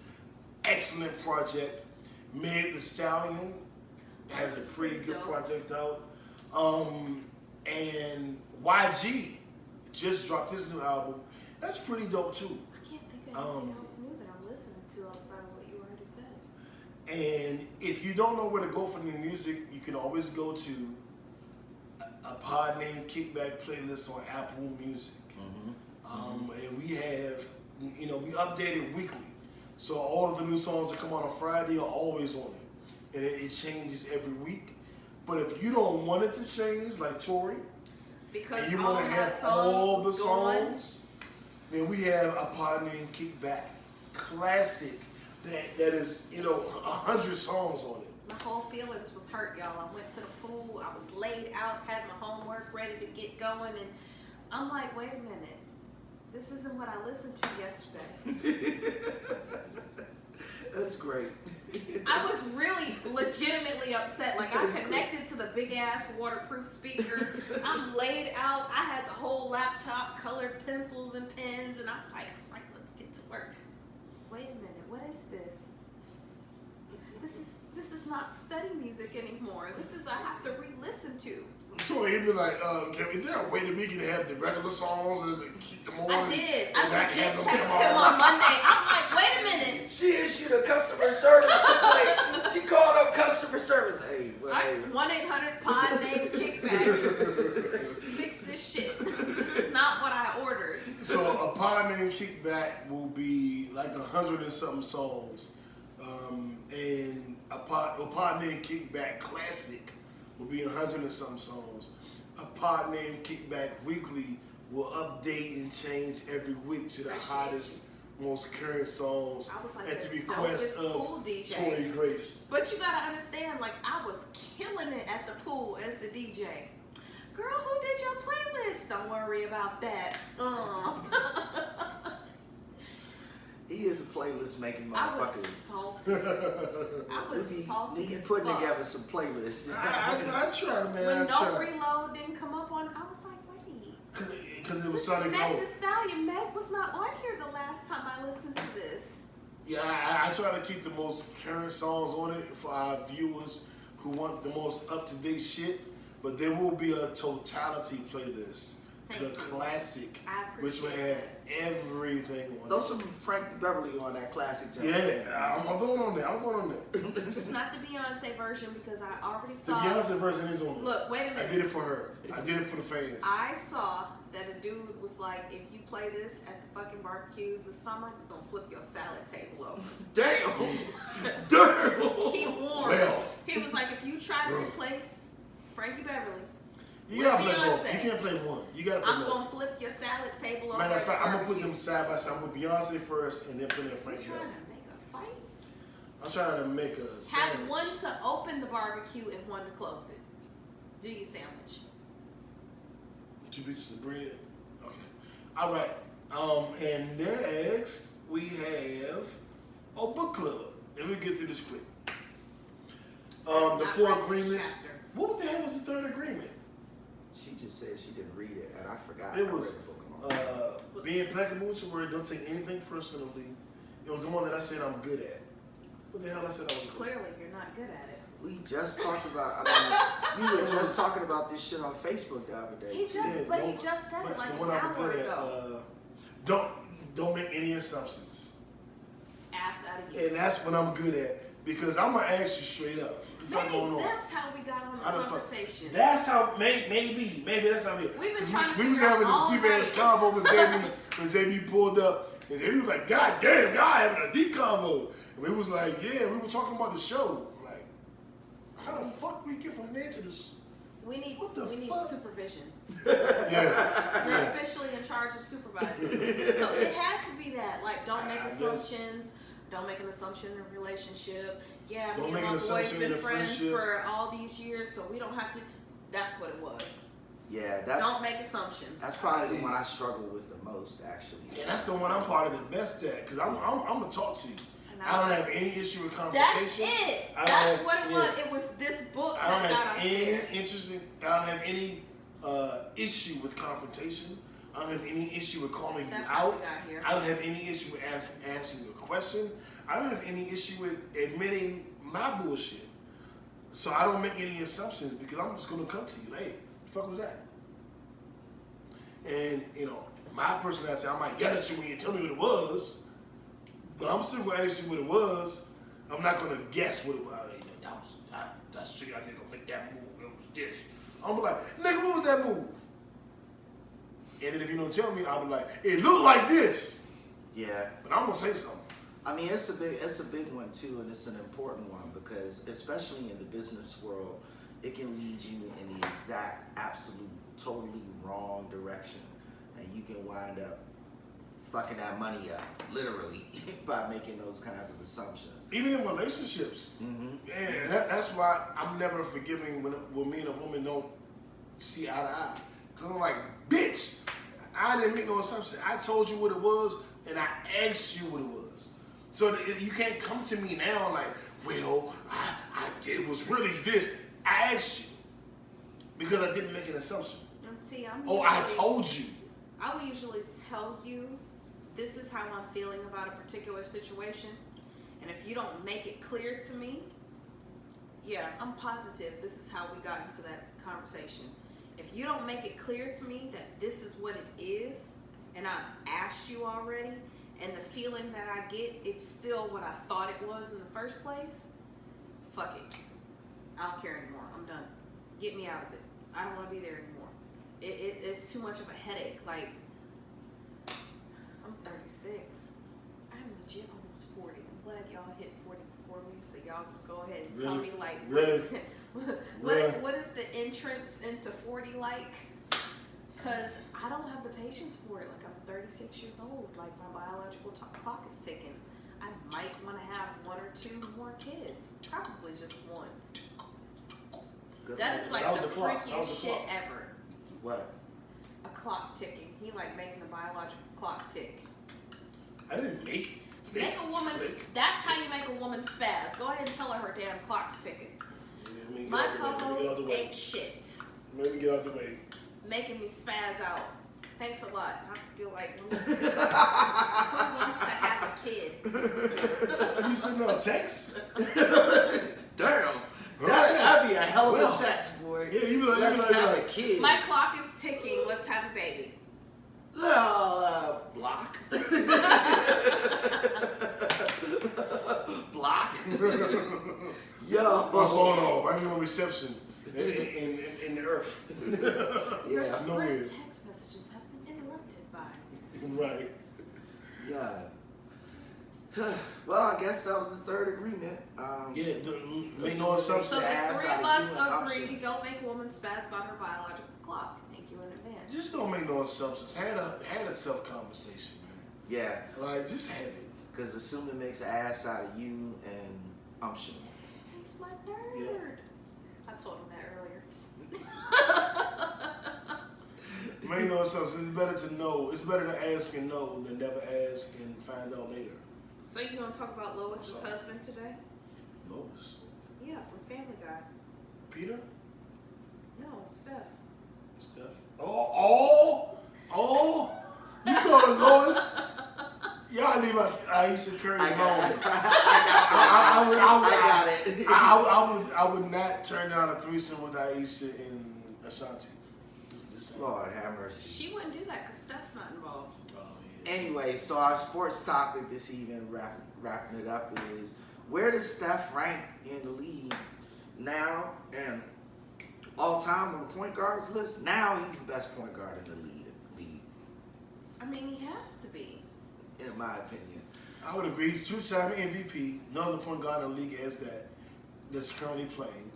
Excellent project. Meg Thee Stallion has a pretty good project out. And YG just dropped his new album. That's pretty dope too. I can't think of anything else new that I'm listening to outside of what you already said. And if you don't know where to go for new music, you can always go to a pod named Kickback playlist on Apple Music. And we have, we update it weekly. So all of the new songs that come on Friday are always on it. And it changes every week. But if you don't want it to change, like Tori, because and you want to have all the songs, then we have a pod named Kickback Classic that is, 100 songs on it. My whole feelings was hurt, y'all. I went to the pool, I was laid out, had my homework ready to get going, and I'm like, wait a minute. This isn't what I listened to yesterday. That's great. I was really legitimately upset. Like, I connected to the big ass waterproof speaker. I'm laid out. I had the whole laptop, colored pencils and pens, and I'm like, let's get to work. Wait a minute, what is this? This is not study music anymore. This is I have to re-listen to. So he'd be like, is there a way that we can have the regular songs and keep them on? I did. I not legit have them texted come him on? on Monday. I'm like, wait a minute. She issued a customer service complaint. She called up customer service. Hey, 1-800-POD name Kickback. Fix this shit. This is not what I ordered. So a pod named Kickback will be like 100 and something songs. And a pod named Kickback Classic will be 100 and something songs. A pod named Kickback Weekly will update and change every week to the hottest, most current songs at the request of Tori Grace. But you gotta understand, like, I was killing it at the pool as the DJ. Girl, who did your playlist? Don't worry about that. He is a playlist making I was motherfucker. salty. I was salty You as putting fuck. together some playlists. I try, man. When I No try. Reload didn't come up on, I was like, wait. Because it was This Sonic is Meg Go. Thee Stallion. Meg was not on here the last time I listened to this. Yeah, I try to keep the most current songs on it for our viewers who want the most up-to-date shit. But there will be a totality playlist, the classic, which will have everything on it. Throw some Frank Beverly on that classic joint. Yeah, I'm going on there. Just not the Beyonce version because I already The saw. Beyonce version is on. Look, wait a minute. I did it for her. I did it for the fans. I saw that a dude was like, if you play this at the fucking barbecues this summer, you're gonna flip your salad table over. Damn! He warned. Well. He was like, if you try to replace Frankie Beverly, You gotta play both. Beyonce. You can't play one. You gotta play I'm both. gonna flip your salad table over. Matter of at fact, the I'm gonna put barbecue. them side by side. I'm with Beyonce first, and then put in You Frank trying Beverly. to make a fight? I'm trying to make a sandwich. Have one to open the barbecue and one to close it. Do your sandwich. 2 pieces of bread. Okay. All right. And next we have book club. And we get through this quick. The Not 4 read this agreements. chapter. What the hell was the 3rd agreement? She just said she didn't read it, and I forgot. It I was read the book along. being impeccable to where don't take anything personally. It was the one that I said I'm good at. What the hell I said I was good at? Clearly, you're not good at it. We just talked about. You were just talking about this shit on Facebook the other day. He too. just, but he just said it like the an one I'm hour good ago. At, don't make any assumptions. Ass out of you. And that's what I'm good at because I'm gonna ask you straight up. What's going Maybe on? that's how we got on the How the fuck- conversation. That's how maybe that's how we. We've been 'cause trying to we was figure out having all this deep ass night. convo with JB when JB pulled up, and JB was like, "God damn, y'all having a deep convo." And we was like, "Yeah, we were talking about the show." Like, how the fuck we get from there to this? We need What the we need fuck? supervision. Yeah, We're yeah. officially in charge of supervising. So it had to be that. Like, don't make I guess. assumptions. Don't make an assumption in a relationship. Yeah, Don't me make and an my boy's assumption in been a friends friendship. for all these years, so we don't have to. That's what it was. Yeah, that's. Don't make assumptions. That's probably the one I struggle with the most, actually. And that's the one I'm probably the best at, because I'm gonna talk to you. I don't have any issue with confrontation. That's it. I don't That's have- what it yeah. was. It was this book I don't that got have us any there. I don't have any issue with confrontation. I don't have any issue with calling That's you how out. we got here. I don't have any issue with asking a question. I don't have any issue with admitting my bullshit. So I don't make any assumptions because I'm just gonna come to you. Hey, the fuck was that? And you know, my personality, I might yell at you when you tell me what it was, but I'm still gonna ask you what it was. I'm not gonna guess what it was. That's shit, I nigga make that move. It was this. I'm like, nigga, what was that move? And then if you don't tell me, I'll be like, it looked like this. Yeah. But I'm gonna say something. I mean, it's a big one too, and it's an important one because, especially in the business world, it can lead you in the exact, absolute, totally wrong direction, and you can wind up fucking that money up, literally, by making those kinds of assumptions. Even in relationships. Mm-hmm. Yeah, that's why I'm never forgiving when me and a woman don't see eye to eye. Cause I'm like, bitch, I didn't make no assumption. I told you what it was, and I asked you what it was. So you can't come to me now like, well, it was really this. I asked you because I didn't make an assumption. See, I told you. I will usually tell you, this is how I'm feeling about a particular situation, and if you don't make it clear to me, yeah, I'm positive this is how we got into that conversation. If you don't make it clear to me that this is what it is, and I've asked you already, and the feeling that I get, it's still what I thought it was in the first place, fuck it. I don't care anymore. I'm done. Get me out of it. I don't want to be there anymore. It's too much of a headache. Like, I'm 36. I'm legit almost 40. I'm glad y'all hit 40 before me, so y'all can go ahead and tell me, like, what is the entrance into 40 like? Because I don't have the patience for it. Like, I'm 36 years old. Like, my biological clock is ticking. I might want to have one or two more kids. Probably just one. That is like the freakiest shit ever. What? A clock ticking. He like making the biological clock tick. I didn't make it. Make a woman. That's how you make a woman spaz. Go ahead and tell her damn clock's ticking. Yeah, My co-host ain't shit. Let me get out the way. Making me spaz out. Thanks a lot. I feel like who wants to have a kid? You sending out texts? Damn. That'd be a hell of a text, boy. Yeah, you be like, let's have a kid. My clock is ticking. Let's have a baby. Block. Block. Yo. My phone off. I have no reception in the earth. Yeah. No weird. Text messages have been interrupted by. Right. Yeah. Well, I guess that was the third agreement. Make no assumptions. So the ass three out of of us you and agree, option. don't make a woman spaz about her biological clock. Thank you in advance. Just don't make no assumptions. Had a tough conversation, man. Yeah. Like, just have it. Because assuming makes an ass out of you and umption. He's my nerd. Yeah. I told him that earlier. Make no assumptions. It's better to know. It's better to ask and know than never ask and find out later. So you gonna talk about Lois's husband today? Lois. Yeah, from Family Guy. Peter? No, Steph. Steph. Oh! You call her Lois? Y'all leave out Aisha Curry alone. I would not turn down a threesome with Aisha and Ashanti. Lord have mercy. She wouldn't do that because Steph's not involved. Oh, yeah. Anyway, so our sports topic this evening, wrapping it up, is where does Steph rank in the league now and all time on the point guards list? Now he's the best point guard in the league. I mean, he has to be. In my opinion. I would agree. He's two-time MVP. No other point guard in the league has that. That's currently playing.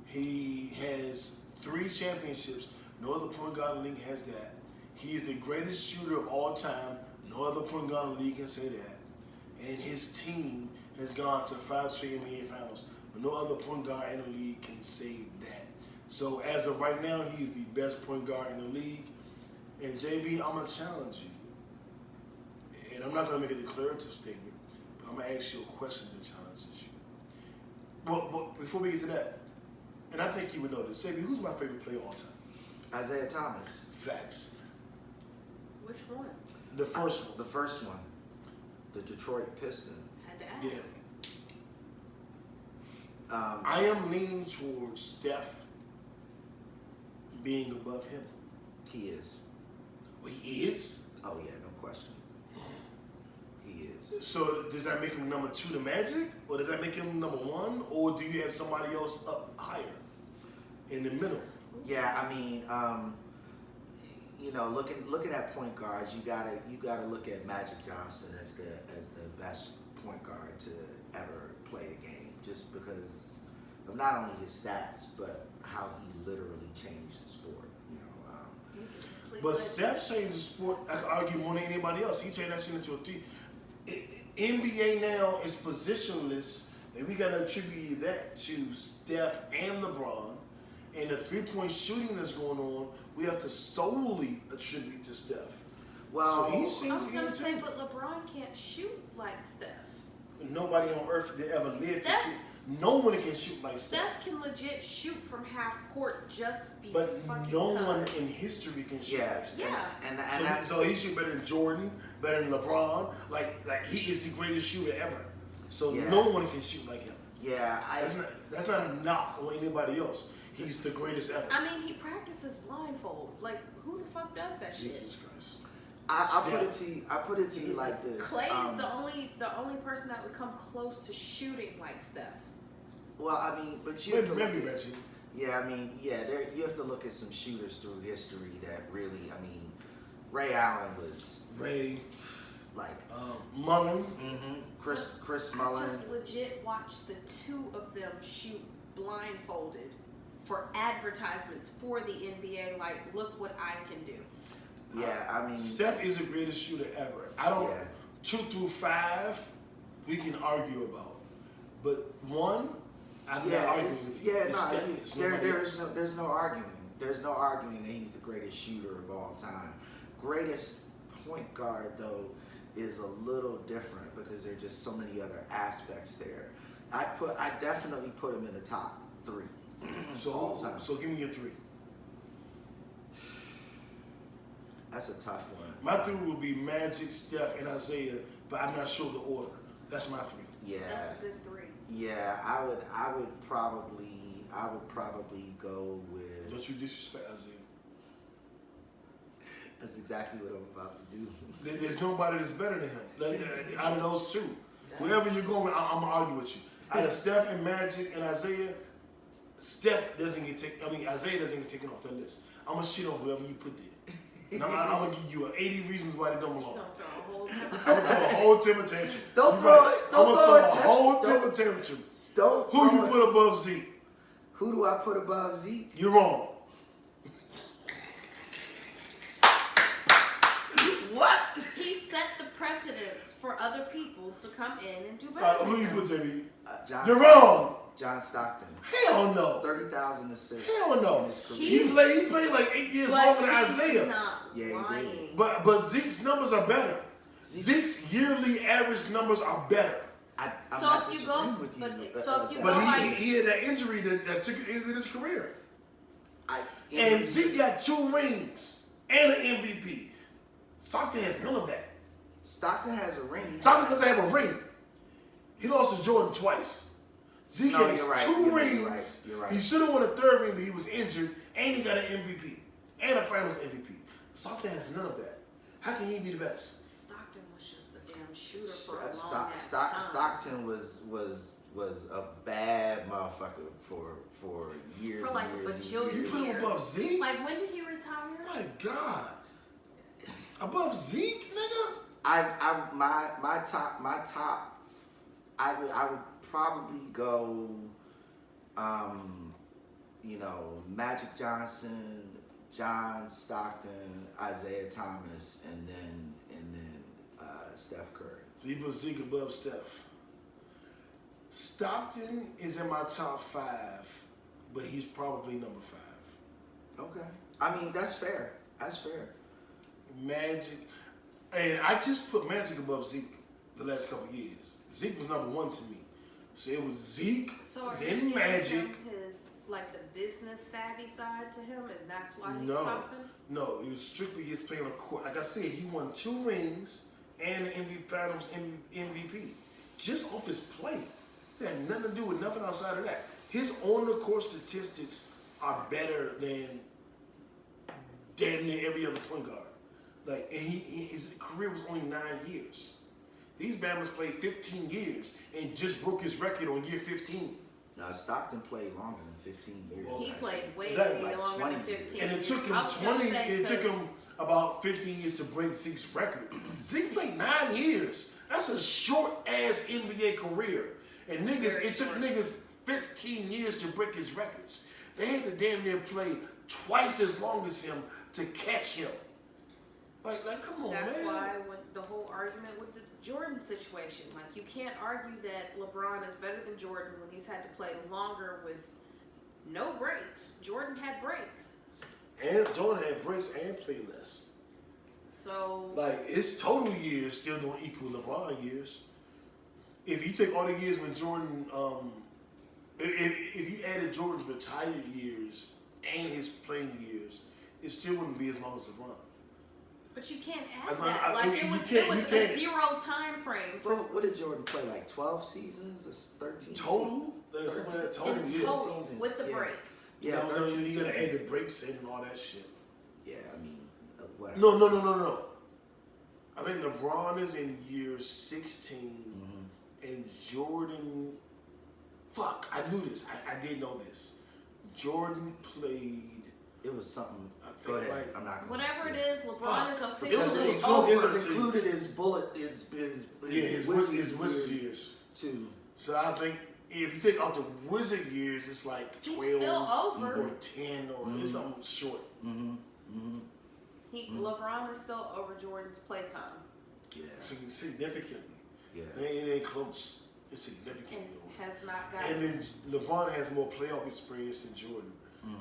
He has 3 championships. No other point guard in the league has that. He is the greatest shooter of all time. No other point guard in the league can say that. and his team has gone to 5 straight NBA Finals. But no other point guard in the league can say that. So as of right now, he's the best point guard in the league. And JB, I'm gonna challenge you, and I'm not gonna make a declarative statement, but I'm gonna ask you a question that challenges you. Well, before we get to that, and I think you would know this, JB, who's my favorite player of all time? Isaiah Thomas. Facts. Which one? The first one. The first one. The Detroit Pistons. Had to ask. Yeah. I am leaning towards Steph being above him. He is. Well, he is? Oh yeah, no question. He is. So does that make him number 2 to Magic? Or does that make him number 1? Or do you have somebody else up higher in the middle? Yeah, I mean, you know, looking at point guards, you gotta look at Magic Johnson as the best point guard to ever play the game, just because of not only his stats but how he literally changed the sport. But Steph changed the sport, I could argue, more than anybody else. He turned that shit into a 3. NBA now is positionless, and we gotta attribute that to Steph and LeBron. And the 3-point shooting that's going on, we have to solely attribute to Steph. Well, so he I seems was gonna say, but LeBron can't shoot like Steph. Nobody on earth that ever lived can Steph- shoot. No one can shoot like Steph. Steph can legit shoot from half court just But fucking no one cuz. in history can shoot yeah, like Steph. Yeah. and So, that's so he shoot better than Jordan, better than LeBron. Like he is the greatest shooter ever. So Yeah. no one can shoot like him. yeah. That's not a knock on anybody else. He's the greatest ever. I mean, he practices blindfold. Like, who the fuck does that shit? Jesus Christ. I put it to you like this. Clay is the only person that would come close to shooting like Steph. Well, I mean, but you have to Maybe look at, Reggie. yeah, I mean, yeah, you have to look at some shooters through history that really, I mean, Ray Allen was Ray, like, Mullen. Chris I Mullen. just legit watched the 2 of them shoot blindfolded for advertisements for the NBA. Like, look what I can do. Yeah, I mean, Steph is the greatest shooter ever. I don't. Yeah. 2 through 5, we can argue about, but 1, I'm not arguing with you. It's Steph. It's nobody else. there's no arguing. There's no arguing that he's the greatest shooter of all time. Greatest point guard though is a little different because there are just so many other aspects there. I definitely put him in the top 3. all time. So give me your 3. That's a tough one. My 3 would be Magic, Steph, and Isaiah, but I'm not sure the order. That's my 3. Yeah. That's a good 3. Yeah, I would probably go with. Don't you disrespect Isaiah. That's exactly what I'm about to do. There's nobody that's better than him. Like, out of those 2, wherever you're going, I'm gonna argue with you. Out of Steph and Magic and Isaiah, Isaiah doesn't get taken off that list. I'm gonna shit on whoever you put there. Now, I'm gonna give you 80 reasons why they don't belong. Don't throw a whole I'm gonna throw a whole temper tantrum. Don't You're throw right. it. Don't I'm throw gonna a throw a whole tantrum. temper tantrum. Don't. Who throw you it. put above Zeke? Who do I put above Zeke? You're wrong. What? He set the precedence for other people to come in and do better. Who than you him. put, JB? John You're Stockton. wrong. John Stockton. Hell no. 30,000 assists. Hell no. In his career. He played like 8 years But longer than he's Isaiah. not Yeah, he lying. did. But Zeke's numbers are better. Zeke's yearly average numbers are better. I'm So not if you disagreeing go- with you. but- so if you But go he, like- he had that injury that took it into his career. in And his- Zeke got 2 rings and an MVP. Stockton has none of that. Stockton has a ring. Stockton doesn't have a ring. He lost to Jordan twice. Zeke No, has you're right. 2 You're rings. right. You're right. He should have won a 3rd ring, but he was injured, and he got an MVP and a Finals MVP. Stockton has none of that. How can he be the best? Stockton was just a damn shooter for a long ass time. Stockton was a bad motherfucker for years. For like and a years and bajillion You years. put him years. above Zeke? Like, when did he retire? My God. Above Zeke, nigga? My top. I would probably go. Magic Johnson, John Stockton, Isaiah Thomas, and then Steph Curry. So you put Zeke above Steph. Stockton is in my top 5, but he's probably number 5. Okay. I mean, that's fair. That's fair. Magic, and I just put Magic above Zeke the last couple of years. Zeke was number 1 to me. So it was Zeke, So are then you Magic. giving him his like the business savvy side to him, and that's why he's No, topping? no, it was strictly his playing on court. Like I said, he won 2 rings and the MVP Finals MVP just off his play. It had nothing to do with nothing outside of that. His on the court statistics are better than damn near every other point guard. Like, and his career was only 9 years. These Bammers played 15 years and just broke his record on year 15. Stockton played longer than 15 years. Well, He played way Exactly. Like longer 20 than 15. And it took him I was gonna 20. say, It took 'cause him about 15 years to break Zeke's record. Zeke played 9 years. That's a short ass NBA career. And niggas, Very it took short. niggas 15 years to break his records. They had to damn near play twice as long as him to catch him. Like come on, That's man. why with the whole argument with the Jordan situation, like you can't argue that LeBron is better than Jordan when he's had to play longer with no breaks. Jordan had breaks. And Jordan had breaks and played less. So Like his total years still don't equal LeBron years. If you take all the years when Jordan, if you added Jordan's retired years and his playing years, it still wouldn't be as long as LeBron. but you can't add I- that. I- Like you it was can't- you a can't. 0 time frame Bro, what did Jordan play? Like 12 seasons or 13? Total, there's something like that total, in yeah. total seasons, with the yeah. break. Yeah, no, 13 you gotta seasons. add the breaks in and all that shit. Yeah, I mean, whatever. No. I think LeBron is in year 16, and Jordan. Fuck, I knew this. I did know this. Jordan played. It was something. I think Go ahead. like- I'm not. Whatever it yeah. is, LeBron is Fuck. Because officially it over. was included his bullet, his his Wizards years. too. So I think if you take out the Wizard years, it's like He's 12 still over. or 10 or it's something short. LeBron is still over Jordan's playtime. Yeah, Significantly. yeah. It ain't close. It's significantly And over. has not got And then LeBron has more playoff experience than Jordan.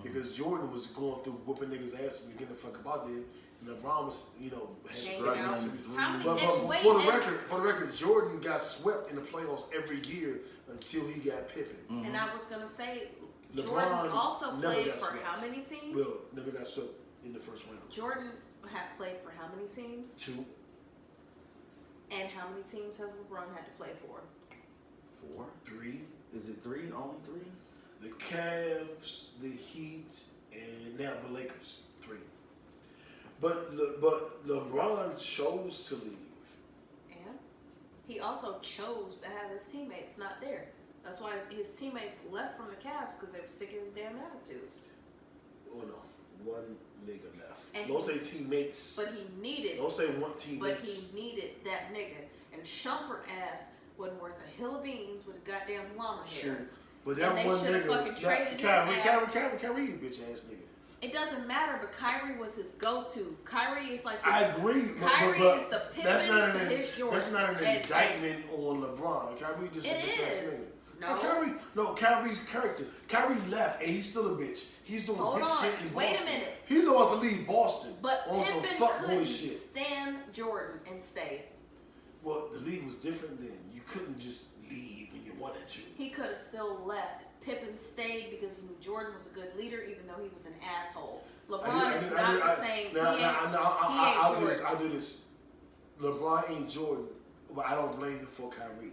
Because Jordan was going through whooping niggas' asses and getting the fuck about there. And LeBron was, had Hanging out. struggling. How many? But and wait, for and- the record, Jordan got swept in the playoffs every year until he got Pippen. And I was gonna say, LeBron Jordan also never played got for swept. how many teams? Will never got swept in the first round. Jordan had played for how many teams? 2. And how many teams has LeBron had to play for? 4? 3. Is it 3? Only 3? The Cavs, the Heat, and now the Lakers. 3. But LeBron chose to leave. And he also chose to have his teammates not there. That's why his teammates left from the Cavs because they were sick of his damn attitude. Oh no, one nigga left. And Don't say teammates. But he needed. Don't say one But teammates. he needed that nigga. And Shumpert ass wasn't worth a hill of beans with a goddamn llama hair. Sure. But that And they one should've fucking nigga, traded his Kyrie, ass. Kyrie, bitch ass nigga. It doesn't matter, but Kyrie was his go-to. Kyrie is like I agree. Kyrie but is the that's Pippen not to an, his Jordan. That's not an And- indictment on LeBron. Kyrie just a It bitch ass is. nigga. No. Kyrie's character. Kyrie left and he's still a bitch. He's doing Hold bitch on. shit in Boston. Wait a minute. He's about to leave Boston But on some Pippen fuckboy couldn't shit. stand Jordan and stayed. Well, the league was different then. You couldn't just leave when you wanted to. He could have still left. Pippen stayed because he knew Jordan was a good leader, even though he was an asshole. LeBron is not the same. I'll do this. LeBron ain't Jordan, but I don't blame you for Kyrie.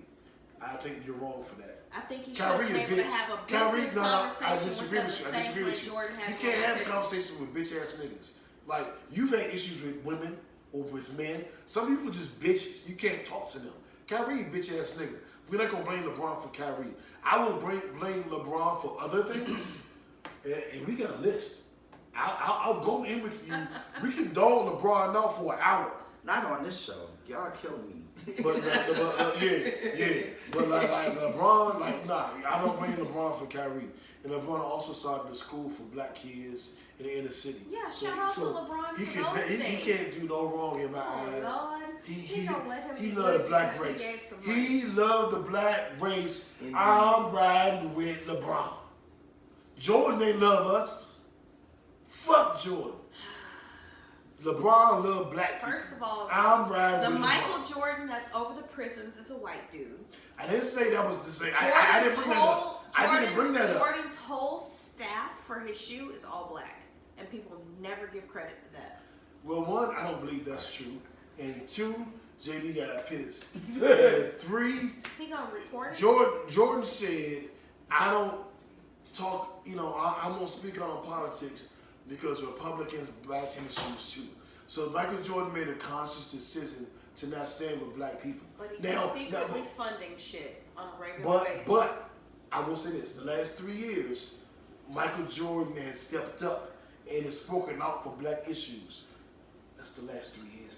I think you're wrong for that. I think he should have Kyrie been a able to bitch. have a Kyrie, business no, conversation I disagree with with you. them I the same disagree way with you. Jordan had You with can't have Pippen. conversations with bitch ass niggas. Like you've had issues with women or with men. Some people just bitches. You can't talk to them. Kyrie, bitch ass nigga. We're not gonna blame LeBron for Kyrie. I will blame LeBron for other things, and we got a list. I'll go in with you. We can dog LeBron out for an hour. Not on this show. Y'all killing me. But yeah. But like LeBron, nah, I don't blame LeBron for Kyrie. And LeBron also started a school for black kids in the inner city. Yeah, shout out to LeBron he for can, those he things. can't do no wrong in my Oh, eyes. Lord. he gonna let him he be loved the good black because race. he gave some money. He loved the black race. Indeed. I'm riding with LeBron. Jordan, they love us. Fuck Jordan. LeBron loved black people. First of all, I'm riding the with Michael LeBron. Jordan that's over the prisons is a white dude. I didn't say that was the same. I didn't bring that up. I didn't bring that up. Jordan's whole staff for his shoe is all black, and people never give credit to that. Well, one, I don't believe that's true. And two, JB got pissed. And three, He gonna report it? Jordan said, I don't talk, I won't speak on politics because Republicans back in the shoes too. So Michael Jordan made a conscious decision to not stand with black people. But he's secretly funding shit on a regular basis. But I will say this: the last 3 years, Michael Jordan has stepped up and has spoken out for black issues. That's the last 3 years,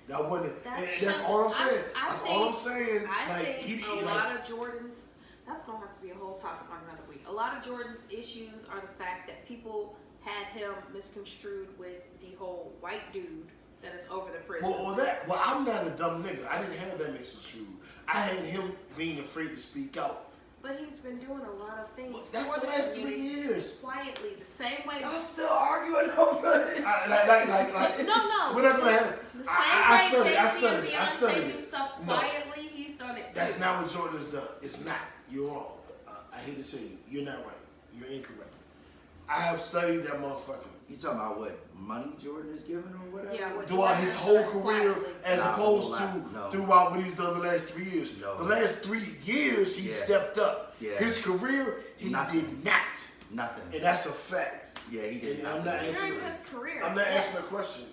though. That wasn't. That's all I'm saying. That's all I'm saying. I think a lot of Jordan's. That's gonna have to be a whole topic on another week. A lot of Jordan's issues are the fact that people had him misconstrued with the whole white dude that is over the prison. Well, I'm not a dumb nigga. I didn't have that misconstrued. I had him being afraid to speak out. But he's been doing a lot of things for That's the the last 3 community years. quietly, the same way. Y'all still arguing over it? No. We're not gonna have. The same way Jay-Z and I studied Beyonce it. do stuff No. quietly, he's done it too. That's not what Jordan has done. It's not. You're wrong. I hate to tell you, you're not right. You're incorrect. I have studied that motherfucker. You talking about what money Jordan is giving or whatever? Yeah, what Throughout his whole career, quietly. as Nah, opposed no to lie. No. throughout what he's done the last 3 years. No. The last 3 years, he Yeah. stepped up. Yeah. His career, he Nothing. did not. Nothing. And that's a fact. Yeah, he did And I'm nothing. not answering. During his career. I'm not yes. answering the question.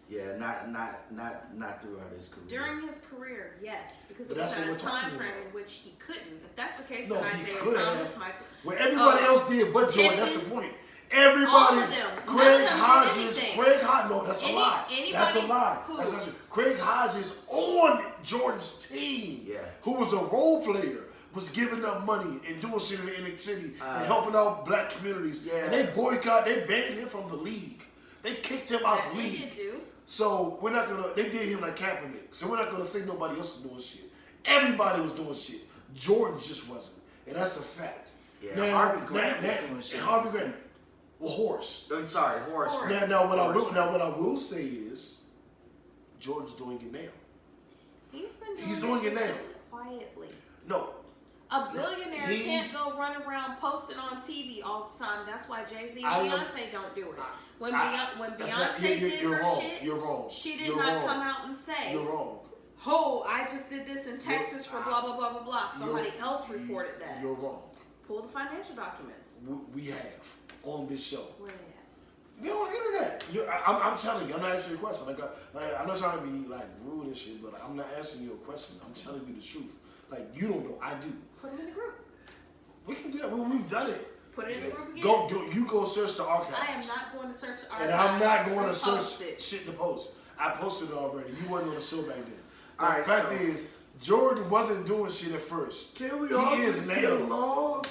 Yeah, not throughout his career. During his career, yes, because But it was that's at what a we're talking time frame about. in which he couldn't. If that's the case, No, then he Isaiah could Thomas, have. Michael. Well, everybody else did but Jordan. That's the Pippen. point. Everybody, All of them. None of Craig them did Hodges, anything. no, that's a Any- lie. That's a anybody lie. who- That's not true. Craig Hodges on Jordan's team, Yeah. who was a role player, was giving up money and doing shit in the inner city and helping out black communities. Yeah. And they banned him from the league. They kicked him out That the they league. did do. So we're not gonna. They did him like Kaepernick. So we're not gonna say nobody else was doing shit. Everybody was doing shit. Jordan just wasn't, and that's a fact. Yeah, Harvey Grant was doing shit. Harvey Grant. Well, Horace. I'm sorry, Horace. Horace. Now what I will say is, Jordan's doing it now. He's been doing, He's doing it now. just quietly. No, A billionaire He- can't go run around posting on TV all the time. That's why Jay-Z and I am- Beyonce don't do it. When that's Beyonce not- did you're her wrong. shit, You're wrong. she did You're not wrong. come out and say, You're wrong. "Oh, I just did this in Texas for blah blah blah blah blah." Somebody else reported that. You're wrong. Pull the financial documents. We have on this show. Where they at? They're on the internet. I'm telling you, I'm not answering your question. I'm not trying to be like rude and shit, but I'm not answering your question. I'm telling you the truth. Like, you don't know, I do. Put it in the group. We can do that. We've done it. Put it in the group again. You go search the archives. I am not going to search the And archives. I'm not going to Post search it. shit to post. I posted it already. You wasn't on the show back then. All right, The fact so- is, Jordan wasn't doing shit at first. Can we He all is just now. get along?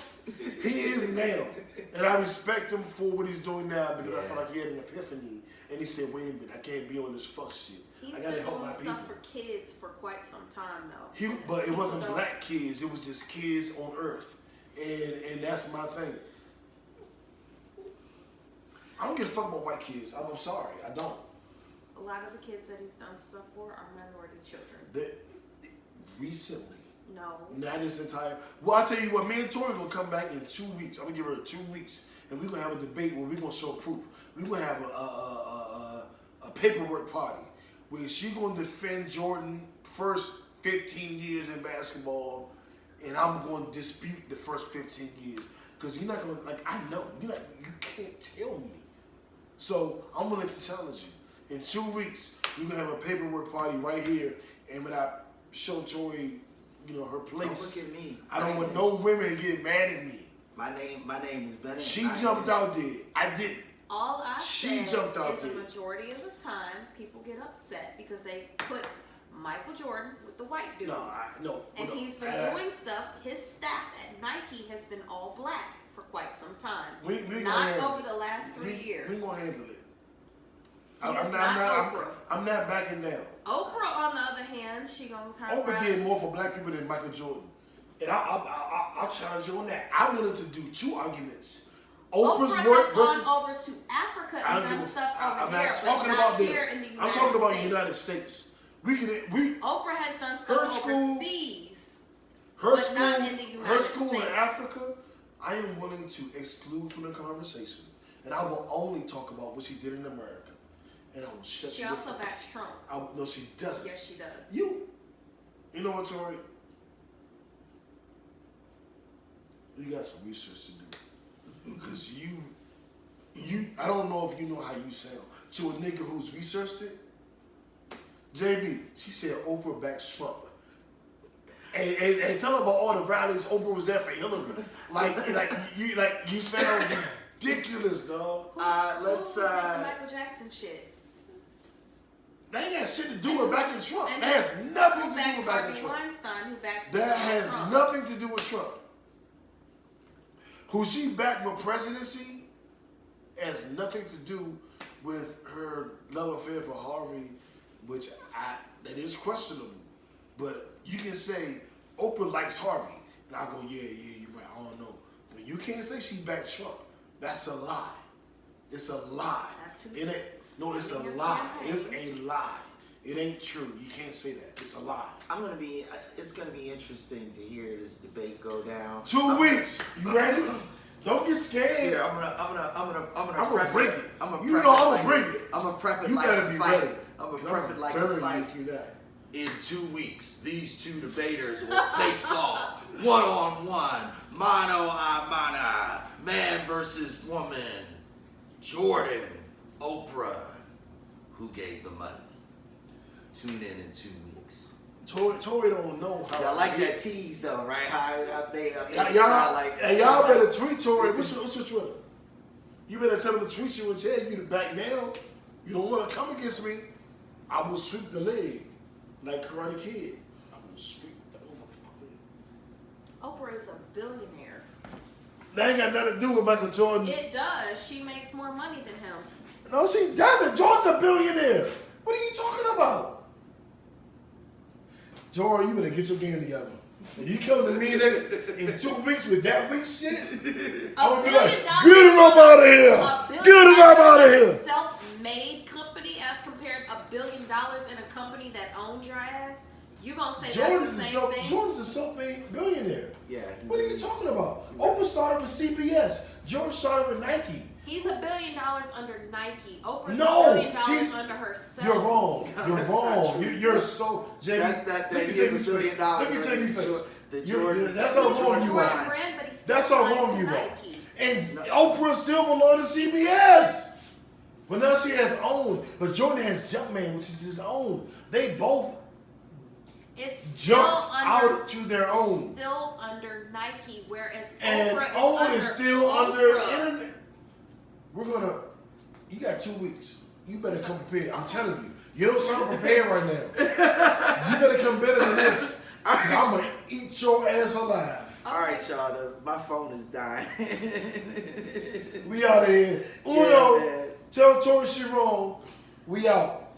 He is now. And I respect him for what he's doing now because I feel like he had an epiphany. And he said, wait a minute, I can't be on this fuck shit. He's I been gotta help doing my stuff people. for kids for quite some time though. But it People wasn't don't- black kids, it was just kids on earth. And that's my thing. I don't give a fuck about white kids. I'm sorry, I don't. A lot of the kids that he's done stuff for are minority children. Recently. No. Not this entire. Well, I tell you what, me and Tori gonna come back in 2 weeks. I'm gonna give her 2 weeks, and we're gonna have a debate where we're gonna show proof. We're gonna have a paperwork party where she gonna defend Jordan first 15 years in basketball, and I'm gonna dispute the first 15 years because you're not gonna like. I know you can't tell me. So I'm willing to challenge you. In 2 weeks, we're gonna have a paperwork party right here, and when I show Tori, her place. Don't look at me. I don't want no women to get mad at me. My name is Bennett. She jumped out there. I didn't. All I She said jumped out is there. the majority of the time people get upset because they put Michael Jordan with the white dude. No. And he's been doing stuff. His staff at Nike has been all black for quite some time. We gonna Not handle over it. the last 3 years. We gonna handle it. I'm It's not, not Oprah. I'm not backing down. Oprah, on the other hand, she gonna turn Oprah around. did more for black people than Michael Jordan. And I'll challenge you on that. I'm willing to do two arguments. Oprah's Oprah work has versus. gone over to Africa and done stuff over I'm there, not but talking not about here them. in the United I'm talking about States. the United States. We Oprah has done stuff overseas. her but school, not in the United her school in States. Africa, I am willing to exclude from the conversation, and I will only talk about what she did in America, and I will shut She you also down. backs Trump. No, she doesn't. Yes, she does. You know what, Tori? You got some research to do because I don't know if you know how you sound to a nigga who's researched it. JB, she said Oprah backs Trump. And tell her about all the rallies Oprah was there for Hillary. You sound ridiculous, dog. Let's Who did the Michael Jackson shit? That ain't got shit to do with backing Trump. And That has nothing who to do backs with backing Harvey Trump. Weinstein? Who backs That has Trump? nothing to do with Trump. Who she backed for presidency has nothing to do with her love affair for Harvey, which that is questionable. But you can say Oprah likes Harvey, and I go, yeah, you're right. I don't know, but you can't say she backed Trump. That's a lie. It's a lie. It ain't. No, it's a lie. It's a lie. It ain't true. You can't say that. It's a lie. It's gonna be interesting to hear this debate go down. 2 weeks. You ready? Don't get scared. Yeah, I'm gonna gonna bring it. I'm gonna You prep know it I'm like, gonna bring it. I'm gonna prep it You like better a be fight. ready. I'm gonna prep it like a Burn fight. you if you're not. In 2 weeks, these two debaters will face off one-on-one, mano a mano, man versus woman. Jordan, Oprah, who gave the money? Tune in 2 weeks. Tori don't know how. Y'all like that tease though, right? How I made it sound Y'all, like. y'all better tweet Tori. What's your Twitter? You better tell him to tweet you and tell you to back down. You don't want to come against me. I will sweep the leg like Karate Kid. I will sweep the Oprah is a billionaire. That ain't got nothing to do with Michael Jordan. It does. She makes more money than him. No, she doesn't. Jordan's a billionaire. What are you talking about? Tori, you better get your game together. If you come to me next in 2 weeks with that weak shit, I'm gonna be like, get it up out of here. Get it up out of here. Self-made company as compared to $1 billion in a company that owns your ass. You gonna say Jordan's that's the same thing? Jordan's a self-made billionaire. Yeah. What are you talking about? Oprah started with CBS. Jordan started with Nike. He's $1 billion under Nike. Oprah's No, $1 billion he's- under herself. You're wrong. You're That's wrong. not true. You're so Jamie. That's that Look at he is Jamie's $1 billion. face. Look at Jamie's face. The You're- Jordan. that's the how wrong Jordan you line. are. Brand, but he's still That's how signed wrong to you are. Nike. And Oprah still belongs to CBS. But now she has own. But Jordan has Jumpman, which is his own. They both It's still jumped under, out to their own. Still under Nike, whereas And Oprah Owen is is still under Oprah. internet. You got 2 weeks. You better come prepared. I'm telling you. You don't sound prepared right now. You better come better than this. I'm going to eat your ass alive. All right, y'all. My phone is dying. We out of here. Yeah, Uno, man. tell Tori she wrong. We out.